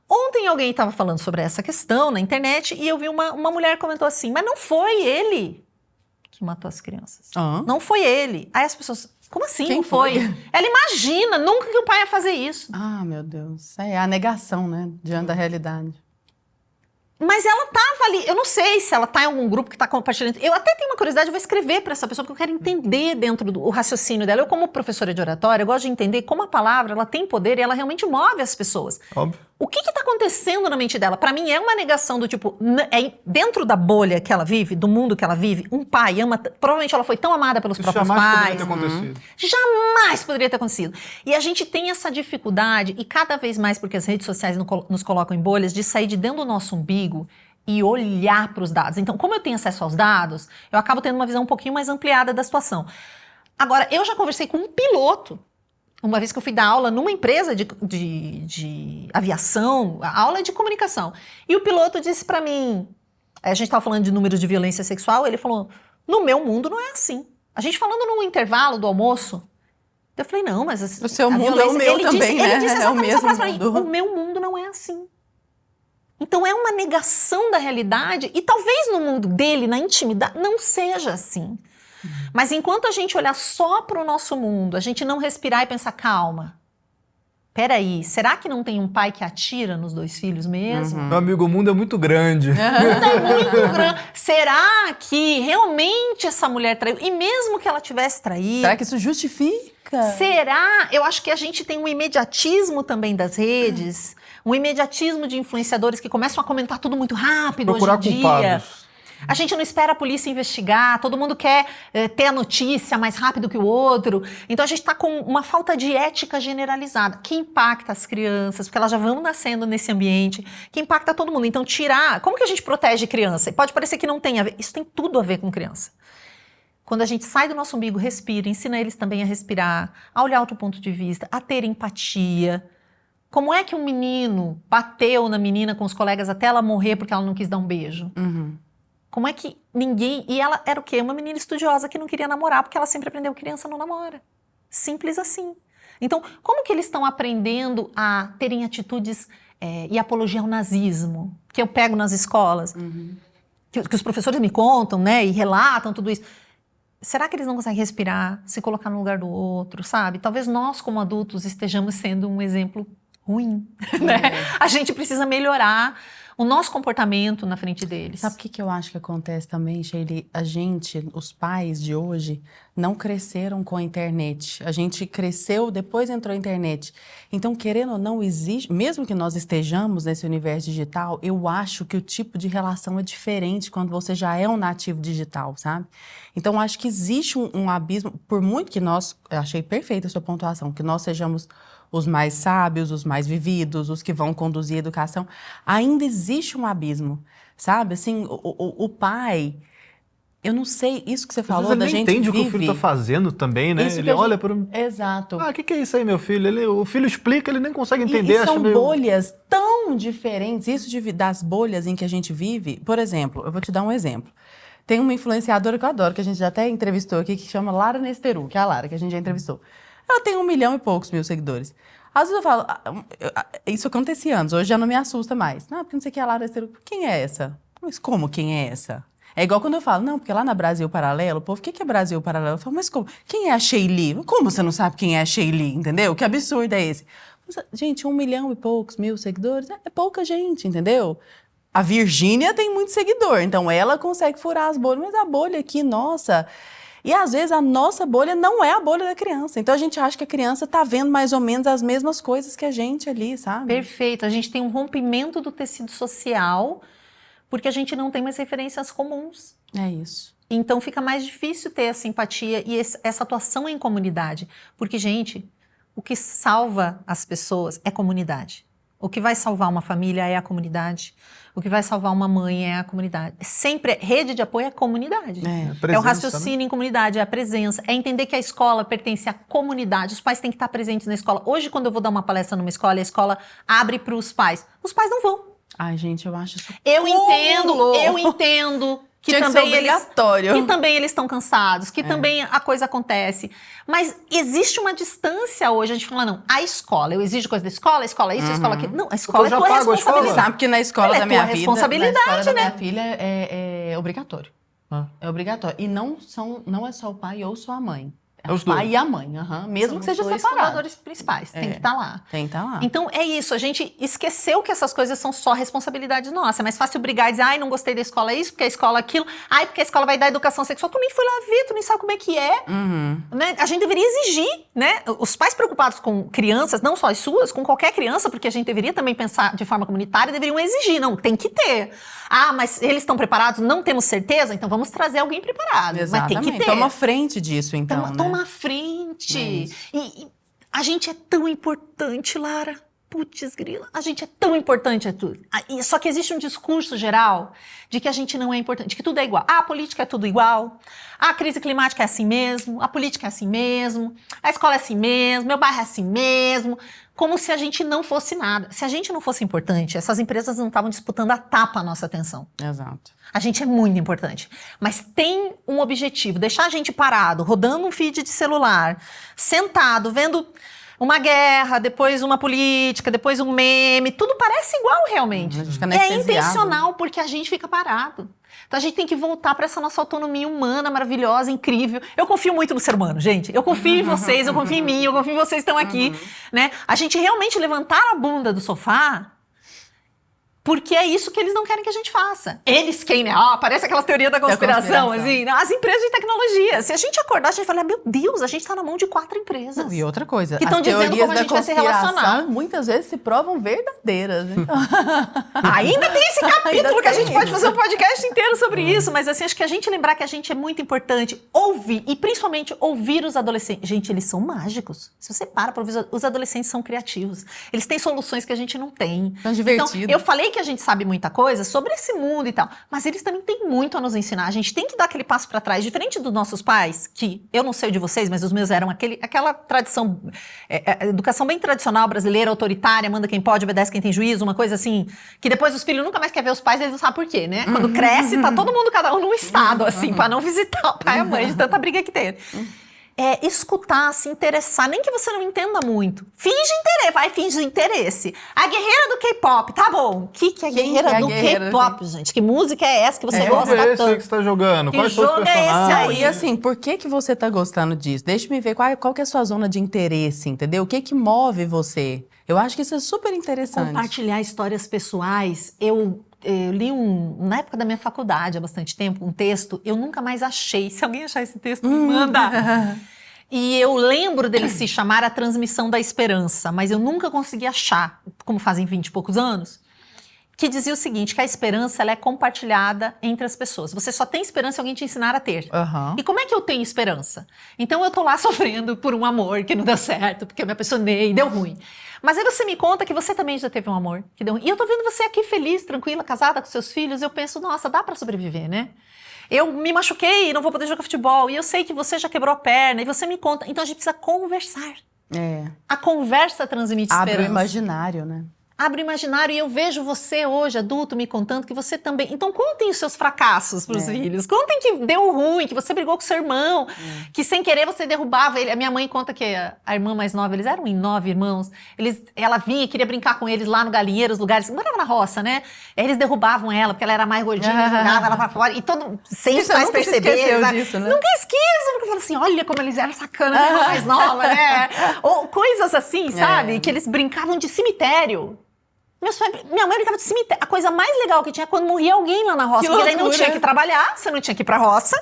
Ontem alguém estava falando sobre essa questão na internet e eu vi uma mulher comentou assim, mas não foi ele que matou as crianças. Não foi ele. Aí as pessoas, como assim Quem não foi? Ela imagina, nunca que o pai ia fazer isso. Meu Deus. É a negação, né? Diante da realidade. Mas ela tava ali, eu não sei se ela tá em algum grupo que tá compartilhando. Eu até tenho uma curiosidade, eu vou escrever para essa pessoa, porque eu quero entender dentro do raciocínio dela. Eu, como professora de oratória, eu gosto de entender como a palavra ela tem poder e ela realmente move as pessoas. Óbvio. O que está acontecendo na mente dela? Para mim é uma negação do tipo, dentro da bolha que ela vive, do mundo que ela vive, um pai ama, provavelmente ela foi tão amada pelos próprios pais. Jamais poderia ter acontecido. Jamais poderia ter acontecido. E a gente tem essa dificuldade, e cada vez mais porque as redes sociais nos colocam em bolhas, de sair de dentro do nosso umbigo e olhar para os dados. Então, como eu tenho acesso aos dados, eu acabo tendo uma visão um pouquinho mais ampliada da situação. Agora, eu já conversei com um piloto, uma vez que eu fui dar aula numa empresa de aviação, a aula é de comunicação. E o piloto disse pra mim, a gente estava falando de números de violência sexual, ele falou, no meu mundo não é assim. A gente falando num intervalo do almoço, eu falei, não, mas... O seu mundo é o meu também, né? Ele disse exatamente essa frase pra mim, mundo. o meu mundo não é assim. Então é uma negação da realidade e talvez no mundo dele, na intimidade, não seja assim. Mas enquanto a gente olhar só para o nosso mundo, a gente não respirar e pensar, calma, peraí, será que não tem um pai que atira nos 2 filhos mesmo? Meu amigo, o mundo é muito grande. O mundo é muito grande. Será que realmente essa mulher traiu? E mesmo que ela tivesse traído... Será que isso justifica? Será? Eu acho que a gente tem um imediatismo também das redes, um imediatismo de influenciadores que começam a comentar tudo muito rápido Procurar hoje em dia. culpados. A gente não espera a polícia investigar, todo mundo quer ter a notícia mais rápido que o outro. Então a gente está com uma falta de ética generalizada, que impacta as crianças, porque elas já vão nascendo nesse ambiente, que impacta todo mundo. Então tirar... Como que a gente protege criança? E pode parecer que não tem a ver. Isso tem tudo a ver com criança. Quando a gente sai do nosso umbigo, respira, ensina eles também a respirar, a olhar outro ponto de vista, a ter empatia. Como é que um menino bateu na menina com os colegas até ela morrer porque ela não quis dar um beijo? Como é que ninguém... E ela era o quê? Uma menina estudiosa que não queria namorar, porque ela sempre aprendeu que criança não namora. Simples assim. Então, como que eles estão aprendendo a terem atitudes e apologia ao nazismo? Que eu pego nas escolas, que os professores me contam, né? E relatam tudo isso. Será que eles não conseguem respirar, se colocar no lugar do outro, sabe? Talvez nós, como adultos, estejamos sendo um exemplo ruim, né? A gente precisa melhorar o nosso comportamento na frente deles. Sabe o que eu acho que acontece também, Sheili? A gente, os pais de hoje, não cresceram com a internet. A gente cresceu, depois entrou a internet. Então, querendo ou não, existe, mesmo que nós estejamos nesse universo digital, eu acho que o tipo de relação é diferente quando você já é um nativo digital, sabe? Então, acho que existe um abismo, por muito que nós, eu achei perfeita a sua pontuação, que nós sejamos os mais sábios, os mais vividos, os que vão conduzir a educação, ainda existe um abismo, sabe? Assim, o pai, eu não sei, isso que você falou da gente entende vive... o que o filho tá fazendo também, né? Isso Ele olha para Exato. Ah, o que é isso aí, meu filho? O filho explica, ele nem consegue entender. E são meio... bolhas tão diferentes, isso das bolhas em que a gente vive. Por exemplo, eu vou te dar um exemplo. Tem uma influenciadora que eu adoro, que a gente já até entrevistou aqui, que chama Lara Nesteru, que é a Lara, que a gente já entrevistou. Ela tem 1 milhão e poucos mil seguidores. Às vezes eu falo, isso acontecia antes, hoje já não me assusta mais. Não, porque não sei o que é a Lara Nesteru. Quem é essa? Mas como quem é essa? É igual quando eu falo, não, porque lá na Brasil Paralelo, o povo, o que é Brasil Paralelo? Eu falo, mas como? Quem é a Sheili? Como você não sabe quem é a Sheili, entendeu? Que absurdo é esse? Mas, gente, 1 milhão e poucos mil seguidores é pouca gente, entendeu? A Virgínia tem muito seguidor, então ela consegue furar as bolhas, mas a bolha aqui, nossa... E às vezes a nossa bolha não é a bolha da criança. Então a gente acha que a criança tá vendo mais ou menos as mesmas coisas que a gente ali, sabe? Perfeito. A gente tem um rompimento do tecido social porque a gente não tem mais referências comuns. É isso. Então fica mais difícil ter essa empatia e essa atuação em comunidade. Porque, gente, o que salva as pessoas é comunidade. O que vai salvar uma família é a comunidade. O que vai salvar uma mãe é a comunidade. Sempre, rede de apoio é comunidade. É o raciocínio em comunidade, é a presença. É entender que a escola pertence à comunidade. Os pais têm que estar presentes na escola. Hoje, quando eu vou dar uma palestra numa escola e a escola abre para os pais não vão. Ai, gente, eu acho isso... Eu entendo... Que também eles estão cansados, que também a coisa acontece. Mas existe uma distância hoje, a gente fala, não, a escola, eu exijo coisa da escola, a escola isso, a escola aquilo. Não, a escola é tua responsabilidade. Sabe que na escola da minha vida, responsabilidade, na escola da né? minha filha é obrigatório. É obrigatório. E não é só o pai ou só a mãe. Os O pai dois. e a mãe, mesmo que seja Os dois separado. fundadores principais, tem que estar lá. Tem que estar lá. Então é isso, a gente esqueceu que essas coisas são só responsabilidade nossa. É mais fácil brigar e dizer, ai, não gostei da escola isso, porque a escola aquilo, ai, porque a escola vai dar educação sexual. Tu nem foi lá ver, tu nem sabe como é que é. Né? A gente deveria exigir, né? Os pais preocupados com crianças, não só as suas, com qualquer criança, porque a gente deveria também pensar de forma comunitária, deveriam exigir, não, tem que ter. Ah, mas eles estão preparados? Não temos certeza? Então vamos trazer alguém preparado. Exatamente. Mas tem que ter. Toma frente disso, então, né? Toma frente. E a gente é tão importante, Lara. Putz, grila. A gente é tão importante, é tudo. Só que existe um discurso geral de que a gente não é importante, de que tudo é igual. Ah, a política é tudo igual. Ah, a crise climática é assim mesmo. A política é assim mesmo. A escola é assim mesmo. Meu bairro é assim mesmo. Como se a gente não fosse nada. Se a gente não fosse importante, essas empresas não estavam disputando a tapa a nossa atenção. Exato. A gente é muito importante, mas tem um objetivo, deixar a gente parado, rodando um feed de celular, sentado, vendo uma guerra, depois uma política, depois um meme, tudo parece igual realmente. A gente fica É anestesiado. intencional porque a gente fica parado. Então a gente tem que voltar para essa nossa autonomia humana maravilhosa, incrível. Eu confio muito no ser humano, gente. Eu confio em vocês, eu confio em mim, eu confio em vocês que estão aqui, né? A gente realmente levantar a bunda do sofá, porque é isso que eles não querem que a gente faça. Eles quem, né? Parece aquelas teorias da conspiração, assim. As empresas de tecnologia. Se a gente acordar, a gente fala, meu Deus, a gente tá na mão de 4 empresas. Não, e outra coisa, Que tão as dizendo teorias como a da gente vai se relacionar. conspiração muitas vezes se provam verdadeiras. Hein? Ainda tem esse capítulo Ainda que a tem gente pode isso. fazer um podcast inteiro sobre isso, mas assim, acho que a gente lembrar que a gente é muito importante, ouvir, e principalmente ouvir os adolescentes. Gente, eles são mágicos. Se você para ouvir, os adolescentes são criativos. Eles têm soluções que a gente não tem. São divertidos. Então, eu falei que a gente sabe muita coisa sobre esse mundo e tal, mas eles também têm muito a nos ensinar. A gente tem que dar aquele passo para trás, diferente dos nossos pais, que eu não sei o de vocês, mas os meus eram aquela tradição, educação bem tradicional brasileira, autoritária, manda quem pode, obedece quem tem juízo, uma coisa assim, que depois os filhos nunca mais querem ver os pais, eles não sabem por quê, né? Quando cresce, tá todo mundo, cada um num estado, assim, para não visitar o pai e a mãe, de tanta briga que tem. Escutar, se interessar, nem que você não entenda muito. Finge interesse, vai fingir interesse. A guerreira do K-pop, tá bom. O que é a Quem guerreira é a do guerreira? K-pop, gente? Que música é essa que você Qual gosta é esse aí tanto? que você tá jogando? Que Quais são os jogo é esse personagens? aí? E assim, por que você tá gostando disso? Deixa-me ver qual que é a sua zona de interesse, entendeu? O que move você? Eu acho que isso é super interessante. Compartilhar histórias pessoais. Eu li na época da minha faculdade, há bastante tempo, um texto. Eu nunca mais achei. Se alguém achar esse texto, me manda. E eu lembro dele se chamar A Transmissão da Esperança, mas eu nunca consegui achar, como fazem 20 e poucos anos, que dizia o seguinte, que a esperança ela é compartilhada entre as pessoas. Você só tem esperança se alguém te ensinar a ter. E como é que eu tenho esperança? Então eu tô lá sofrendo por um amor que não deu certo, porque eu me apaixonei e deu ruim. Mas aí você me conta que você também já teve um amor que deu ruim. E eu tô vendo você aqui feliz, tranquila, casada com seus filhos, eu penso, nossa, dá pra sobreviver, né? Eu me machuquei e não vou poder jogar futebol. E eu sei que você já quebrou a perna e você me conta. Então a gente precisa conversar. A conversa transmite Abre esperança. o imaginário, né? Abre o imaginário e eu vejo você hoje, adulto, me contando que você também... Então contem os seus fracassos pros filhos. Contem que deu ruim, que você brigou com seu irmão, que sem querer você derrubava ele. A minha mãe conta que a irmã mais nova, eles eram em 9 irmãos, ela vinha e queria brincar com eles lá no galinheiro, os lugares, morava na roça, né? Aí eles derrubavam ela, porque ela era mais gordinha, jogava ela pra fora, e todo, sem os pais perceberem. Disso, né? Nunca esqueço, porque eu falo assim, olha como eles eram sacanas, a irmã mais nova, né? Ou coisas assim, sabe? Que eles brincavam de cemitério. Minha mãe brincava de cemitério. A coisa mais legal que tinha é quando morria alguém lá na roça. Porque daí não tinha que trabalhar, você não tinha que ir pra roça.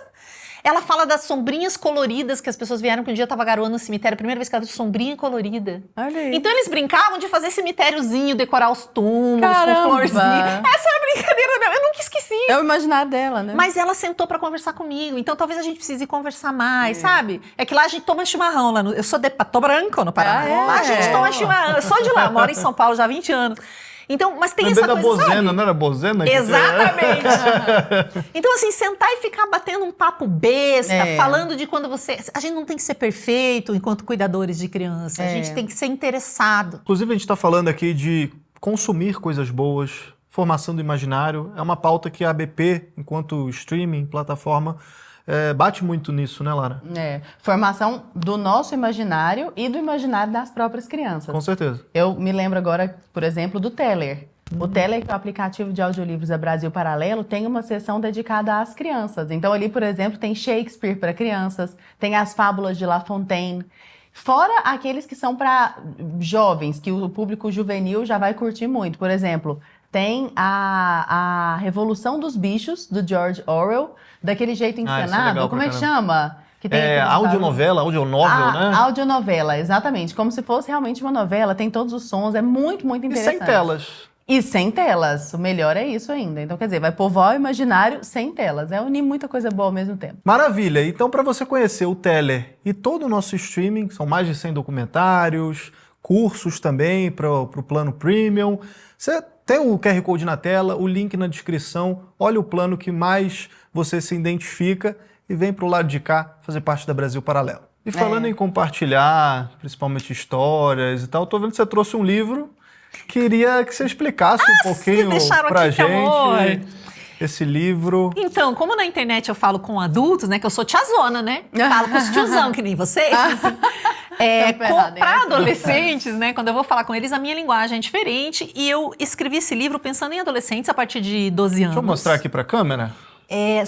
Ela fala das sombrinhas coloridas que as pessoas vieram, que um dia eu tava garoando no cemitério. A primeira vez que ela viu sombrinha colorida. Olha aí. Então eles brincavam de fazer cemitériozinho, decorar os túmulos Caramba. com florzinha. Essa era a brincadeira dela. Eu nunca esqueci. É o imaginário dela, né? Mas ela sentou pra conversar comigo. Então talvez a gente precise conversar mais, sabe? É que lá a gente toma chimarrão. Eu sou de Pato Branco, no Paraná. Lá a gente toma chimarrão. Eu sou de lá, moro em São Paulo já há 20 anos. Então, mas tem Lembrei essa da coisa, Bozena, sabe? não era Bozena? Exatamente. Então, assim, sentar e ficar batendo um papo besta, falando de quando você... A gente não tem que ser perfeito enquanto cuidadores de criança. A gente tem que ser interessado. Inclusive, a gente está falando aqui de consumir coisas boas, formação do imaginário. É uma pauta que a ABP, enquanto streaming, plataforma, bate muito nisso, né, Lara? Formação do nosso imaginário e do imaginário das próprias crianças. Com certeza. Eu me lembro agora, por exemplo, do Teller. O Teller, que é o aplicativo de audiolivros da Brasil Paralelo, tem uma seção dedicada às crianças. Então ali, por exemplo, tem Shakespeare para crianças, tem as fábulas de La Fontaine. Fora aqueles que são para jovens, que o público juvenil já vai curtir muito. Por exemplo, tem a Revolução dos Bichos, do George Orwell, daquele jeito encenado. Legal, como é que chama? Que tem audionovela, audionovel, né? Audionovela, exatamente. Como se fosse realmente uma novela, tem todos os sons, é muito, muito interessante. E sem telas. E sem telas. O melhor é isso ainda. Então, quer dizer, vai povoar o imaginário sem telas. É unir muita coisa boa ao mesmo tempo. Maravilha. Então, para você conhecer o Teller e todo o nosso streaming, são mais de 100 documentários, cursos também para o plano Premium. Você tem o QR Code na tela, o link na descrição. Olha o plano que mais você se identifica e vem para o lado de cá fazer parte da Brasil Paralelo. E falando em compartilhar, principalmente histórias e tal, tô vendo que você trouxe um livro. Queria que você explicasse um pouquinho pra gente esse livro. Então, como na internet eu falo com adultos, né? Que eu sou tiazona, né? Falo com os tiozão, que nem vocês. Para adolescentes, né? Quando eu vou falar com eles, a minha linguagem é diferente. E eu escrevi esse livro pensando em adolescentes a partir de 12 anos. Deixa eu mostrar aqui pra câmera.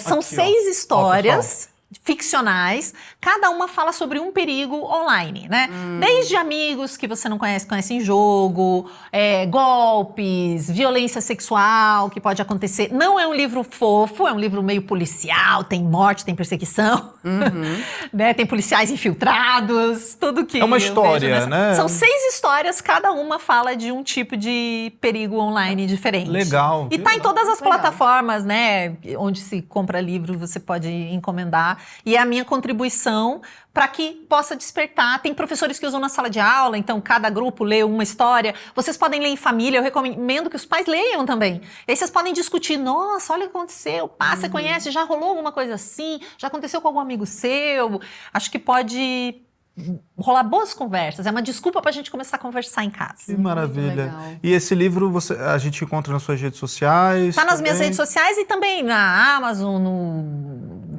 São aqui, 6 histórias ficcionais, cada uma fala sobre um perigo online, né? Desde amigos que você não conhece em jogo, golpes, violência sexual que pode acontecer. Não é um livro fofo, é um livro meio policial, tem morte, tem perseguição, né? Tem policiais infiltrados, tudo que... É uma história, né? São 6 histórias, cada uma fala de um tipo de perigo online diferente. Legal. E tá em todas as plataformas, né? Onde se compra livro, você pode encomendar. E é a minha contribuição para que possa despertar. Tem professores que usam na sala de aula, então cada grupo lê uma história. Vocês podem ler em família, eu recomendo que os pais leiam também. E aí vocês podem discutir, nossa, olha o que aconteceu, pá, você conhece, já rolou alguma coisa assim? Já aconteceu com algum amigo seu? Acho que pode rolar boas conversas, é uma desculpa pra gente começar a conversar em casa. Que maravilha. E esse livro a gente encontra nas suas redes sociais? Tá nas minhas redes sociais e também na Amazon,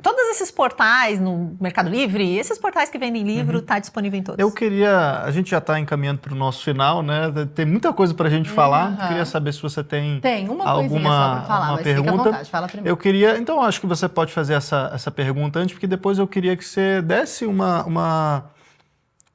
todos esses portais, no Mercado Livre, esses portais que vendem livro, tá disponível em todos. a gente já tá encaminhando pro nosso final, né? Tem muita coisa pra gente falar. Queria saber se você tem uma alguma só pra falar, mas pergunta. fica à vontade, fala primeiro. Então acho que você pode fazer essa pergunta antes, porque depois eu queria que você desse uma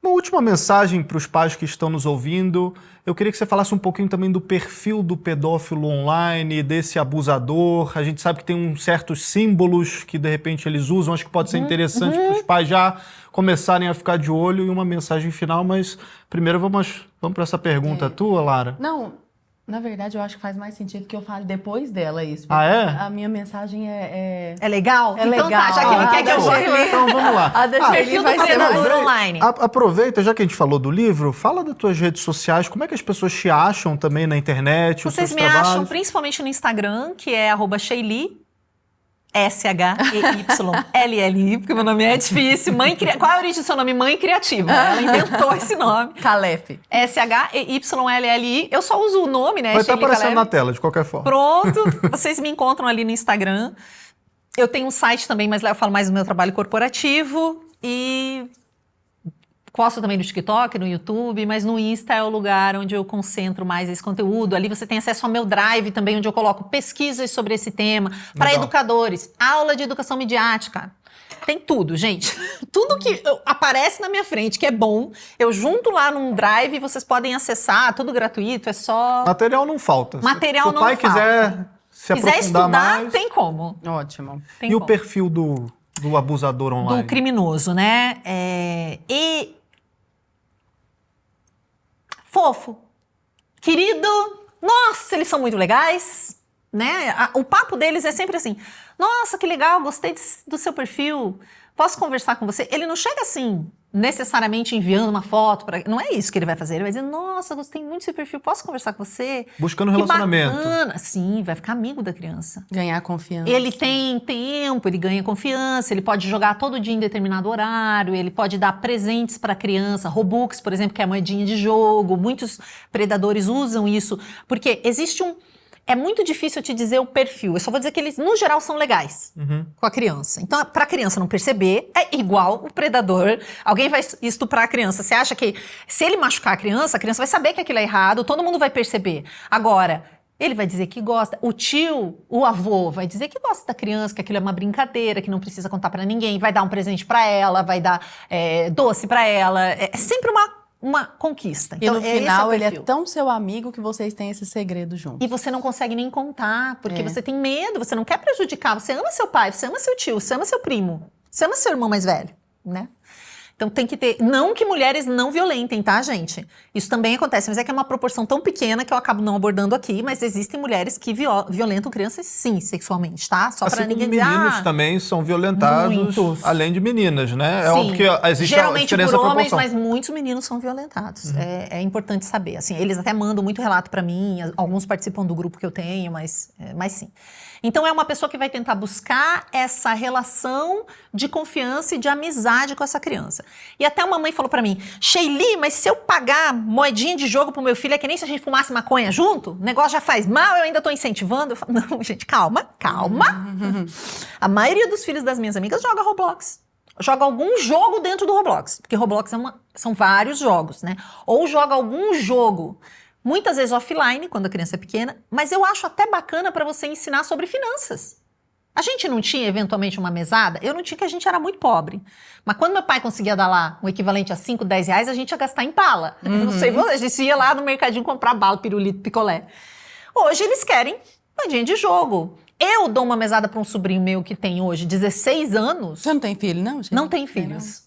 última mensagem para os pais que estão nos ouvindo. Eu queria que você falasse um pouquinho também do perfil do pedófilo online, desse abusador. A gente sabe que tem uns certos símbolos que, de repente, eles usam. Acho que pode ser interessante para os pais já começarem a ficar de olho, e uma mensagem final. Mas primeiro vamos para essa pergunta tua, Lara. Não, na verdade, eu acho que faz mais sentido que eu fale depois dela isso. É? A minha mensagem é legal? É então legal. Tá, já que ele quer que eu fale. Então vamos lá. Perfil do predador online. Aproveita, já que a gente falou do livro, fala das tuas redes sociais, como é que as pessoas te acham também na internet, Vocês me acham principalmente no Instagram, que é @Sheili, SHEYLLI, porque meu nome é difícil. Qual é a origem do seu nome? Mãe Criativa. Ela inventou esse nome. Calef. SHEYLLI. Eu só uso o nome, né? Vai estar aparecendo na tela, de qualquer forma. Pronto. Vocês me encontram ali no Instagram. Eu tenho um site também, mas lá eu falo mais do meu trabalho corporativo. E posto também no TikTok, no YouTube, mas no Insta é o lugar onde eu concentro mais esse conteúdo. Ali você tem acesso ao meu Drive também, onde eu coloco pesquisas sobre esse tema, para educadores, aula de educação midiática. Tem tudo, gente. Tudo que aparece na minha frente, que é bom, eu junto lá num Drive, vocês podem acessar, tudo gratuito, é só... Material não falta. Material não falta. Se o pai quiser se aprofundar estudar, mais... tem como. Ótimo. E o perfil do abusador online? Do criminoso, né? Fofo, querido, nossa, eles são muito legais, né? O papo deles é sempre assim, nossa, que legal, gostei do seu perfil, posso conversar com você? Ele não chega assim, necessariamente enviando uma foto, não é isso que ele vai fazer, ele vai dizer, nossa, gostei muito do seu perfil, posso conversar com você? Buscando relacionamento. Bacana. Sim, vai ficar amigo da criança. Ganhar confiança. Ele tem tempo, ele ganha confiança, ele pode jogar todo dia em determinado horário, ele pode dar presentes para a criança, Robux, por exemplo, que é a moedinha de jogo, muitos predadores usam isso, porque existe é muito difícil eu te dizer o perfil. Eu só vou dizer que eles, no geral, são legais com a criança. Então, para a criança não perceber, é igual o predador. Alguém vai estuprar a criança. Você acha que se ele machucar a criança vai saber que aquilo é errado, todo mundo vai perceber. Agora, Ele vai dizer que gosta. O tio, o avô, vai dizer que gosta da criança, que aquilo é uma brincadeira, que não precisa contar pra ninguém. Vai dar um presente pra ela, vai dar doce pra ela. É sempre uma conquista. Então, e no final, ele é perfil. tão seu amigo que vocês têm esse segredo juntos. E você não consegue nem contar, porque você tem medo, você não quer prejudicar. Você ama seu pai, você ama seu tio, você ama seu primo, você ama seu irmão mais velho, né? Então tem que ter... Não que mulheres não violentem, tá, gente? Isso também acontece, mas é que é uma proporção tão pequena que eu acabo não abordando aqui, mas existem mulheres que violentam crianças, sim, sexualmente, tá? Só pra ninguém dizer, meninos também são violentados, muitos. além de meninas, né? É sim, óbvio que existe a geralmente diferença por da homens, proporção. mas muitos meninos são violentados. É importante saber. Assim, eles até mandam muito relato pra mim, alguns participam do grupo que eu tenho, mas sim. Então é uma pessoa que vai tentar buscar essa relação de confiança e de amizade com essa criança. E até uma mãe falou pra mim, Sheili, mas se eu pagar moedinha de jogo pro meu filho, é que nem se a gente fumasse maconha junto? O negócio já faz mal, eu ainda tô incentivando. Eu falo, não, gente, calma. A maioria dos filhos das minhas amigas joga Roblox. Joga algum jogo dentro do Roblox. Porque Roblox são vários jogos, né? Ou joga algum jogo... Muitas vezes offline, quando a criança é pequena, mas eu acho até bacana para você ensinar sobre finanças. A gente não tinha, eventualmente, uma mesada? Eu não tinha, que a gente era muito pobre. Mas quando meu pai conseguia dar lá um equivalente a 5, 10 reais, a gente ia gastar em bala. Eu não sei, a gente ia lá no mercadinho comprar bala, pirulito, picolé. Hoje eles querem moedinha de jogo. Eu dou uma mesada para um sobrinho meu que tem hoje 16 anos. Você não tem filho, não, gente? Não tem filhos.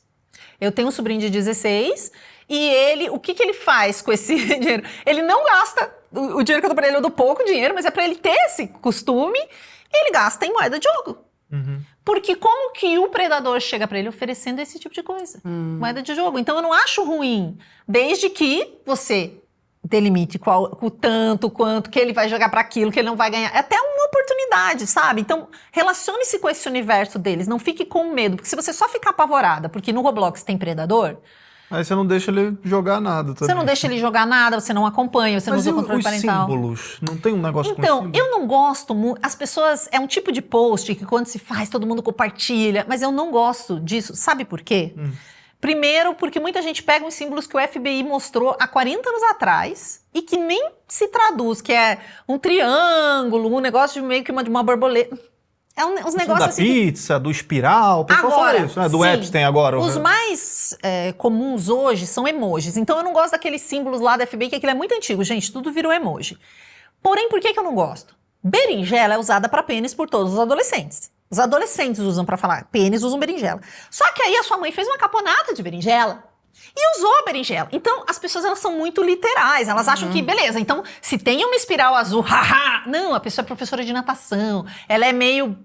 Eu tenho um sobrinho de 16 e ele, o que ele faz com esse dinheiro? Ele não gasta o dinheiro que eu dou pra ele, eu dou pouco dinheiro, mas é pra ele ter esse costume, ele gasta em moeda de jogo. Porque como que o predador chega pra ele oferecendo esse tipo de coisa? Moeda de jogo. Então eu não acho ruim, desde que você delimite o tanto, quanto que ele vai jogar pra aquilo, que ele não vai ganhar. É até uma oportunidade, sabe? Então, relacione-se com esse universo deles. Não fique com medo. Porque se você só ficar apavorada, porque no Roblox tem predador... Aí você não deixa ele jogar nada também. Você não deixa ele jogar nada, você não acompanha, você não usa o controle parental. Símbolos? Não tem um negócio com Então, símbolos? eu não gosto muito... As pessoas... É um tipo de post que quando se faz, todo mundo compartilha. Mas eu não gosto disso. Sabe por quê? Primeiro, porque muita gente pega uns símbolos que o FBI mostrou há 40 anos atrás e que nem se traduz, que é um triângulo, um negócio de meio que de uma borboleta. É uns negócios da assim. pizza, do espiral, o pessoal fala isso, né? Do sim, Epstein agora. Os mais comuns hoje são emojis. Então eu não gosto daqueles símbolos lá da FBI, que aquilo é muito antigo, gente, tudo virou emoji. Porém, por que eu não gosto? Berinjela é usada para pênis por todos os adolescentes. Os adolescentes usam pra falar, pênis usam berinjela. Só que aí a sua mãe fez uma caponata de berinjela e usou a berinjela. Então, as pessoas, elas são muito literais. Elas acham que, beleza, então, se tem uma espiral azul, haha. Não, a pessoa é professora de natação. Ela é meio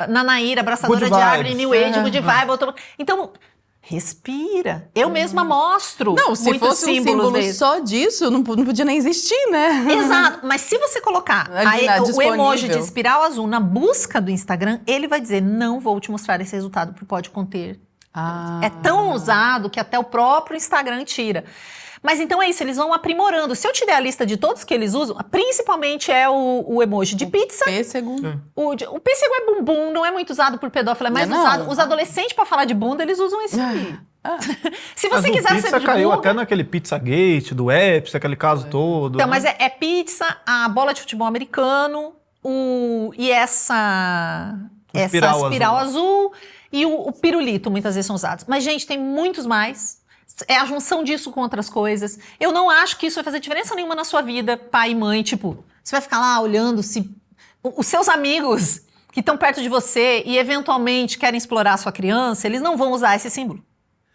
Nanaíra, abraçadora de árvore, New Age, good vibe. Então, respira. Eu mesma mostro Não, se muitos fosse um símbolos símbolo desses. só disso, não podia nem existir, né? Exato, mas se você colocar Ali o disponível. emoji de espiral azul na busca do Instagram, ele vai dizer, não vou te mostrar esse resultado, porque pode conter. É tão usado que até o próprio Instagram tira. Mas então é isso, eles vão aprimorando. Se eu te der a lista de todos que eles usam, principalmente é o emoji de pizza. Pêssego. O pêssego é bumbum, não é muito usado por pedófilo, é mais Não. usado. Os adolescentes, pra falar de bunda, eles usam esse aí. Se você Mas quiser o pizza ser de caiu bunda... até naquele Pizzagate, do Epstein, aquele caso todo. Então, né? mas é pizza, a bola de futebol americano, e essa espiral azul e o pirulito, muitas vezes são usados. Mas, gente, tem muitos mais. É a junção disso com outras coisas. Eu não acho que isso vai fazer diferença nenhuma na sua vida, pai e mãe. Tipo, você vai ficar lá olhando se... Os seus amigos que estão perto de você e, eventualmente, querem explorar a sua criança, eles não vão usar esse símbolo.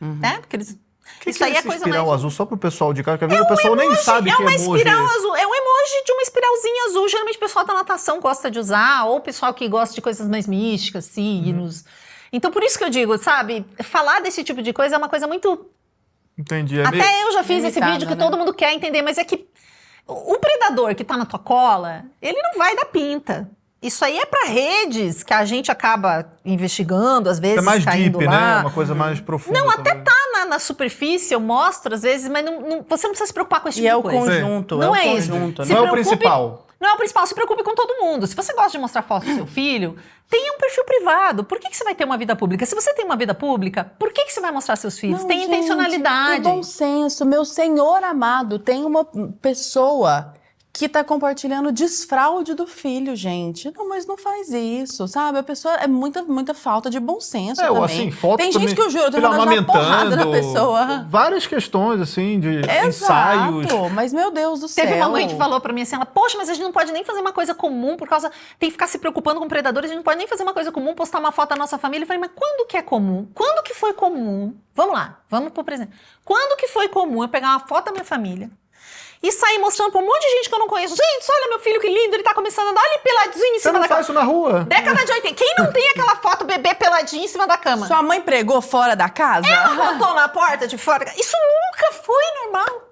Né? Porque eles... Isso aí é coisa espiral mais... azul só pro pessoal de casa, que às vezes o pessoal nem sabe que é emoji. Espiral azul, é um emoji de uma espiralzinha azul. Geralmente o pessoal da natação gosta de usar, ou o pessoal que gosta de coisas mais místicas, signos. Então, por isso que eu digo, sabe, falar desse tipo de coisa é uma coisa muito... Entendi. Até eu já fiz esse vídeo que né? todo mundo quer entender, mas é que o predador que tá na tua cola, ele não vai dar pinta. Isso aí é pra redes que a gente acaba investigando, às vezes É mais caindo deep, lá. né? Uma coisa mais profunda. Não, até também. tá na superfície, eu mostro às vezes, mas você não precisa se preocupar com esse tipo E é de o coisa. conjunto. Não é é o isso. conjunto, Se Não é o preocupe- principal. Não é o principal, se preocupe com todo mundo. Se você gosta de mostrar fotos do seu filho, tenha um perfil privado. Por que você vai ter uma vida pública? Se você tem uma vida pública, por que você vai mostrar seus filhos? Não, tem gente, intencionalidade. É bom senso. Meu senhor amado, tem uma pessoa que tá compartilhando desfraude do filho, gente. Não, mas não faz isso, sabe? A pessoa é muita falta de bom senso também. Assim, foto tem gente que eu juro, eu tô filho mandando uma porrada na amamentando, pessoa. várias questões, assim, de Exato, ensaios. mas meu Deus do céu. Teve uma mãe que falou pra mim assim, ela, poxa, mas a gente não pode nem fazer uma coisa comum, por causa, tem que ficar se preocupando com predadores, a gente não pode nem fazer uma coisa comum, postar uma foto da nossa família. Eu falei, mas quando que é comum? Quando que foi comum? Vamos lá, vamos pro presente. Quando que foi comum eu pegar uma foto da minha família e sair mostrando pra um monte de gente que eu não conheço? Gente, olha meu filho, que lindo, ele tá começando a andar, olha ele peladinho em Você cima não da faz cama. isso na rua? Década de 80. Quem não tem aquela foto bebê peladinho em cima da cama? Sua mãe pregou fora da casa? Ela botou na porta de fora. Isso nunca foi normal.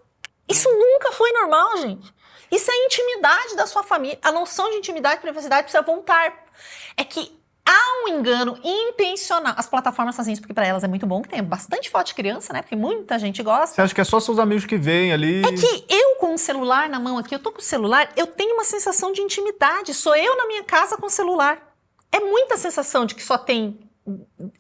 Isso nunca foi normal, gente. Isso é intimidade da sua família. A noção de intimidade e privacidade precisa voltar. É que há um engano intencional. As plataformas fazem isso porque para elas é muito bom, que tem bastante foto de criança, né? Porque muita gente gosta. Você acha que é só seus amigos que veem ali? É que eu com o celular na mão aqui, eu tô com o celular, eu tenho uma sensação de intimidade. Sou eu na minha casa com o celular. É muita sensação de que só tem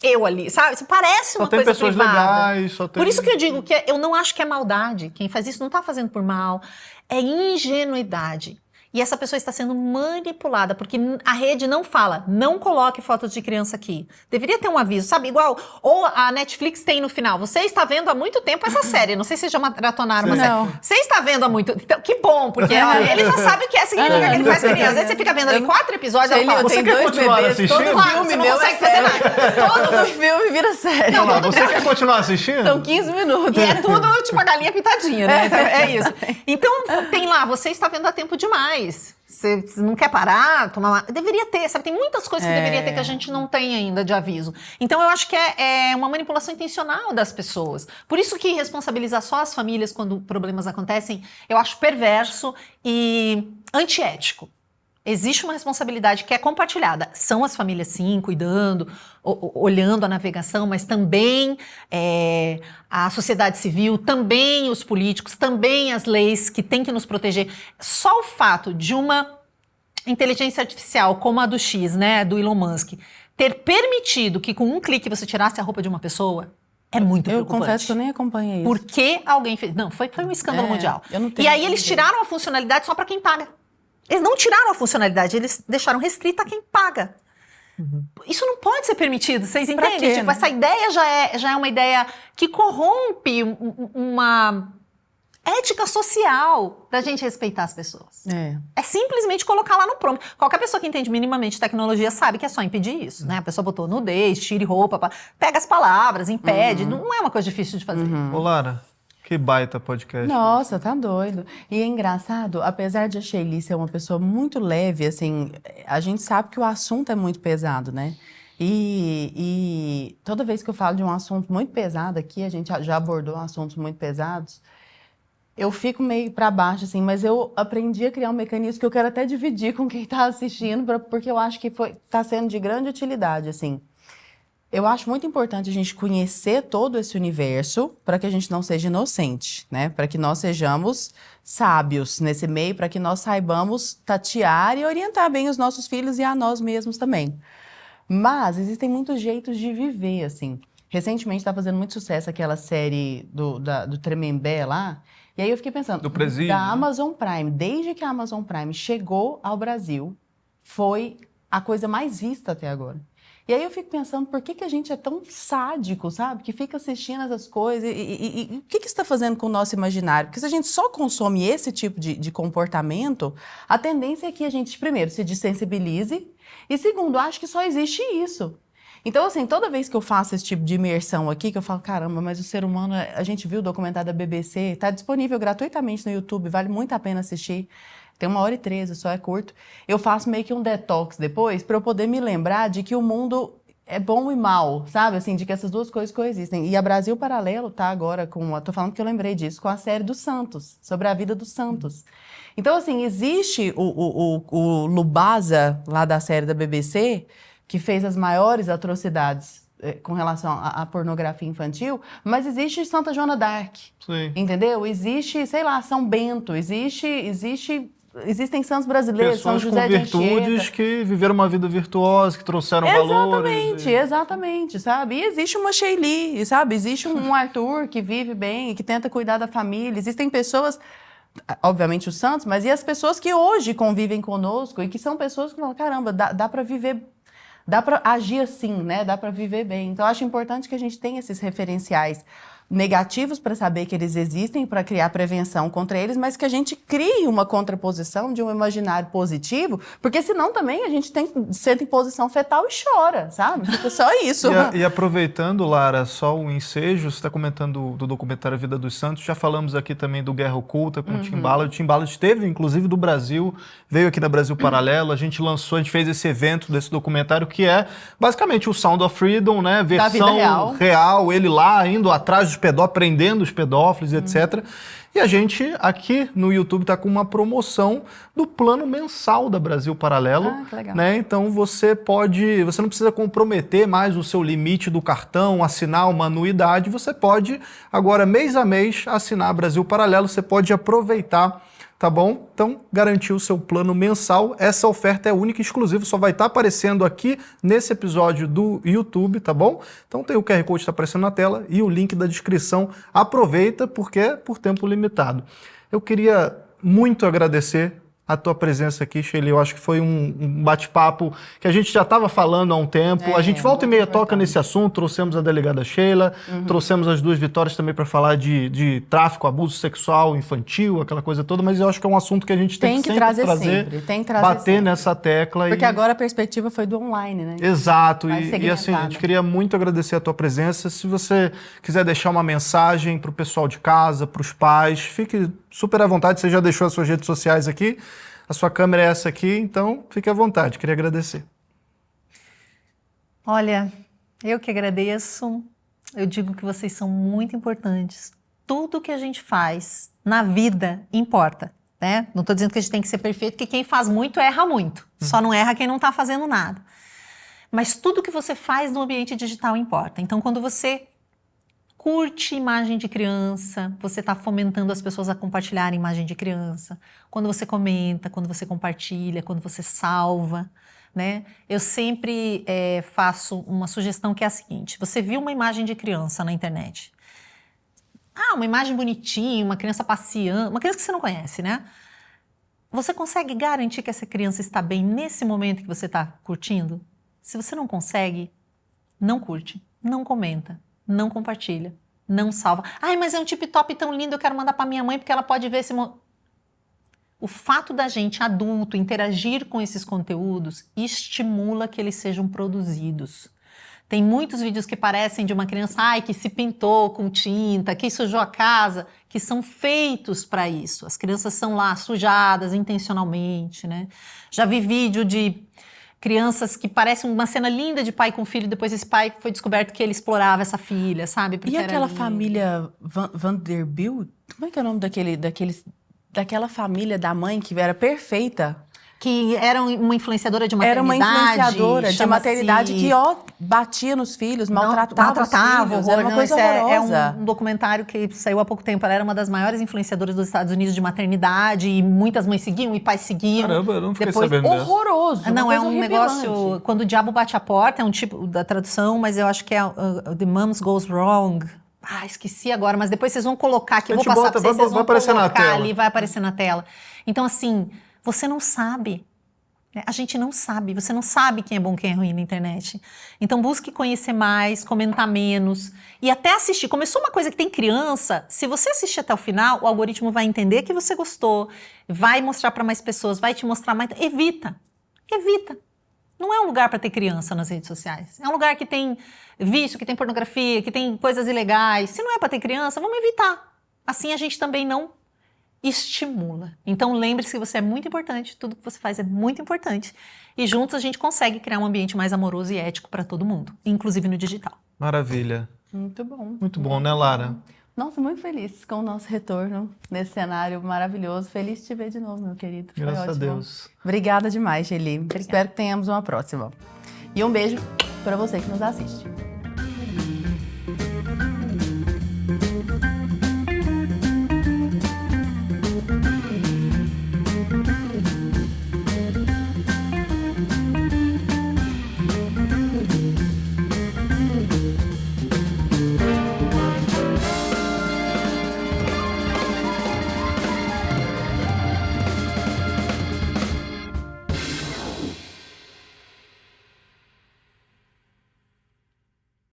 eu ali, sabe? Isso parece uma Só tem coisa pessoas privada. legais, só tem... Por isso que eu digo que eu não acho que é maldade. Quem faz isso não está fazendo por mal. É ingenuidade. E essa pessoa está sendo manipulada, porque a rede não fala, não coloque fotos de criança aqui. Deveria ter um aviso, sabe? Igual, ou a Netflix tem no final, você está vendo há muito tempo essa série, não sei se vocês já maratonaram, mas Não. você está vendo há muito tempo, que bom, porque ele já sabe o que significa que ele faz criança. Às vezes você fica vendo ali 4 episódios, ela fala, Você quer continuar assistindo? todo Claro, filme você não meu consegue é fazer série. nada. Todo filme vira série. Não, todo Você quer continuar assistindo? São 15 minutos. E é tudo tipo a galinha pitadinha, né? Então, é isso. Então, tem lá, você está vendo há tempo demais. Você não quer parar, tomar uma... Deveria ter, sabe? Tem muitas coisas que deveria ter que a gente não tem ainda de aviso. Então, eu acho que é uma manipulação intencional das pessoas. Por isso que responsabilizar só as famílias quando problemas acontecem, eu acho perverso e antiético. Existe uma responsabilidade que é compartilhada. São as famílias, sim, cuidando, olhando a navegação, mas também a sociedade civil, também os políticos, também as leis que têm que nos proteger. Só o fato de uma inteligência artificial como a do X, né, do Elon Musk, ter permitido que com um clique você tirasse a roupa de uma pessoa, é muito preocupante. Eu confesso que eu nem acompanhei isso. Por que alguém fez? Não, foi um escândalo mundial. Eu não tenho E aí eles ideia. tiraram a funcionalidade só para quem paga. Eles não tiraram a funcionalidade, eles deixaram restrita a quem paga. Isso não pode ser permitido, vocês Pra entendem? quê, Tipo, né? essa ideia já é uma ideia que corrompe uma ética social da gente respeitar as pessoas. É simplesmente colocar lá no prompt. Qualquer pessoa que entende minimamente tecnologia sabe que é só impedir isso, né? A pessoa botou nudez, tire roupa, pega as palavras, impede. Não é uma coisa difícil de fazer. Ô, Lara, que baita podcast. Nossa, tá doido. E é engraçado, apesar de a Sheili ser uma pessoa muito leve, assim, a gente sabe que o assunto é muito pesado, né? E toda vez que eu falo de um assunto muito pesado aqui, a gente já abordou assuntos muito pesados, eu fico meio pra baixo, assim, mas eu aprendi a criar um mecanismo que eu quero até dividir com quem tá assistindo, porque eu acho que tá sendo de grande utilidade, assim. Eu acho muito importante a gente conhecer todo esse universo para que a gente não seja inocente, né? Para que nós sejamos sábios nesse meio, para que nós saibamos tatear e orientar bem os nossos filhos e a nós mesmos também. Mas existem muitos jeitos de viver, assim. Recentemente está fazendo muito sucesso aquela série do Tremembé lá. E aí eu fiquei pensando, Do presídio, da né? Amazon Prime, desde que a Amazon Prime chegou ao Brasil, foi a coisa mais vista até agora. E aí eu fico pensando, por que a gente é tão sádico, sabe? Que fica assistindo essas coisas e o que isso está fazendo com o nosso imaginário? Porque se a gente só consome esse tipo de comportamento, a tendência é que a gente, primeiro, se desensibilize e, segundo, acho que só existe isso. Então, assim, toda vez que eu faço esse tipo de imersão aqui, que eu falo, caramba, mas o ser humano, a gente viu o documentário da BBC, está disponível gratuitamente no YouTube, vale muito a pena assistir. Tem 1h13, só é curto. Eu faço meio que um detox depois para eu poder me lembrar de que o mundo é bom e mal, sabe? Assim, de que essas duas coisas coexistem. E a Brasil Paralelo tá agora com... Tô falando que eu lembrei disso, com a série dos Santos, sobre a vida dos Santos. Então, assim, existe o Lubasa, lá da série da BBC, que fez as maiores atrocidades com relação à pornografia infantil, mas existe Santa Joana d'Arc, Sim. entendeu? Existe, sei lá, São Bento, existem santos brasileiros, São Pessoas com José de virtudes Anchieta. que viveram uma vida virtuosa, que trouxeram valores. Exatamente, sabe? E existe uma Sheili, sabe? Existe um Arthur que vive bem e que tenta cuidar da família. Existem pessoas obviamente os santos, mas e as pessoas que hoje convivem conosco e que são pessoas que falam, caramba, dá para viver, dá para agir assim, né? Dá para viver bem. Então, eu acho importante que a gente tenha esses referenciais negativos para saber que eles existem, para criar prevenção contra eles, mas que a gente crie uma contraposição de um imaginário positivo, porque senão também a gente senta em posição fetal e chora, sabe? Fica só isso. E aproveitando, Lara, só um ensejo, você está comentando do documentário Vida dos Santos, já falamos aqui também do Guerra Oculta com o Tim Ballard. O Tim Ballard esteve, inclusive, do Brasil, veio aqui na Brasil Paralelo, a gente fez esse evento desse documentário que é basicamente o Sound of Freedom, né? Versão real, ele lá indo atrás dos pedófilos, prendendo os pedófilos, etc. E a gente aqui no YouTube está com uma promoção do plano mensal da Brasil Paralelo. Que legal. Né? Então você não precisa comprometer mais o seu limite do cartão, assinar uma anuidade, você pode agora mês a mês assinar Brasil Paralelo, você pode aproveitar. Tá bom? Então, garantiu o seu plano mensal. Essa oferta é única e exclusiva, só vai estar aparecendo aqui nesse episódio do YouTube, tá bom? Então tem o QR Code que está aparecendo na tela e o link da descrição. Aproveita, porque é por tempo limitado. Eu queria muito agradecer a tua presença aqui, Sheila. Eu acho que foi um bate-papo que a gente já estava falando há um tempo. A gente volta e meia toca nesse assunto. Trouxemos a delegada Sheila, trouxemos as duas Vitórias também para falar de tráfico, abuso sexual, infantil, aquela coisa toda, mas eu acho que é um assunto que a gente tem que sempre trazer, tem que trazer bater sempre nessa tecla. Porque agora a perspectiva foi do online, né? Exato. E assim, a gente queria muito agradecer a tua presença. Se você quiser deixar uma mensagem para o pessoal de casa, para os pais, fique super à vontade. Você já deixou as suas redes sociais aqui. A sua câmera é essa aqui, então fique à vontade. Queria agradecer. Olha, eu que agradeço. Eu digo que vocês são muito importantes. Tudo que a gente faz na vida importa, né? Não estou dizendo que a gente tem que ser perfeito, porque quem faz muito erra muito. Só não erra quem não está fazendo nada. Mas tudo que você faz no ambiente digital importa. Então, quando você curte imagem de criança, você está fomentando as pessoas a compartilharem imagem de criança. Quando você comenta, quando você compartilha, quando você salva, né? Eu sempre faço uma sugestão que é a seguinte: você viu uma imagem de criança na internet. Uma imagem bonitinha, uma criança passeando, uma criança que você não conhece, né? Você consegue garantir que essa criança está bem nesse momento que você está curtindo? Se você não consegue, não curte, não comenta, não compartilha, não salva. Mas é um tip-top tão lindo, eu quero mandar para minha mãe porque ela pode ver esse... O fato da gente, adulto, interagir com esses conteúdos estimula que eles sejam produzidos. Tem muitos vídeos que parecem de uma criança que se pintou com tinta, que sujou a casa, que são feitos para isso. As crianças são lá sujadas intencionalmente, né? Já vi vídeo de crianças que parecem uma cena linda de pai com filho, depois esse pai foi descoberto que ele explorava essa filha, sabe? Porque e aquela família Vanderbilt? Como é que é o nome daquela família da mãe que era perfeita? Que era uma influenciadora de maternidade. Era uma influenciadora de maternidade que, batia nos filhos, maltratava os filhos. Era uma coisa horrorosa. É um documentário que saiu há pouco tempo. Ela era uma das maiores influenciadoras dos Estados Unidos de maternidade e muitas mães seguiam e pais seguiam. Caramba, eu não fiquei sabendo dessa. Horroroso. Não, é um negócio... Quando o diabo bate a porta, é um tipo da tradução, mas eu acho que é The Moms Goes Wrong. Esqueci agora, mas depois vocês vão colocar aqui. Eu vou passar para vocês, vocês vão aparecer na tela. Ali, vai aparecer na tela. Então, assim... Você não sabe, a gente não sabe, você não sabe quem é bom, quem é ruim na internet. Então busque conhecer mais, comentar menos e até assistir. Começou uma coisa que tem criança, se você assistir até o final, o algoritmo vai entender que você gostou, vai mostrar para mais pessoas, vai te mostrar mais... Evita. Não é um lugar para ter criança nas redes sociais. É um lugar que tem vício, que tem pornografia, que tem coisas ilegais. Se não é para ter criança, vamos evitar. Assim a gente também não estimula. Então lembre-se que você é muito importante, tudo que você faz é muito importante. E juntos a gente consegue criar um ambiente mais amoroso e ético para todo mundo, inclusive no digital. Maravilha. Muito bom. Muito bom, né, Lara? Nossa, muito feliz com o nosso retorno nesse cenário maravilhoso. Feliz de te ver de novo, meu querido. Graças a Deus. Obrigada demais, Shelly. Espero que tenhamos uma próxima. E um beijo para você que nos assiste.